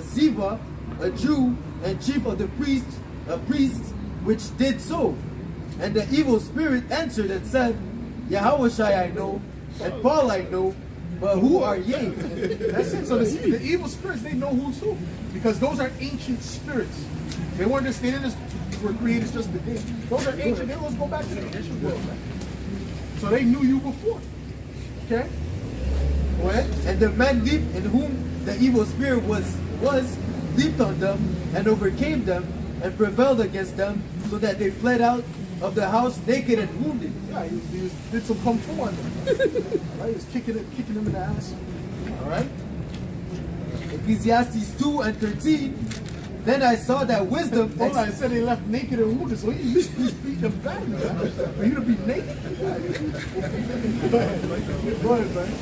Siva, a Jew, and chief of the priests, which did so. And the evil spirit answered and said, Yahweh Shai I know, and Paul I know, but who are ye? That's it. So the evil spirits, they know who's who. Because those are ancient spirits. They weren't just, they didn't just were created just today. Those are ancient. They always go back to the ancient world, man. So they knew you before. Okay? Go ahead. And the man leaped, in whom the evil spirit was leaped on them, and overcame them, and prevailed against them, so that they fled out of the house naked and wounded. Yeah, he did some kung fu on them. Right? He was kicking them in the ass. All right? Ecclesiastes 2 and 13. Then I saw that wisdom. Hold on, it said they left naked and wounded, so he's beating them back, man. For you to be naked. Go ahead, man.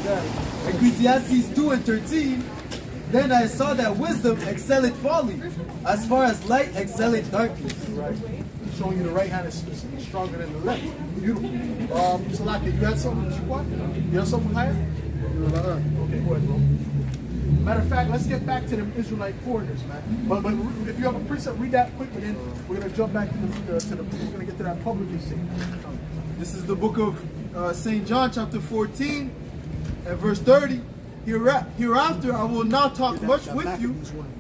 Yeah. Ecclesiastes 2 and 13. Then I saw that wisdom excelleth folly, as far as light excelleth darkness. Right. Showing you the right hand is stronger than the left. Beautiful. Salaki, you had something you want? You have something higher? Okay, go ahead, bro. Matter of fact, let's get back to the Israelite foreigners, man. But if you have a precept, read that quick, and then we're gonna jump back to the we're gonna get to that publican thing. This is the book of St. John, chapter 14, and verse 30. Hereafter I will not talk much with you,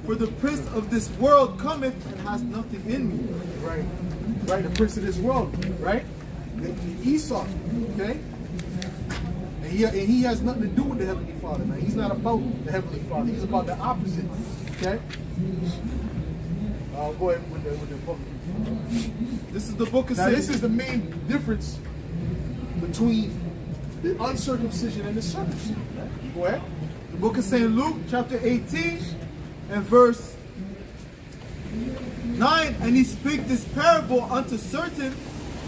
for the prince of this world cometh and has nothing in me. Right. Right, the prince of this world, right? The Esau, okay? And he has nothing to do with the Heavenly Father, man. He's not about the Heavenly Father. He's about the opposite, okay? Go ahead with the book. This is the book of Now, St. this is the main difference between the uncircumcision and the circumcision. Right? Go ahead. The book of St. Luke, chapter 18, and verse 9. And he spake this parable unto certain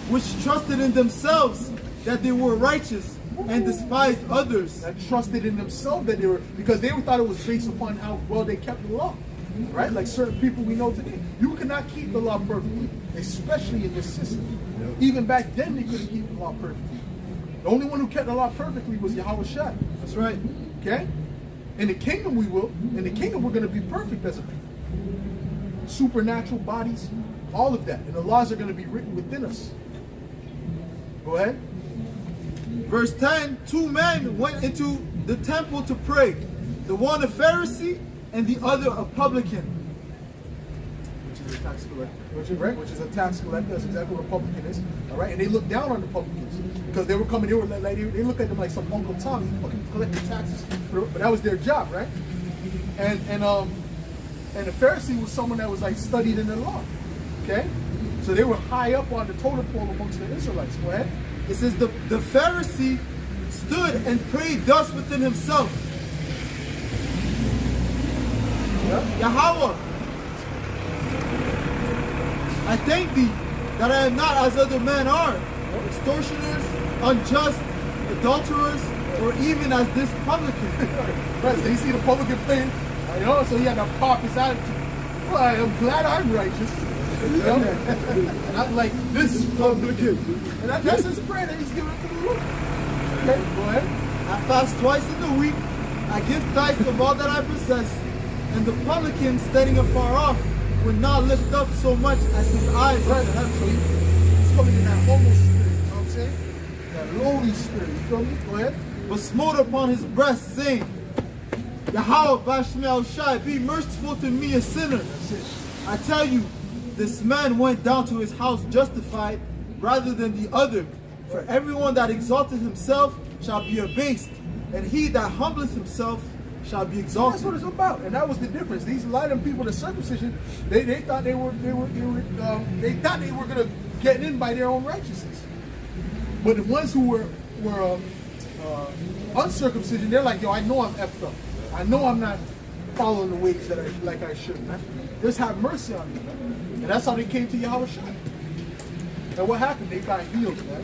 which trusted in themselves that they were righteous, and despised others. That trusted in themselves that they were, because they thought it was based upon how well they kept the law. Right? Like certain people we know today. You cannot keep the law perfectly, especially in this system. Even back then, they couldn't keep the law perfectly. The only one who kept the law perfectly was Yahweh Shai. That's right. Okay? In the kingdom we will. In the kingdom we're going to be perfect as a people. Supernatural bodies, all of that. And the laws are going to be written within us. Go ahead. Verse 10, 2 men went into the temple to pray, the one a Pharisee and the other a publican. tax collector, which is a tax collector. That's exactly what a publican is. All right, and they look down on the publicans because they were coming. They were like they look at them like some Uncle Tommy fucking collecting taxes, but that was their job, right? And the Pharisee was someone that was like studied in the law. Okay, so they were high up on the totem pole amongst the Israelites. Go ahead. It says the Pharisee stood and prayed thus within himself. Yahweh, I thank thee that I am not as other men are, extortioners, unjust, adulterers, or even as this publican. Right, so you see the publican playing, you know, so he had to pop his attitude. Well, I'm glad I'm righteous. You know? And I'm like this publican. And that's his prayer that he's giving it to the Lord. Okay, go ahead. I fast twice in the week. I give tithes of all that I possess. And the publican, standing afar off, would not lift up so much as his eyes Right, unto heaven. so he's coming in that humble spirit, you know what I'm saying? That lowly spirit, you feel me? Go ahead. But smote upon his breast, saying, Yahweh Bashmiel Shai, be merciful to me, a sinner. That's it. I tell you, this man went down to his house justified rather than the other. For everyone that exalteth himself shall be abased, and he that humbleth himself shall be That's exalted. what it's about, and that was the difference. These a lot of them people, the circumcision, they thought they were gonna get in by their own righteousness. But the ones who were uncircumcision, they're like, yo, I know I'm effed up. I know I'm not following the ways that I should, man. Just have mercy on me, man. And that's how they came to Yahweh Shai. And what happened? They got healed, man.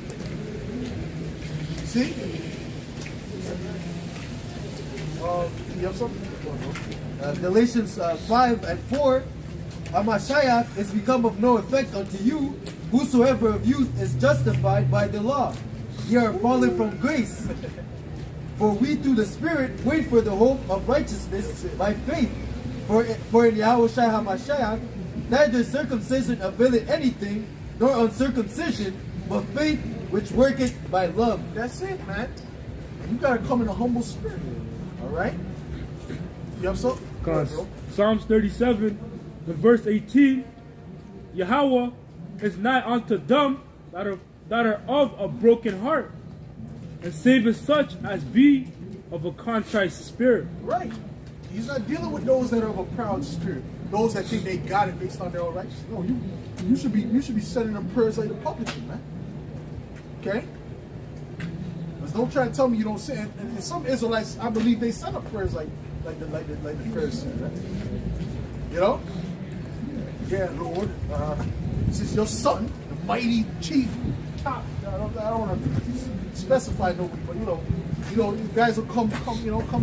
See? You have something? Galatians 5 and 4, Amashiach is become of no effect unto you, whosoever of you is justified by the law. Ye are fallen from grace. For we through the Spirit wait for the hope of righteousness by faith. For in Yahweh Shai HaMashiach, neither circumcision availeth anything, nor uncircumcision, but faith which worketh by love. That's it, man. You gotta come in a humble spirit. All right? You have something? Go ahead, bro. Psalms 37, the verse 18, Yahweh is nigh unto them that are of a broken heart, and saveth such as be of a contrite spirit. Right. He's not dealing with those that are of a proud spirit. Those that think they got it based on their own righteousness. No, you should be sending them prayers like the publican, man. Okay? Because don't try to tell me you don't say it. And some Israelites, I believe they send up prayers like the Pharisees, right? You know? Yeah, Lord, this is your son, the mighty chief top. I don't want to specify nobody, but you know, you guys will come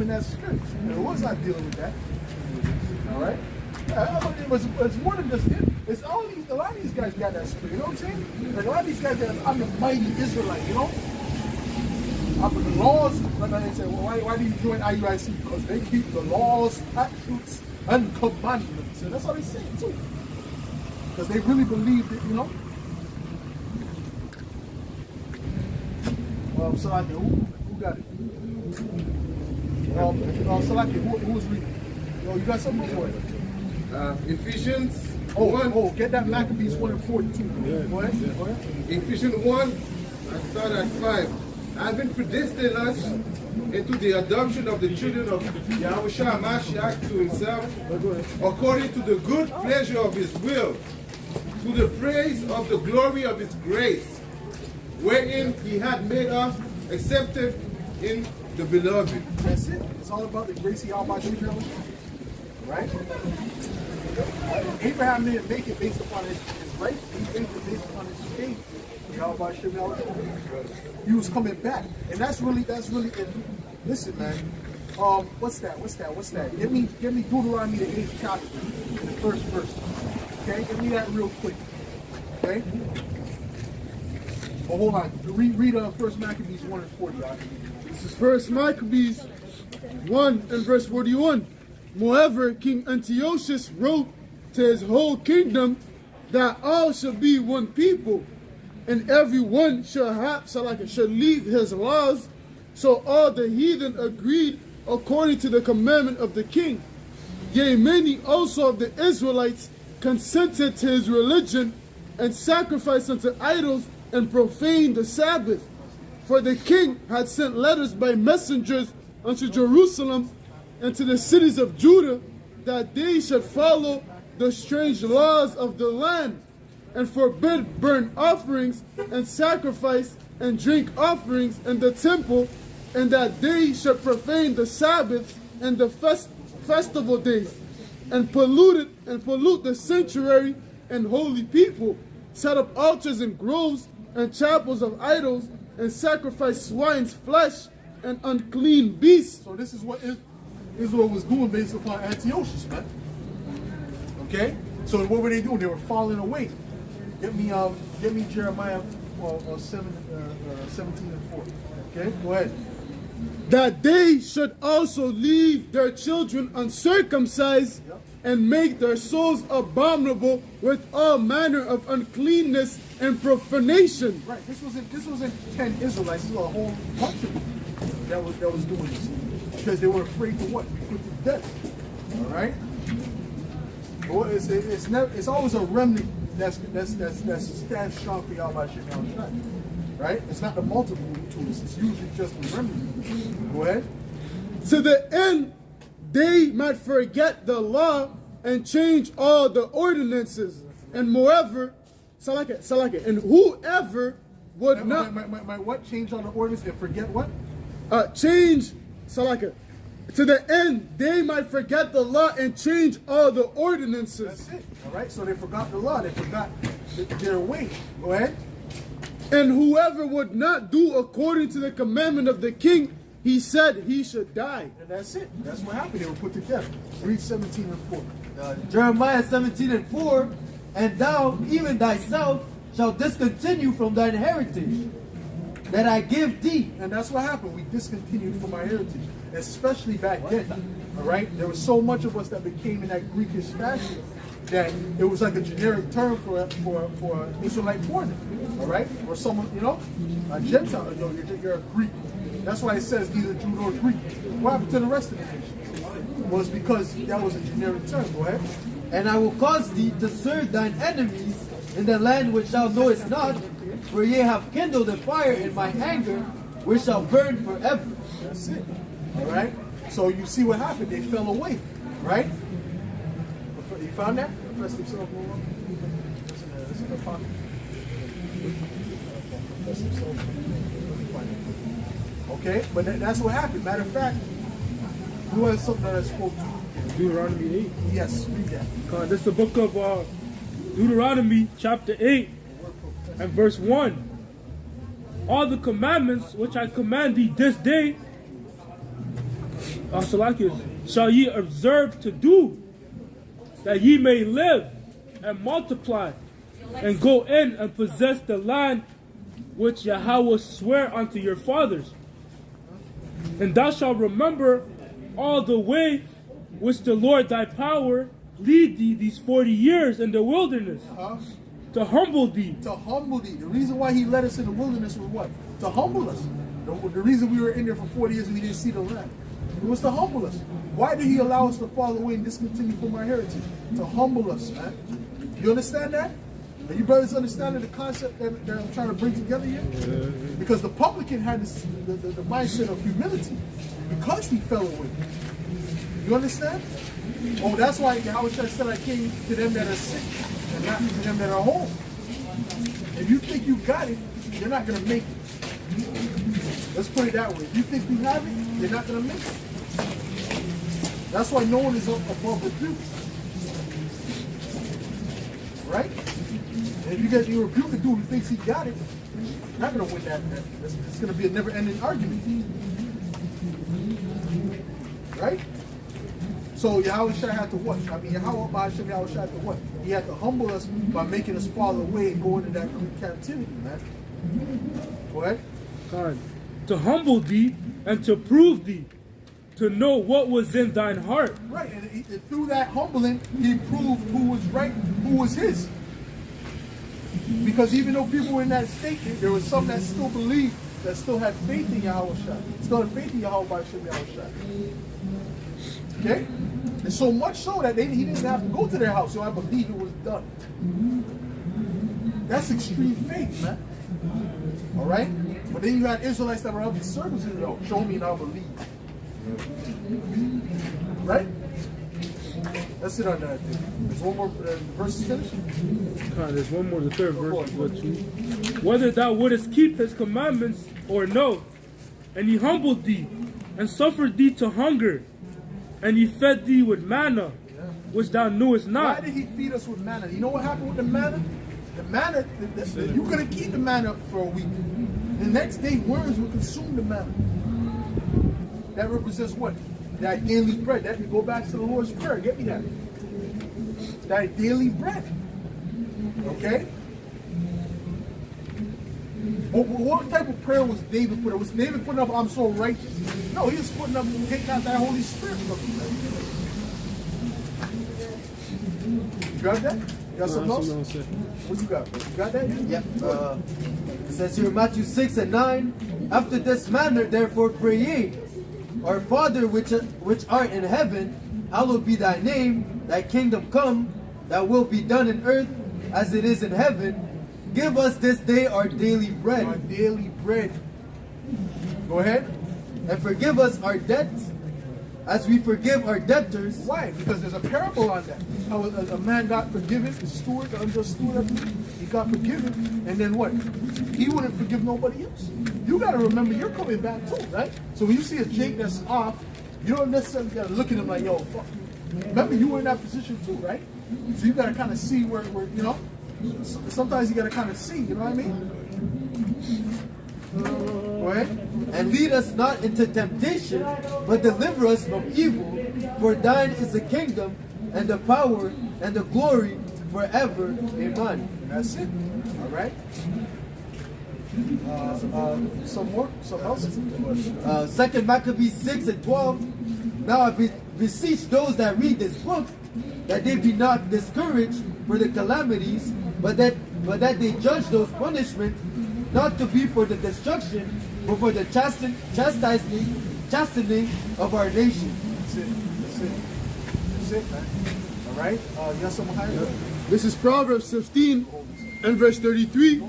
in that spirit. And the Lord's not dealing with that. All right? Yeah, it's more than just him. It's a lot of these guys got that spirit. You know what I'm saying? Like a lot of these guys, I'm the mighty Israelite. You know? After the laws, like they say, well, why do you join IUIC? Because they keep the laws, statutes, and commandments. And that's how they say it too. Because they really believe that, you know. Salaki, who got it? Salaki, who was reading? Yo, you got something for it? Ephesians 1. Oh, get that Maccabees 1 and 42. Yeah. Go ahead. Go ahead. Ephesians 1, I start at 5. Having predestined us into the adoption of the children of Yahweh Shai Mashiach to himself, according to the good pleasure of his will, to the praise of the glory of his grace, wherein he had made us accepted in the beloved. That's it. It's all about the grace of Yahweh Shai. Right? Abraham didn't make it based upon his right. He made it based upon his faith. He was coming back, and that's really it. Listen, man. What's that? Give me Deuteronomy the 8th chapter, the first verse. Okay, give me that real quick. Okay. Oh, hold on. Read First Maccabees 1 and 40. This is First Maccabees 1 and verse 41. Moreover, King Antiochus wrote to his whole kingdom that all shall be one people, and every one shall leave his laws. So all the heathen agreed according to the commandment of the king. Yea, many also of the Israelites consented to his religion, and sacrificed unto idols, and profaned the Sabbath. For the king had sent letters by messengers unto Jerusalem and to the cities of Judah, that they should follow the strange laws of the land, and forbid burnt offerings and sacrifice and drink offerings in the temple, and that they should profane the Sabbaths and the festival days, and pollute the sanctuary and holy people, set up altars and groves and chapels of idols, and sacrifice swine's flesh and unclean beasts. So this is what Israel was doing based upon Antiochus, man. Okay? So what were they doing? They were falling away. Get me Jeremiah 17 and 4. Okay? Go ahead. That they should also leave their children uncircumcised, and make their souls abominable with all manner of uncleanness and profanation. Right. This wasn't 10 Israelites. This was a whole bunch of them that was doing this. Because they were afraid to what? Be put to death. Alright? Well, it's always a remnant that stands strong for Yahweh Shem Shai. Right? It's not the multiple tools, it's usually just the remnant. Go ahead. To the end they might forget the law and change all the ordinances. And moreover, and whoever would not my what? Change all the ordinance and forget what? change to the end they might forget the law and change all the ordinances. That's it. Alright, so they forgot the law, they forgot their way. Go ahead. And whoever would not do according to the commandment of the king, he said he should die. And that's it. That's what happened. They were put to death. Read 17 and 4. Jeremiah 17 and 4, and thou, even thyself, shalt discontinue from thine heritage, that I give thee. And that's what happened. We discontinued from our heritage, especially back then. All right? There was so much of us that became in that Greekish fashion that it was like a generic term for Israelite foreigner. All right? Or someone, a Gentile. You're a Greek. That's why it says either Jew or Greek. What happened to the rest of the nations? Was because that was a generic term. Go ahead. And I will cause thee to serve thine enemies in the land which thou knowest not, for ye have kindled a fire in my anger, which shall burn forever. That's it. All right? So you see what happened. They fell away. Right? You found that? Profess himself. Listen to the pocket. Profess himself. Okay? But that's what happened. Matter of fact, who has something that I spoke to? Deuteronomy 8. Yes, read that. This is the book of Deuteronomy, chapter 8, and verse 1. All the commandments which I command thee this day, shall ye observe to do, that ye may live and multiply, and go in and possess the land which Yahweh sware unto your fathers. And thou shalt remember all the way which the Lord thy power lead thee these 40 years in the wilderness, to humble thee. To humble thee. The reason why he led us in the wilderness was what? To humble us. The reason we were in there for 40 years and we didn't see the land. It was to humble us. Why did he allow us to fall away and discontinue from our heritage? To humble us, man. You understand that? Are you brothers understanding the concept that I'm trying to bring together here? Because the publican had the mindset of humility because he fell away. You understand? Oh, that's why Yahweh said I came to them that are sick and not to them that are whole. If you think you got it, you're not going to make it. Let's put it that way. If you think you have it, you're not going to make it. That's why no one is above rebuke. Right? And if you get your rebuke a dude who thinks he got it, you're not going to win that. It's going to be a never-ending argument. Right? So Yahweh Shai had to what? Yahweh had to what? He had to humble us by making us fall away and go into that captivity, man. Go ahead. God, to humble thee and to prove thee, to know what was in thine heart. Right, and through that humbling, he proved who was right, who was his. Because even though people were in that state, there was some that still believed, that still had faith in Yahweh Shai. Still had faith in Yahweh Shai. Okay? And so much so that he didn't have to go to their house. So I believe it was done. That's extreme faith, man. All right? But then you got Israelites that were up in circumcision. Oh, show me and I'll believe. Right? That's it on that thing. There's one more verse finished. There's one more, the third verse. Whether thou wouldest keep his commandments or no, and he humbled thee, and suffered thee to hunger, and he fed thee with manna, which thou knewest not. Why did he feed us with manna? You know what happened with the manna? The manna, you couldn't keep the manna for a week. The next day, worms would consume the manna. That represents what? That daily bread. That we go back to the Lord's Prayer. Get me that. That daily bread. Okay? What type of prayer was David putting up? Was David putting up, I'm so righteous? No, he was putting up, take out that Holy Spirit from him. You got that? You got something else? What you got? You got that? Yep. It says here in Matthew 6 and 9, after this manner, therefore pray ye, our Father which art in heaven, hallowed be thy name, thy kingdom come, thy will be done in earth as it is in heaven. Give us this day our daily bread. Our daily bread. Go ahead. And forgive us our debts as we forgive our debtors. Why? Because there's a parable on that. How a man got forgiven, the steward, the unjust steward, he got forgiven, and then what? He wouldn't forgive nobody else. You got to remember, you're coming back too, right? So when you see a Jake that's off, you don't necessarily got to look at him like, yo, fuck you. Remember, you were in that position too, right? So you got to kind of see where, you know, sometimes you got to kind of see, you know what I mean? Go ahead. And lead us not into temptation, but deliver us from evil. For thine is the kingdom, and the power, and the glory, forever. Amen. That's it. All right. Some more? Some else? 2 Maccabees 6 and 12. Now I beseech those that read this book, that they be not discouraged for the calamities, but that they judge those punishments not to be for the destruction, but for the chastening of our nation. That's it. That's it. That's it, man. All right. You got something higher? This is Proverbs 15 and verse 33.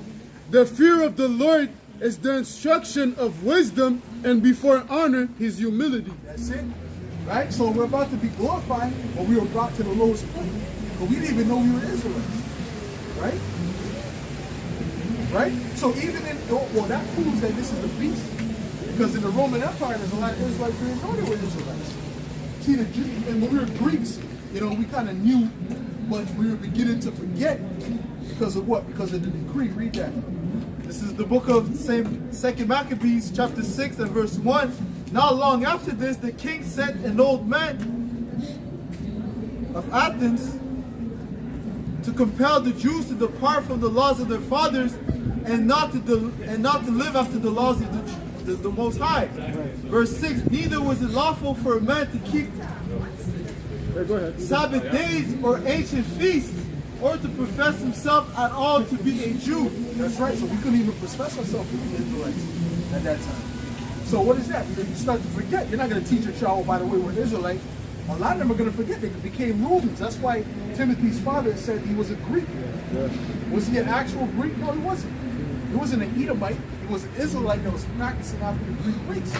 The fear of the Lord is the instruction of wisdom, and before honor his humility. That's it. Right? So we're about to be glorified, but we were brought to the lowest point. But we didn't even know we were Israelites. Right? Right? So even in, well, that proves that this is the beast. Because in the Roman Empire, there's a lot of Israelites who didn't know they were Israelites. See, and when we were Greeks, you know, we kind of knew, but we were beginning to forget. Because of what? Because of the decree. Read that. This is the book of 2 Maccabees, chapter 6 and verse 1. Not long after this, the king sent an old man of Athens to compel the Jews to depart from the laws of their fathers and not to live after the laws of the Most High. Verse 6, neither was it lawful for a man to keep Sabbath days or ancient feasts, or to profess himself at all to be a Jew. That's right. So we couldn't even profess ourselves to be Israelites at that time. So what is that? You start to forget. You're not going to teach your child, oh, by the way, we're Israelites. A lot of them are going to forget. They became Reubens. That's why Timothy's father said he was a Greek. Was he an actual Greek? No, he wasn't. He wasn't an Edomite. He was an Israelite that was practicing after the Greek ways.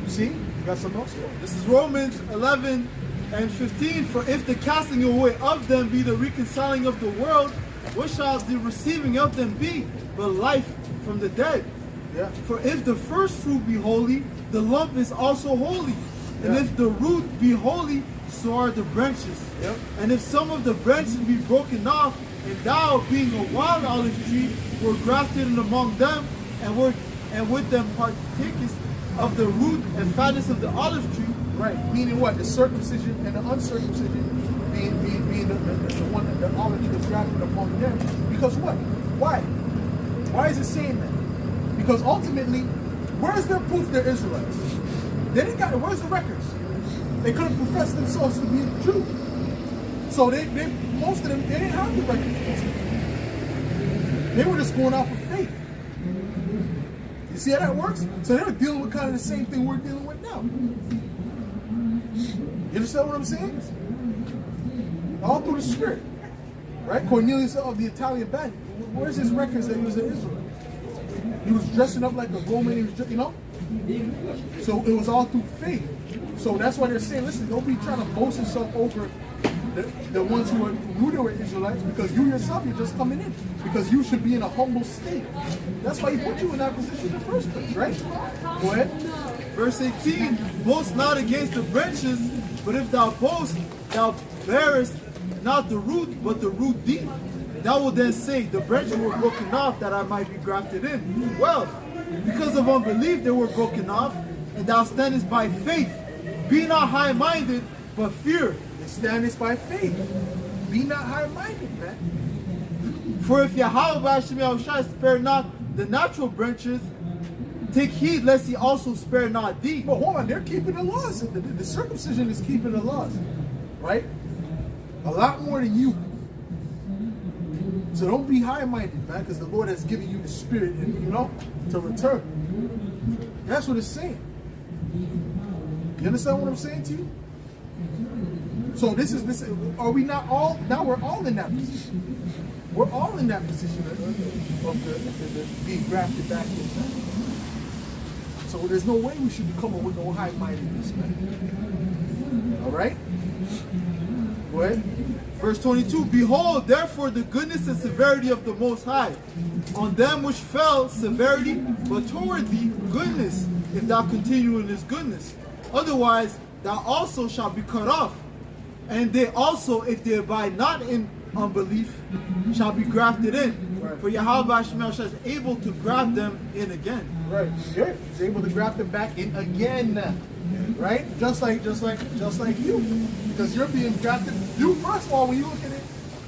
You see? You got something else? This is Romans 11 and 15. For if the casting away of them be the reconciling of the world, what shall the receiving of them be but life from the dead? Yeah. For if the first fruit be holy, the lump is also holy. And if the root be holy, so are the branches. Yep. And if some of the branches be broken off, and thou, being a wild olive tree, were grafted in among them, and with them partakest of the root and fatness of the olive tree. Right. Meaning what? The circumcision and the uncircumcision being the one that the olive tree was grafted among them. Because what? Why? Why is it saying that? Because ultimately, where's their proof they're Israelites? They didn't got it. Where's the records? They couldn't profess themselves to be a Jew. So most of them, they didn't have the records. They were just going off of faith. You see how that works? So they were dealing with kind of the same thing we're dealing with now. You understand what I'm saying? All through the Spirit. Right? Cornelius of the Italian band. Where's his records that he was in Israel? He was dressing up like a Roman, he was, So it was all through faith. So that's why they're saying, listen, don't be trying to boast yourself over the ones who knew they were Israelites, because you yourself, you're just coming in. Because you should be in a humble state. That's why he put you in that position in the first place, right? Go ahead. Verse 18, boast not against the branches, but if thou boast, thou bearest not the root, but the root deep. Thou will then say, the branches were broken off that I might be grafted in. Well, because of unbelief they were broken off, and thou standest by faith. Be not high-minded, but fear. Standest by faith. Be not high-minded, man. For if Yahweh Shai spare not the natural branches, take heed lest he also spare not thee. But hold on, they're keeping the laws. The circumcision is keeping the laws, right? A lot more than you. So don't be high-minded, man, because the Lord has given you the Spirit, and to return. That's what it's saying. You understand what I'm saying to you? So this. Are we not all? Now we're all in that position. We're all in that position of the being grafted back in. So there's no way we should be coming with no high-mindedness, man. All right? Go ahead. Verse 22, behold, therefore, the goodness and severity of the Most High. On them which fell, severity, but toward thee, goodness, if thou continue in his goodness. Otherwise, thou also shalt be cut off. And they also, if they abide not in unbelief, shall be grafted in. Right. For Yahweh Shemel is able to graft them in again. Right. Yeah. He's able to graft them back in again. Right? Just like you. Because you're being grafted. You, first of all, when you look at it,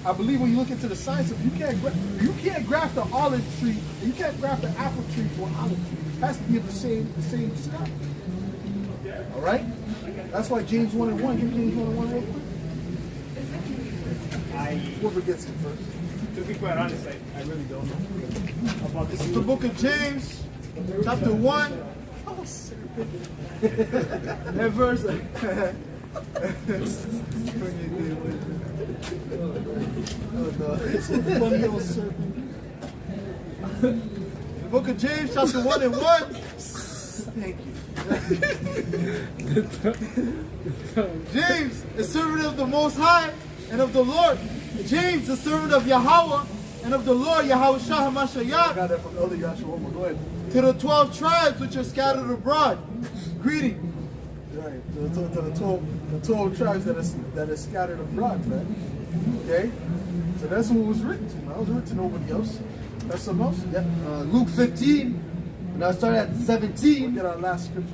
I believe when you look into the science of you can't graft an olive tree, you can't graft an apple tree to an olive tree. It has to be of the same stock. All right? That's why James 1:1. Give James 1:1 real quick. Whoever gets it first. To be quite honest, I really don't know about This is the book of James, chapter 1, and verse. Funny old serpent. The book of James, chapter 1 and 1. Thank you. James, a servant of the Most High and of the Lord. James, the servant of Yahweh and of the Lord, Yahweh Shah I HaMashiach, got that from Elder Yahshua. Go ahead. to the 12 tribes which are scattered abroad. Greeting. Right. To the 12 tribes that are scattered abroad, man. Okay? So that's who it was written to, man. It was written to nobody else. That's something else? Yeah. Luke 15, and I start at 17. Get our last scripture.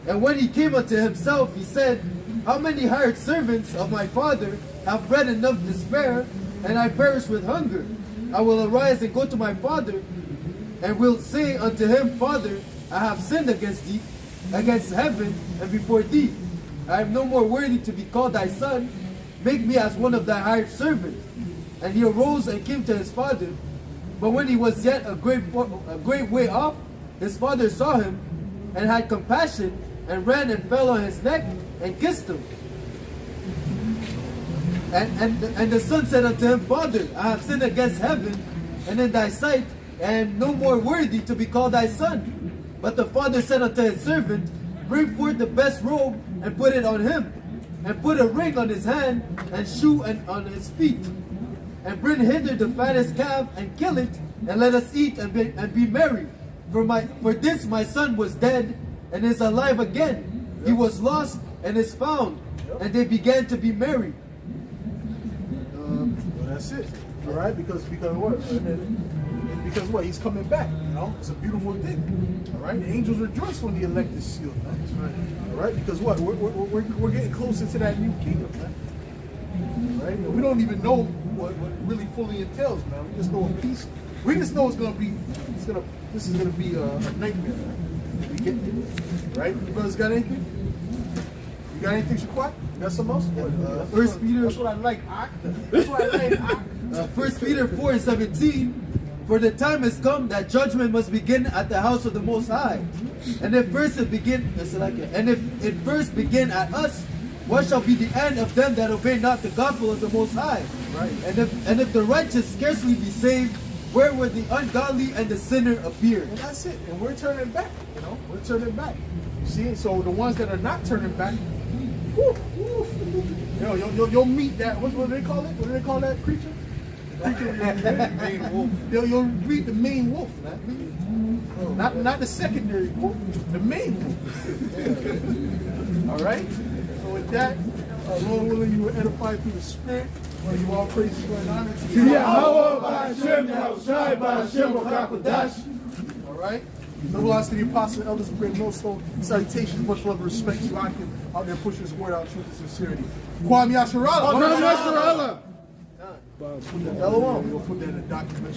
And when he came unto himself, he said, how many hired servants of my father have bread enough to spare, and I perish with hunger? I will arise and go to my father, and will say unto him, Father, I have sinned against thee, against heaven, and before thee. I am no more worthy to be called thy son. Make me as one of thy hired servants. And he arose and came to his father. But when he was yet a great way off, his father saw him, and had compassion, and ran and fell on his neck, and kissed him. And the son said unto him, Father, I have sinned against heaven, and in thy sight, and am no more worthy to be called thy son. But the father said unto his servant, Bring forth the best robe, and put it on him, and put a ring on his hand, and shoe on his feet. And bring hither the fattest calf, and kill it, and let us eat and be merry. For this my son was dead, and is alive again. He was lost, and is found. And they began to be merry. Well, that's it. All right? Because what? Because what? He's coming back. It's a beautiful thing. All right? The angels rejoice when the elect is sealed, man. That's right. All right? Because what? We're getting closer to that new kingdom, man. All right? And we don't even know what really fully entails, man. We just know a piece. We just know this is gonna be a nightmare, man. We get it. Right? You brothers got anything? You got anything, Shaquat? You got something else? First Peter. That's what I like. That's what I like. 1 Peter 4:17, for the time has come that judgment must begin at the house of the Most High. And if it first begin at us, what shall be the end of them that obey not the gospel of the Most High? Right. And if the righteous scarcely be saved, where would the ungodly and the sinner appear? And that's it. And we're turning back. You know, we're turning back. You see? So the ones that are not turning back, whoo, whoo, you know, you'll meet that. What do they call it? What do they call that creature? Main wolf. You'll meet the main wolf, man. Not the secondary wolf, the main wolf. All right. So with that, Lord willing, you will edify through the Spirit. You all praise you and honor to you. All right. Little us to the apostle and elders of great millstone. Salutations, much love and respect to Akim out there pushing his word out, truth and sincerity. Kwame Yasharala. Kwame Yasharala. Put that LOL. We'll put that in the document.